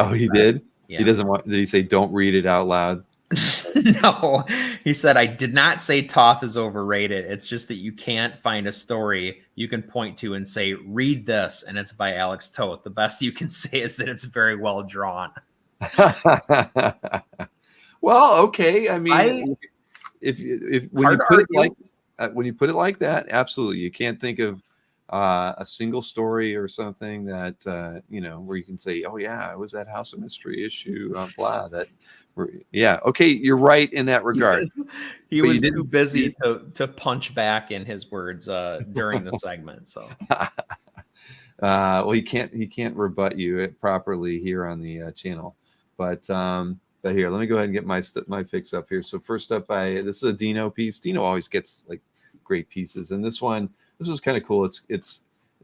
Oh, he did. Yeah. He doesn't want. Did he say don't read it out loud? No, he said, I did not say Toth is overrated. It's just that you can't find a story you can point to and say, read this, and it's by Alex Toth. The best you can say is that it's very well drawn. Well, okay. I mean, when you put it like that, absolutely. You can't think of a single story or something that where you can say, oh yeah, it was that House of Mystery issue, blah. Yeah, okay, you're right in that regard. He was too busy to punch back in his words during the segment. So, well, he can't rebut you properly here on the channel. But here, let me go ahead and get my fix up here. So first up, this is a Dino piece. Dino always gets like great pieces, and this was kind of cool. It's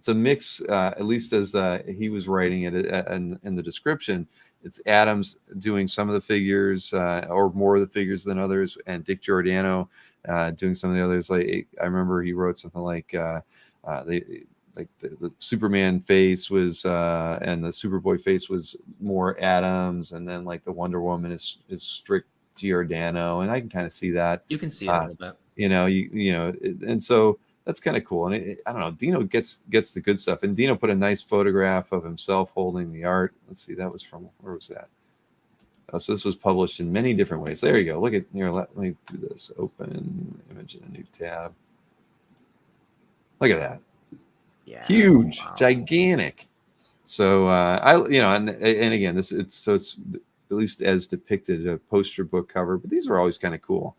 a mix, at least as he was writing it in the description. It's Adams doing some of the figures or more of the figures than others, and Dick Giordano doing some of the others. Like I remember he wrote something like the Superman face was and the Superboy face was more Adams, and then like the Wonder Woman is strict Giordano, and I can kind of see that. You can see it a little bit. And so that's kind of cool. And I don't know, Dino gets the good stuff. And Dino put a nice photograph of himself holding the art. Let's see, that was from, where was that? Oh, so this was published in many different ways. There you go. Look at here. Let me do this. Open image in a new tab. Look at that. Yeah. Huge, wow. Gigantic. So and again, it's at least as depicted a poster book cover, but these are always kind of cool.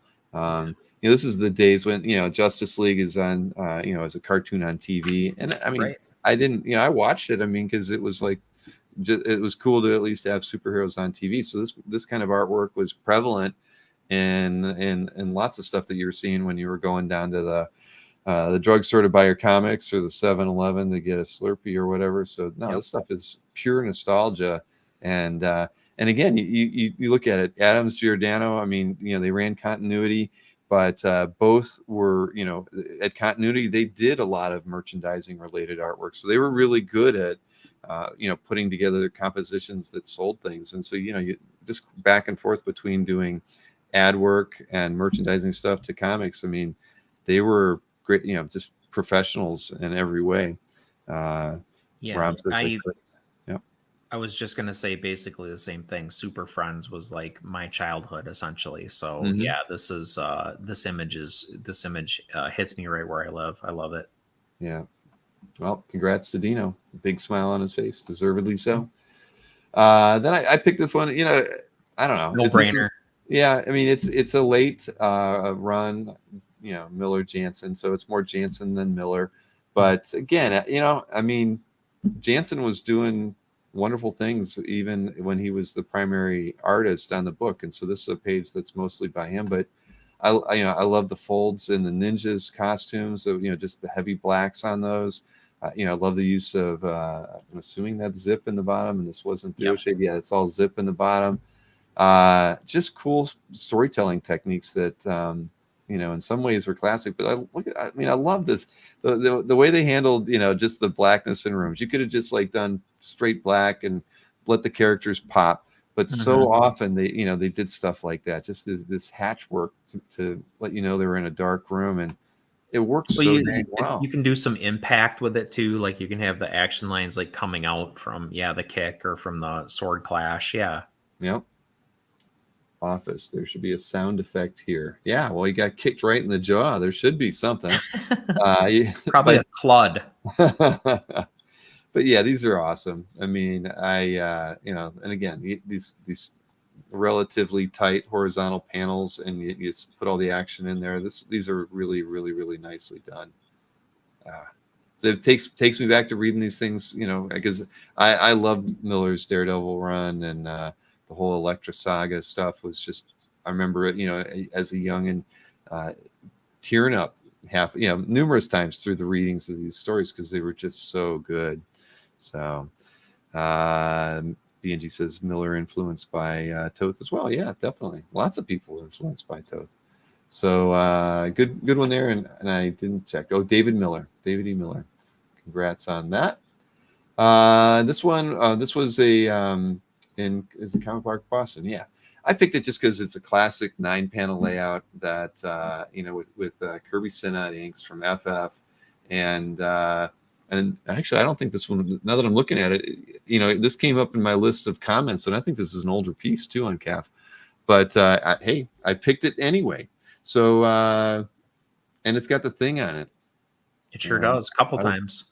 This is the days when Justice League is on as a cartoon on TV, and I mean, right. I didn't I watched it. I mean, because it was like it was cool to at least have superheroes on TV. So this kind of artwork was prevalent in lots of stuff that you were seeing when you were going down to the drugstore to buy your comics or the 7-Eleven to get a Slurpee or whatever. So no, this stuff is pure nostalgia, and again, you look at it, Adams, Giordano. I mean, they ran continuity. But both were, at continuity, they did a lot of merchandising related artwork. So they were really good at, putting together their compositions that sold things. And so, you just back and forth between doing ad work and merchandising stuff to comics. I mean, they were great, just professionals in every way. I was just going to say basically the same thing. Super Friends was like my childhood essentially. So yeah, this image hits me right where I live. I love it. Yeah. Well, congrats to Dino. Big smile on his face. Deservedly so. Then I picked this one, I don't know. No brainer. Yeah. I mean, it's a late run, Miller Jansen. So it's more Jansen than Miller. But again, I mean, Jansen was doing wonderful things even when he was the primary artist on the book, and so this is a page that's mostly by him. But I love the folds in the ninjas costumes, so just the heavy blacks on those. I love the use of I'm assuming that's zip in the bottom, and this wasn't duo shade. Yeah, it's all zip in the bottom. Just cool storytelling techniques that in some ways were classic, but I love this, the way they handled, just the blackness in rooms. You could have just like done straight black and let the characters pop, but so often they did stuff like that, just this hatch work to let they were in a dark room, and it works well. You can do some impact with it too. Like you can have the action lines like coming out from the kick or from the sword clash. Yeah. Yep. Office. There should be a sound effect here. Yeah. Well, he got kicked right in the jaw. There should be something. Probably a clud. But yeah, these are awesome. I mean, and again, these relatively tight horizontal panels, and you just put all the action in there. These are really, really, really nicely done. So it takes me back to reading these things, because I loved Miller's Daredevil run, and the whole Elektra saga stuff was just, I remember it, as a youngin, tearing up numerous times through the readings of these stories because they were just so good. So BNG says Miller influenced by Toth as well. Yeah, definitely. Lots of people were influenced by Toth. So good one there. And I didn't check. Oh, David E. Miller. Congrats on that. This one, this was is the Comic Park Boston. Yeah, I picked it just because it's a classic 9-panel layout that with Kirby Sinnott inks from FF, and actually I don't think this one. Now that I'm looking at it, this came up in my list of comments, and I think this is an older piece too on CAF. But hey, I picked it anyway. So and it's got the thing on it. It sure does. A couple times.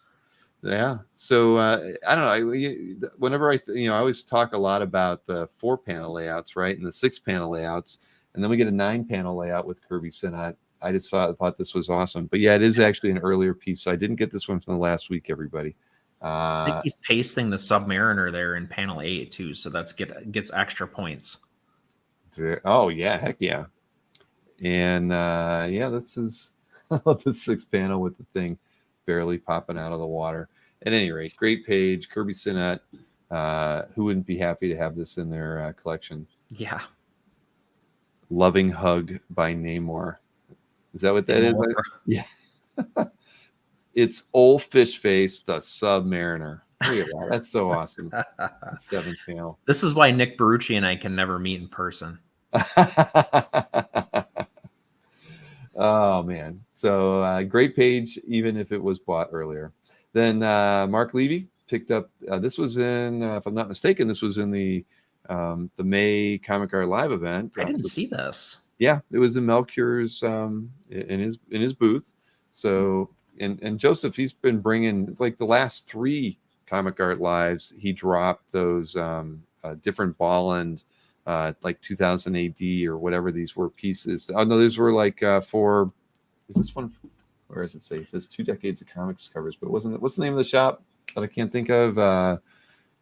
Yeah. So I don't know. Whenever I always talk a lot about the 4-panel layouts, right, and the 6-panel layouts, and then we get a 9-panel layout with Kirby Sinnott. I just thought this was awesome. But yeah, it is actually an earlier piece, so I didn't get this one from the last week. Everybody. I think he's pasting the Submariner there in panel 8 too, so that's gets extra points. Oh yeah, heck yeah. And this is the 6th panel with the thing barely popping out of the water. At any rate, great page. Kirby Sinnott. Who wouldn't be happy to have this in their collection? Yeah. Loving Hug by Namor. Is that what that is? Yeah. It's Old Fish Face, the Submariner. That's so awesome. 7th panel. This is why Nick Barucci and I can never meet in person. Oh man. So great page, even if it was bought earlier. Then Mark Levy picked up this was in if I'm not mistaken, this was in the May Comic Art Live event. I didn't see this. Yeah, it was in Melchior's in his booth. So and Joseph, he's been bringing, it's like the last 3 Comic Art Lives, he dropped those different Bolland like 2000 AD or whatever these were pieces. Oh no, these were like for, is this one, where does it say? It says 2 decades of comics covers, but wasn't it, what's the name of the shop that I can't think of?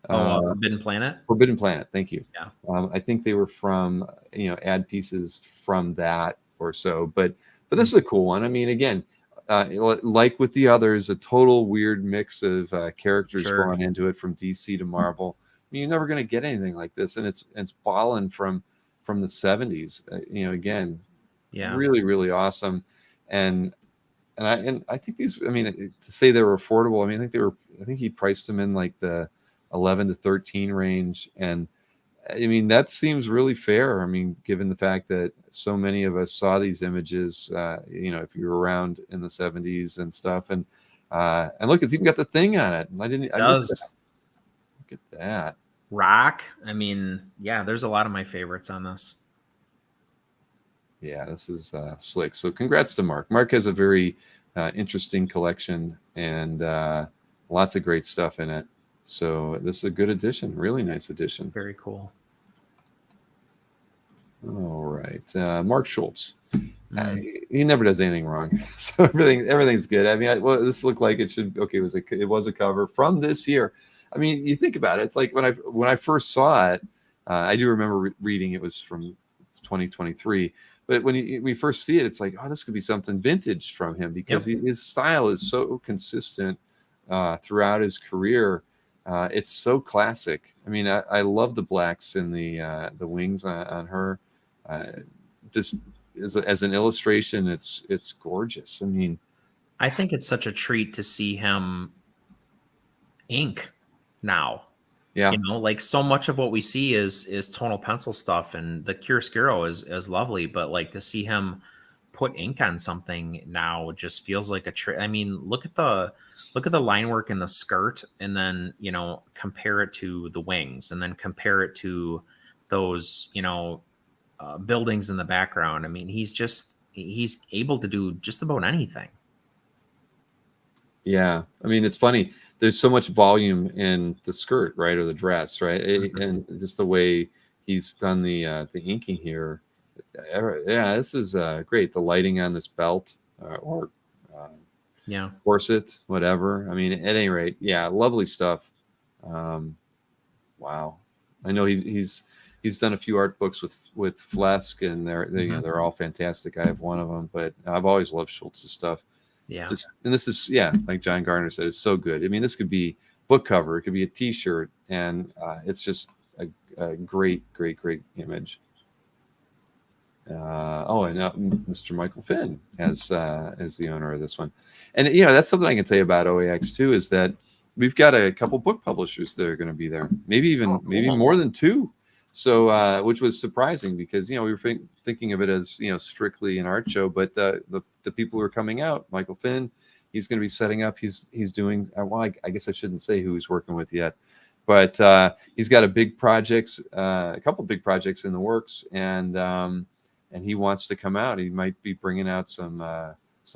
Forbidden Planet. Forbidden Planet, thank you. Yeah. I think they were from ad pieces from that or so, but this is a cool one. I mean, again, like with the others, a total weird mix of characters drawn into it from DC to Marvel. You're never going to get anything like this, and it's Bolland from the 70s. Again, really, really awesome. And I think these. I mean, to say they were affordable. I mean, I think he priced them in like the 11 to 13 range, and I mean that seems really fair. I mean, given the fact that so many of us saw these images, if you were around in the 70s and stuff, and look, it's even got the thing on it. And I didn't. Look at that. Rock. I mean, yeah, there's a lot of my favorites on this. Yeah, this is slick. So congrats to Mark. Mark has a very interesting collection and lots of great stuff in it. So this is a good addition. Really nice addition. Very cool. All right. Mark Schultz. He never does anything wrong. So everything's good. I mean, this looked like it should. Okay, it was a cover from this year. I mean, you think about it. It's like when I first saw it, I do remember reading it was from 2023. But when we first see it, it's like, oh, this could be something vintage from him because his style is so consistent throughout his career. It's so classic. I mean, I, I love the blacks in the wings on her. Just as an illustration, it's gorgeous. I mean, I think it's such a treat to see him ink now. yeah, You know, like so much of what we see is tonal pencil stuff, and the chiaroscuro is lovely, but like to see him put ink on something now just feels like a trick. I mean, look at the line work in the skirt, and then compare it to the wings, and then compare it to those buildings in the background. I mean, he's able to do just about anything. yeah. I mean, it's funny. There's so much volume in the skirt, right, or the dress, right, and just the way he's done the inking here. Yeah, this is great. The lighting on this belt or corset, whatever. I mean, at any rate, yeah, lovely stuff. Wow, I know he's done a few art books with Flesk, and they're all fantastic. I have one of them, but I've always loved Schultz's stuff. Yeah, and this is like John Garner said, it's so good. I mean, this could be book cover, it could be a T-shirt, and it's just a great image. And Mr. Michael Finn as the owner of this one, and that's something I can tell you about OAX too, is that we've got a couple book publishers that are going to be there, maybe more than two. So which was surprising, because we were thinking of it as strictly an art show, but the people who are coming out, Michael Finn, he's going to be setting up. He's doing. Well, I guess I shouldn't say who he's working with yet, but he's got a couple big projects in the works, and he wants to come out. He might be bringing out some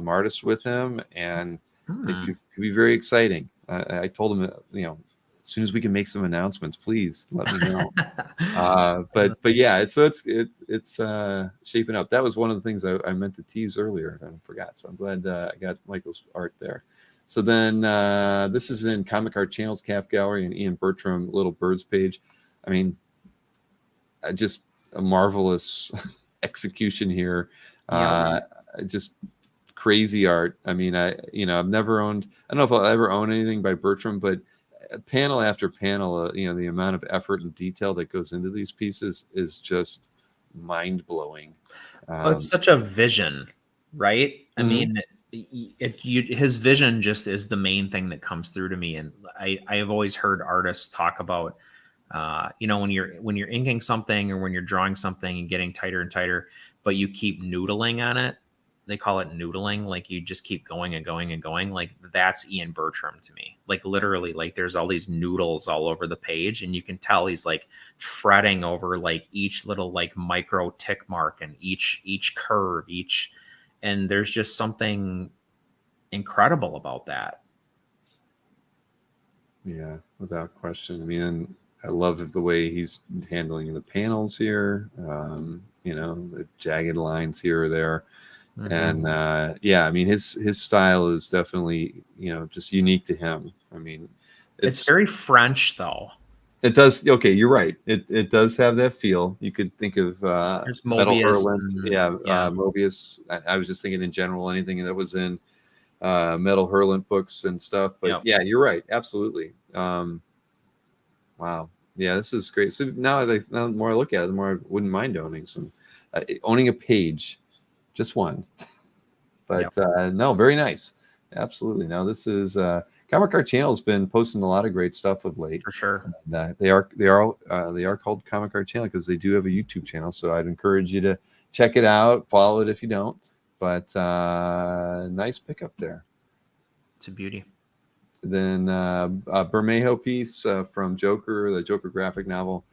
artists with him, and it could be very exciting. I told him, as soon as we can make some announcements, please let me know. But yeah, it's shaping up. That was one of the things I meant to tease earlier and I forgot. So I'm glad I got Michael's art there. So then this is in Comic Art Channel's Calf Gallery and Ian Bertram Little Birds page. I mean, just a marvelous execution here. Just crazy art. I mean, I've never owned. I don't know if I'll ever own anything by Bertram, but panel after panel, the amount of effort and detail that goes into these pieces is just mind blowing. It's such a vision, right? I mean, his vision just is the main thing that comes through to me, and I have always heard artists talk about, when you're inking something or when you're drawing something and getting tighter and tighter, but you keep noodling on it. They call it noodling. Like you just keep going and going and going. Like that's Ian Bertram to me. Like literally, like there's all these noodles all over the page, and you can tell he's like fretting over like each little like micro tick mark and each curve, and there's just something incredible about that. Yeah, without question. I mean, I love the way he's handling the panels here. The jagged lines here or there. And I mean, his style is definitely just unique to him. I mean, it's very French though. It does. Okay, you're right. It does have that feel. You could think of Metal Hurlant. Mobius. I was just thinking in general, anything that was in Metal Hurlant books and stuff. But yeah, you're right. Absolutely. Wow. Yeah, this is great. So now the more I look at it, the more I wouldn't mind owning some, owning a page. Just one, but no, very nice. Absolutely. Now this is Comic Art Channel's been posting a lot of great stuff of late, for sure. And, they are called Comic Art Channel because they do have a YouTube channel. So I'd encourage you to check it out, follow it if you don't. But nice pickup there. It's a beauty. Then a Bermejo piece from Joker, the Joker graphic novel.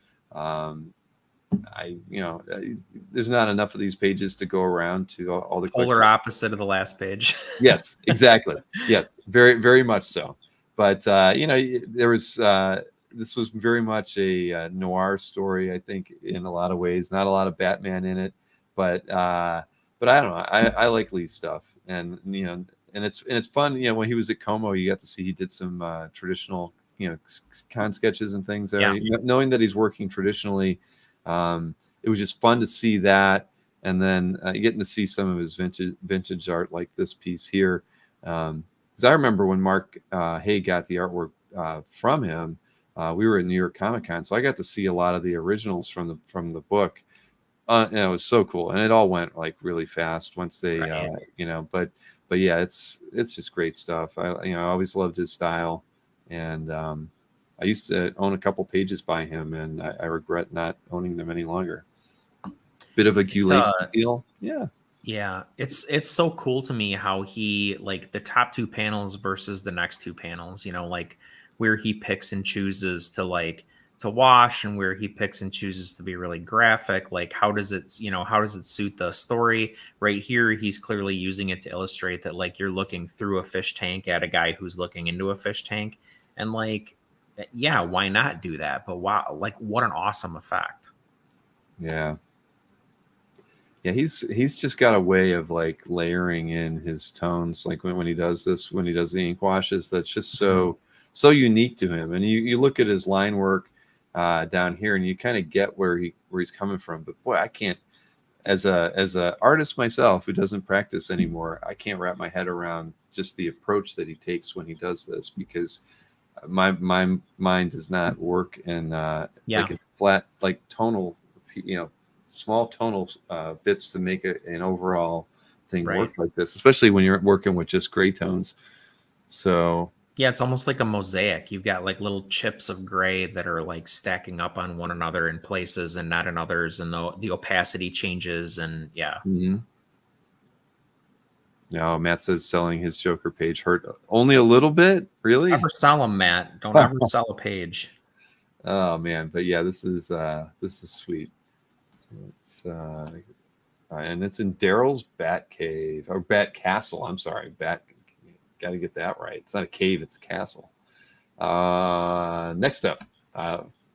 There's not enough of these pages to go around to all the polar opposite of the last page. Yes, exactly. Yes, very, very much so. But there was this was very much a noir story, I think, in a lot of ways. Not a lot of Batman in it, but I don't know. I like Lee's stuff, and it's fun. When he was at Como, you got to see he did some traditional con sketches and things there. Yeah. Knowing that he's working traditionally. It was just fun to see that, and then getting to see some of his vintage art, like this piece here. Because I remember when Mark Hay got the artwork from him, we were at New York Comic Con, so I got to see a lot of the originals from the book. it was so cool, and it all went like really fast once they, Right. but yeah, it's just great stuff. I always loved his style, and I used to own a couple pages by him, and I regret not owning them any longer. Bit of a Gulacy feel, yeah. Yeah, it's so cool to me how he like the top two panels versus the next two panels, like where he picks and chooses to wash and where he picks and chooses to be really graphic. Like how does it suit the story? Right here, he's clearly using it to illustrate that like you're looking through a fish tank at a guy who's looking into a fish tank. And like, yeah, why not do that? But wow, like what an awesome effect. Yeah. Yeah, he's just got a way of like layering in his tones, like when he does the ink washes, that's just so unique to him. And you look at his line work down here, and you kind of get where he's coming from. But boy, I can't, as a artist myself who doesn't practice anymore, I can't wrap my head around just the approach that he takes when he does this, because my mind does not work in like a flat, like tonal, small tonal bits to make an overall thing work like this, especially when you're working with just gray tones. So yeah, it's almost like a mosaic. You've got like little chips of gray that are like stacking up on one another in places and not in others, and the opacity changes, and yeah. Mm-hmm. No, Matt says selling his Joker page hurt only a little bit. Really? Never sell them, Matt. Don't ever sell a page. Oh man, but yeah, this is sweet. So it's and it's in Daryl's Bat Cave or Bat Castle. I'm sorry, Got to get that right. It's not a cave; it's a castle. Next up,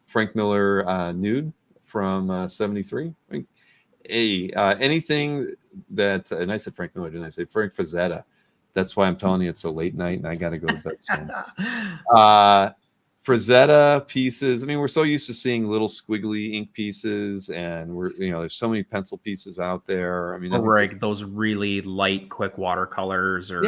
Frank Miller nude from '73. Anything that, and I said Frank Miller, didn't I say Frank Frazetta? That's why I'm telling you it's a late night and I got to go to bed soon. Frazetta pieces. I mean, we're so used to seeing little squiggly ink pieces, and there's so many pencil pieces out there. I mean, right, those really light, quick watercolors, or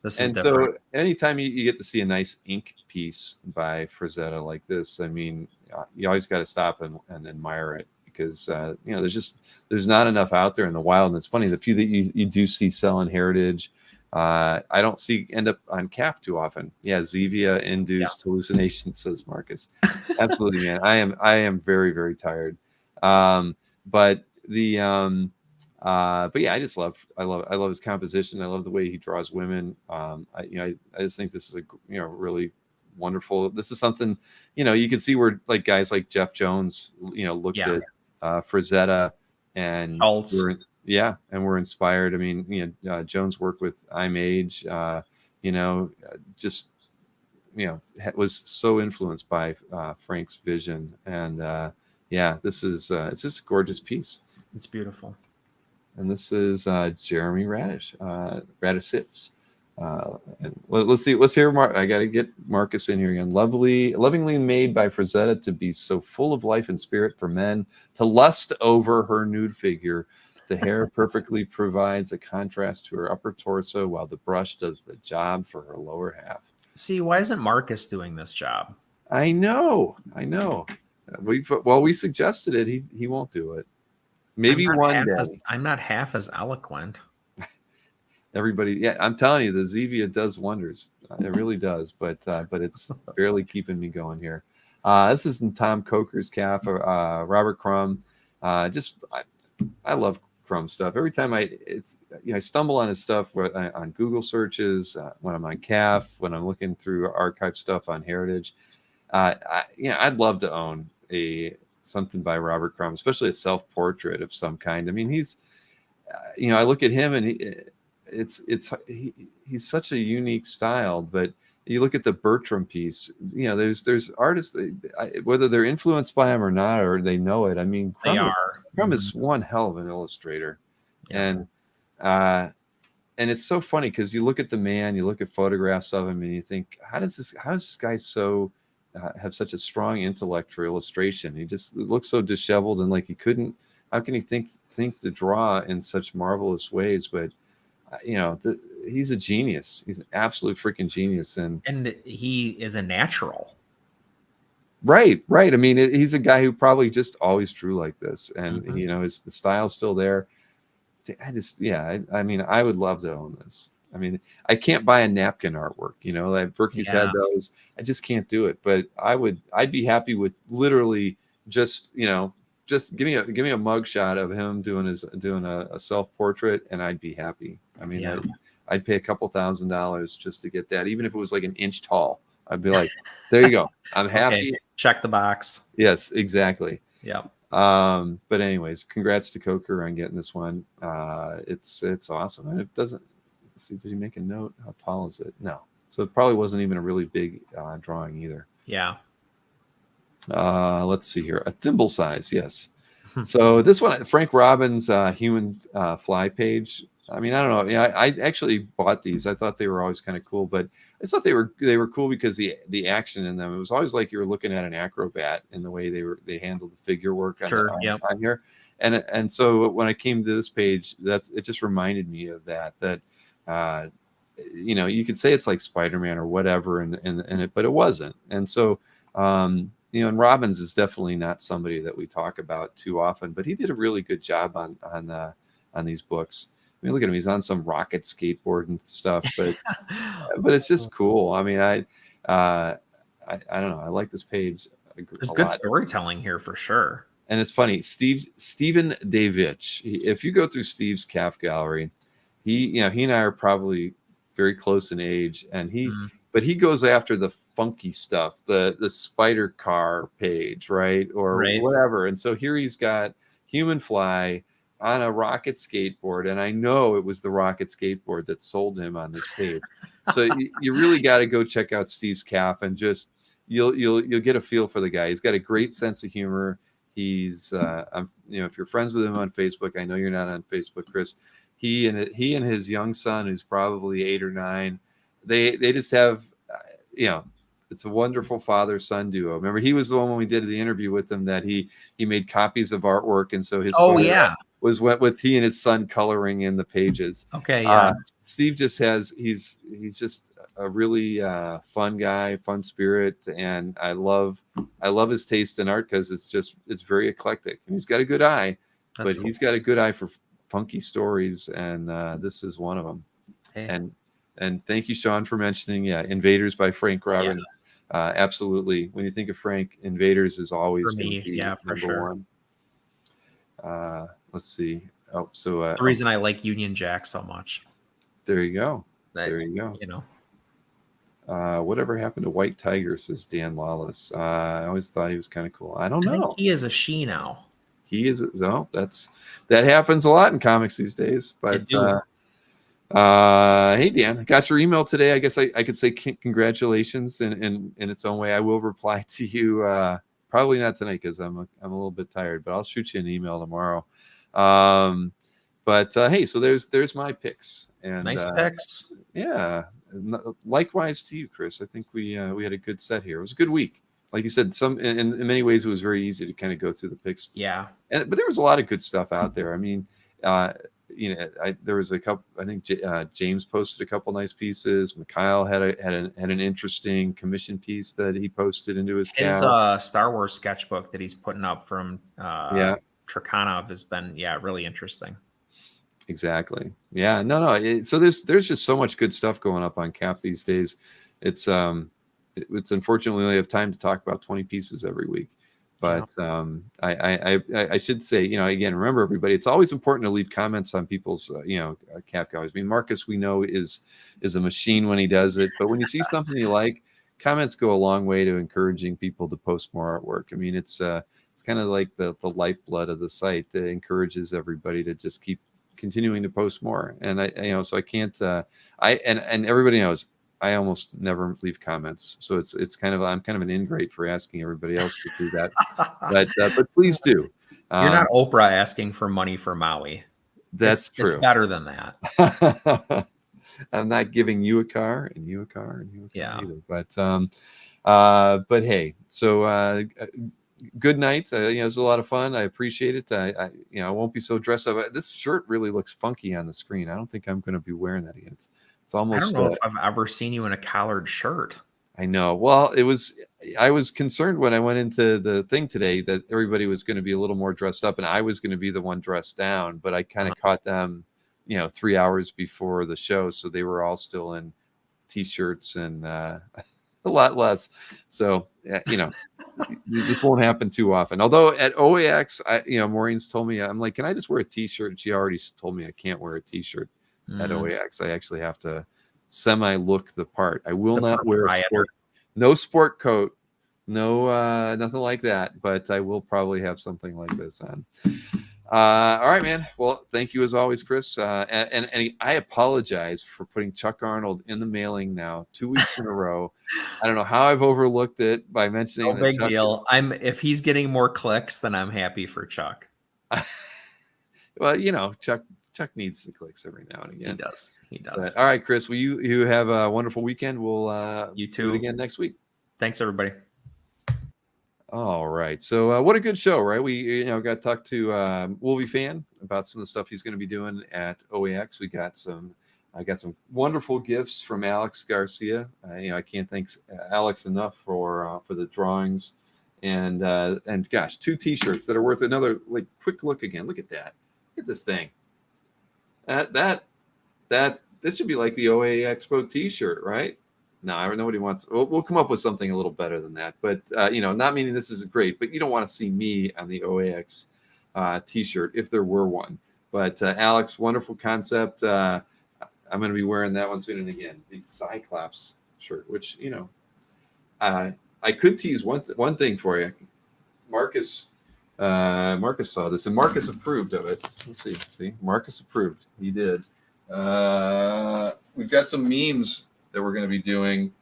this is and different. So anytime you get to see a nice ink piece by Frazetta like this, I mean, you always got to stop and admire it, because there's not enough out there in the wild. And it's funny, the few that you do see selling Heritage, I don't see end up on CAF too often. Yeah, Zevia induced hallucinations, says Marcus. Absolutely, man. I am very, very tired. But yeah, I love his composition. I love the way he draws women. I just think this is a really wonderful. This is something you can see where like guys like Jeff Jones looked at Frazetta and we're inspired. I mean, Jones worked with Image, was so influenced by Frank's vision. And this is it's just a gorgeous piece. It's beautiful. And this is Jeremy Radish. And let's see. Let's hear. I got to get Marcus in here again. Lovingly made by Frazetta to be so full of life and spirit for men to lust over her nude figure. The hair perfectly provides a contrast to her upper torso, while the brush does the job for her lower half. See, why isn't Marcus doing this job? I know. We suggested it. He won't do it. Maybe one day. I'm not half as eloquent. Everybody, I'm telling you, the Zevia does wonders. It really does, but it's barely keeping me going here. This is in Tom Coker's CAF, Robert Crumb. I love Crumb stuff. Every time I stumble on his stuff on Google searches, when I'm on CAF, when I'm looking through archive stuff on Heritage. I'd love to own something by Robert Crumb, especially a self-portrait of some kind. I mean, he's, I look at him and he's such a unique style. But you look at the Bertram piece, there's artists, whether they're influenced by him or not, or they know it. I mean, Crumb is one hell of an illustrator. And it's so funny because you look at the man, you look at photographs of him, and you think, how does this guy so have such a strong intellect for illustration? He just looks so disheveled and like he couldn't. How can he think to draw in such marvelous ways? But he's a genius. He's an absolute freaking genius, and he is a natural. Right. I mean, he's a guy who probably just always drew like this, and Mhm. you know, the style's still there. I just, yeah, I mean, I would love to own this. I mean, I can't buy a napkin artwork, you know, like Berkey's Yeah. had those. I just can't do it. But I'd be happy with literally just, you know, just give me a mug shot of him doing a self portrait, and I'd be happy. I mean, Yeah. I'd pay a couple $1,000s just to get that, even if it was like an inch tall. I'd be like, there you go. I'm happy. Okay, check the box. Yes, exactly. Yep. But anyways, congrats to Coker on getting this one. It's awesome. And it doesn't, let's see, did he make a note? How tall is it? No. So it probably wasn't even a really big drawing either. Yeah. Let's see here. A thimble size, yes. So this one, Frank Robbins human fly page. I mean, I don't know. Yeah, I actually bought these. I thought they were always kind of cool, but I thought they were cool because the action in them. It was always like you were looking at an acrobat in the way they handled the figure work on, Sure, on, yep. on here. And so when I came to this page, it just reminded me of that. You know, you could say it's like Spider-Man or whatever, but it wasn't. And so you know, and Robbins is definitely not somebody that we talk about too often, but he did a really good job on these books. I mean, look at him; he's on some rocket skateboard and stuff, but it's just cool. I mean, I don't know. I like this page. There's a good lot. storytelling here for sure. And it's funny, Stephen Davich. If you go through Steve's calf gallery, he and I are probably very close in age, and but he goes after the funky stuff, the spider car page, right, or Right. whatever. And so here he's got human fly on a rocket skateboard, and I know it was the rocket skateboard that sold him on this page. So you really got to go check out Steve's calf, and just you'll get a feel for the guy. He's got a great sense of humor. He's you know, if you're friends with him on Facebook, I know you're not on Facebook, Chris. He and his young son, who's probably 8 or 9, they just have you know, it's a wonderful father-son duo. Remember, he was the one when we did the interview with him that he made copies of artwork, and so his Yeah. was went with he and his son coloring in the pages. Okay. Yeah. Steve just he's just a really fun guy, fun spirit, and I love his taste in art because it's very eclectic. And he's got a good eye, That's but cool. he's got a good eye for funky stories, and this is one of them. Hey. And thank you, Sean, for mentioning Invaders by Frank Robbins. Absolutely. When you think of Frank, Invaders is always For going me, to be yeah, for number sure. one. Let's see. Oh, so It's the reason I like Union Jack so much. there you go. That, There you go. you know, Whatever happened to White Tiger, says Dan Lawless. I always thought he was kind of cool. I don't I know. think he is a she now. He is. So that happens a lot in comics these days. But do. hey, Dan, I got your email today. I guess I could say congratulations in its own way. I will reply to you. Probably not tonight because I'm a little bit tired, but I'll shoot you an email tomorrow. But hey, so there's my picks. And Nice picks. yeah, likewise to you, Chris. I think we had a good set here. It was a good week. Like you said, in many ways it was very easy to kind of go through the picks. Yeah. But there was a lot of good stuff out there. I mean, you know, there was a couple. I think James posted a couple nice pieces. Mikhail had an interesting commission piece that he posted into his His account. Star Wars sketchbook that he's putting up from Trakhanov has been really interesting. Exactly. Yeah. No. So there's just so much good stuff going up on CAF these days. It's unfortunately we only have time to talk about 20 pieces every week. But I should say, you know, again, remember everybody, it's always important to leave comments on people's, CAF galleries. I mean, Marcus, we know is a machine when he does it, but when you see something you like, comments go a long way to encouraging people to post more artwork. I mean, it's kind of like the lifeblood of the site that encourages everybody to just keep continuing to post more. And so I can't, and everybody knows, I almost never leave comments, so it's kind of I'm kind of an ingrate for asking everybody else to do that. but please do. You're not Oprah asking for money for Maui. That's true. It's better than that. I'm not giving you a car and you a car and you a car either. But hey, so good night. It was a lot of fun. I appreciate it. I won't be so dressed up. This shirt really looks funky on the screen. I don't think I'm going to be wearing that again. It's almost. I don't know if I've ever seen you in a collared shirt. I know. Well, I was concerned when I went into the thing today that everybody was going to be a little more dressed up and I was going to be the one dressed down, but I kind of caught them, 3 hours before the show. So they were all still in t-shirts and a lot less. So, this won't happen too often. Although at OAX, Maureen's told me, I'm like, can I just wear a t-shirt? And she already told me I can't wear a t-shirt at OAX. I actually have to semi-look the part. I will not wear no sport coat, no nothing like that, but I will probably have something like this on. All right, man. Well, thank you as always, Chris. And I apologize for putting Chuck Arnold in the mailing now 2 weeks in a row. I don't know how I've overlooked it by mentioning no big deal. If he's getting more clicks, then I'm happy for Chuck. Well, Chuck needs the clicks every now and again. He does. But, all right, Chris. Well, you have a wonderful weekend. We'll you too do it again next week. Thanks, everybody. All right. So what a good show, right? We got to talk to Wolvie Fan about some of the stuff he's going to be doing at OAX. I got some wonderful gifts from Alex Garcia. I can't thank Alex enough for the drawings and gosh, 2 t-shirts that are worth another quick look again. Look at that. Look at this thing. This should be like the OA Expo t-shirt, right? No, nobody wants. We'll come up with something a little better than that. But not meaning this is great, but you don't want to see me on the OAX t-shirt if there were one. But Alex, wonderful concept. I'm going to be wearing that one soon. And again, the Cyclops shirt, which I could tease one thing for you. Marcus saw this, and Marcus approved of it. Let's see. See, Marcus approved. He did. We've got some memes that we're going to be doing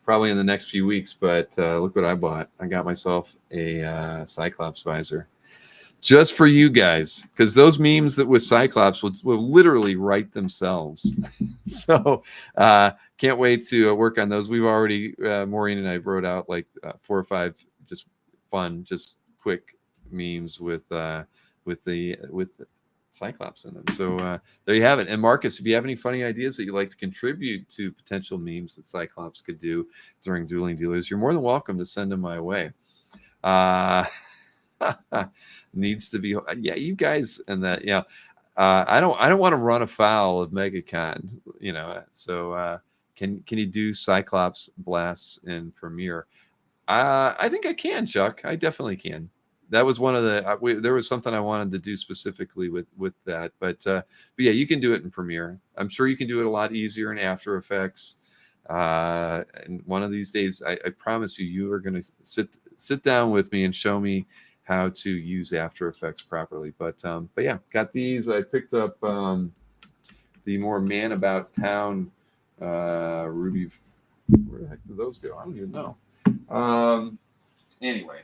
probably in the next few weeks, but look what I bought. I got myself a Cyclops visor just for you guys, because those memes that with Cyclops will literally write themselves. So can't wait to work on those. We've already, Maureen and I wrote out 4 or 5 just fun, just quick memes with Cyclops in them. So there you have it. And Marcus, if you have any funny ideas that you'd like to contribute to potential memes that Cyclops could do during Dueling Dealers, you're more than welcome to send them my way. Needs to be, you guys, and that, I don't want to run afoul of MegaCon, so can you do Cyclops blasts in Premiere? I think I can, Chuck. I definitely can. That was one of the there was something I wanted to do specifically with that, but yeah, you can do it in Premiere. I'm sure you can do it a lot easier in After Effects. And one of these days, I promise you are going to sit down with me and show me how to use After Effects properly. But yeah, got these. I picked up the more Man About Town Ruby. Where the heck did those go? I don't even know. Anyway.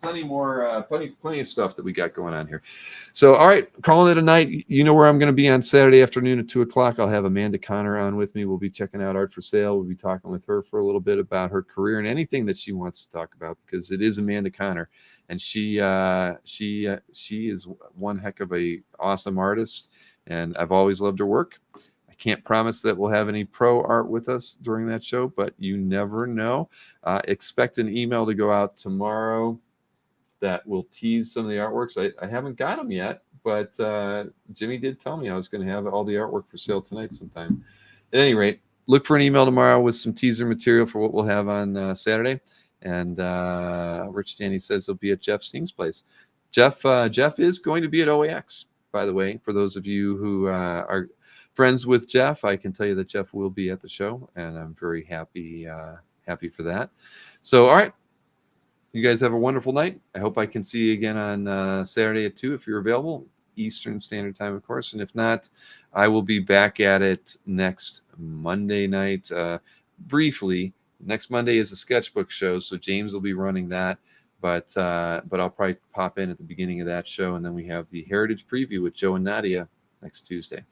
Plenty of stuff that we got going on here. So, all right, calling it a night. You know where I'm going to be on Saturday afternoon at 2:00. I'll have Amanda Connor on with me. We'll be checking out Art for Sale. We'll be talking with her for a little bit about her career and anything that she wants to talk about, because it is Amanda Connor, and she is one heck of a awesome artist, and I've always loved her work. I can't promise that we'll have any pro art with us during that show, but you never know. Expect an email to go out tomorrow that will tease some of the artworks. I haven't got them yet, but Jimmy did tell me I was going to have all the artwork for sale tonight sometime. At any rate, look for an email tomorrow with some teaser material for what we'll have on Saturday. And Rich Danny says he'll be at Jeff Sting's place. Jeff is going to be at OAX, by the way. For those of you who are friends with Jeff, I can tell you that Jeff will be at the show, and I'm very happy for that. So, all right. You guys have a wonderful night. I hope I can see you again on Saturday at 2 if you're available, Eastern Standard Time, of course. And if not, I will be back at it next Monday night. Briefly, next Monday is a sketchbook show, so James will be running that. But I'll probably pop in at the beginning of that show, and then we have the Heritage Preview with Joe and Nadia next Tuesday.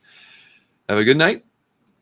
Have a good night.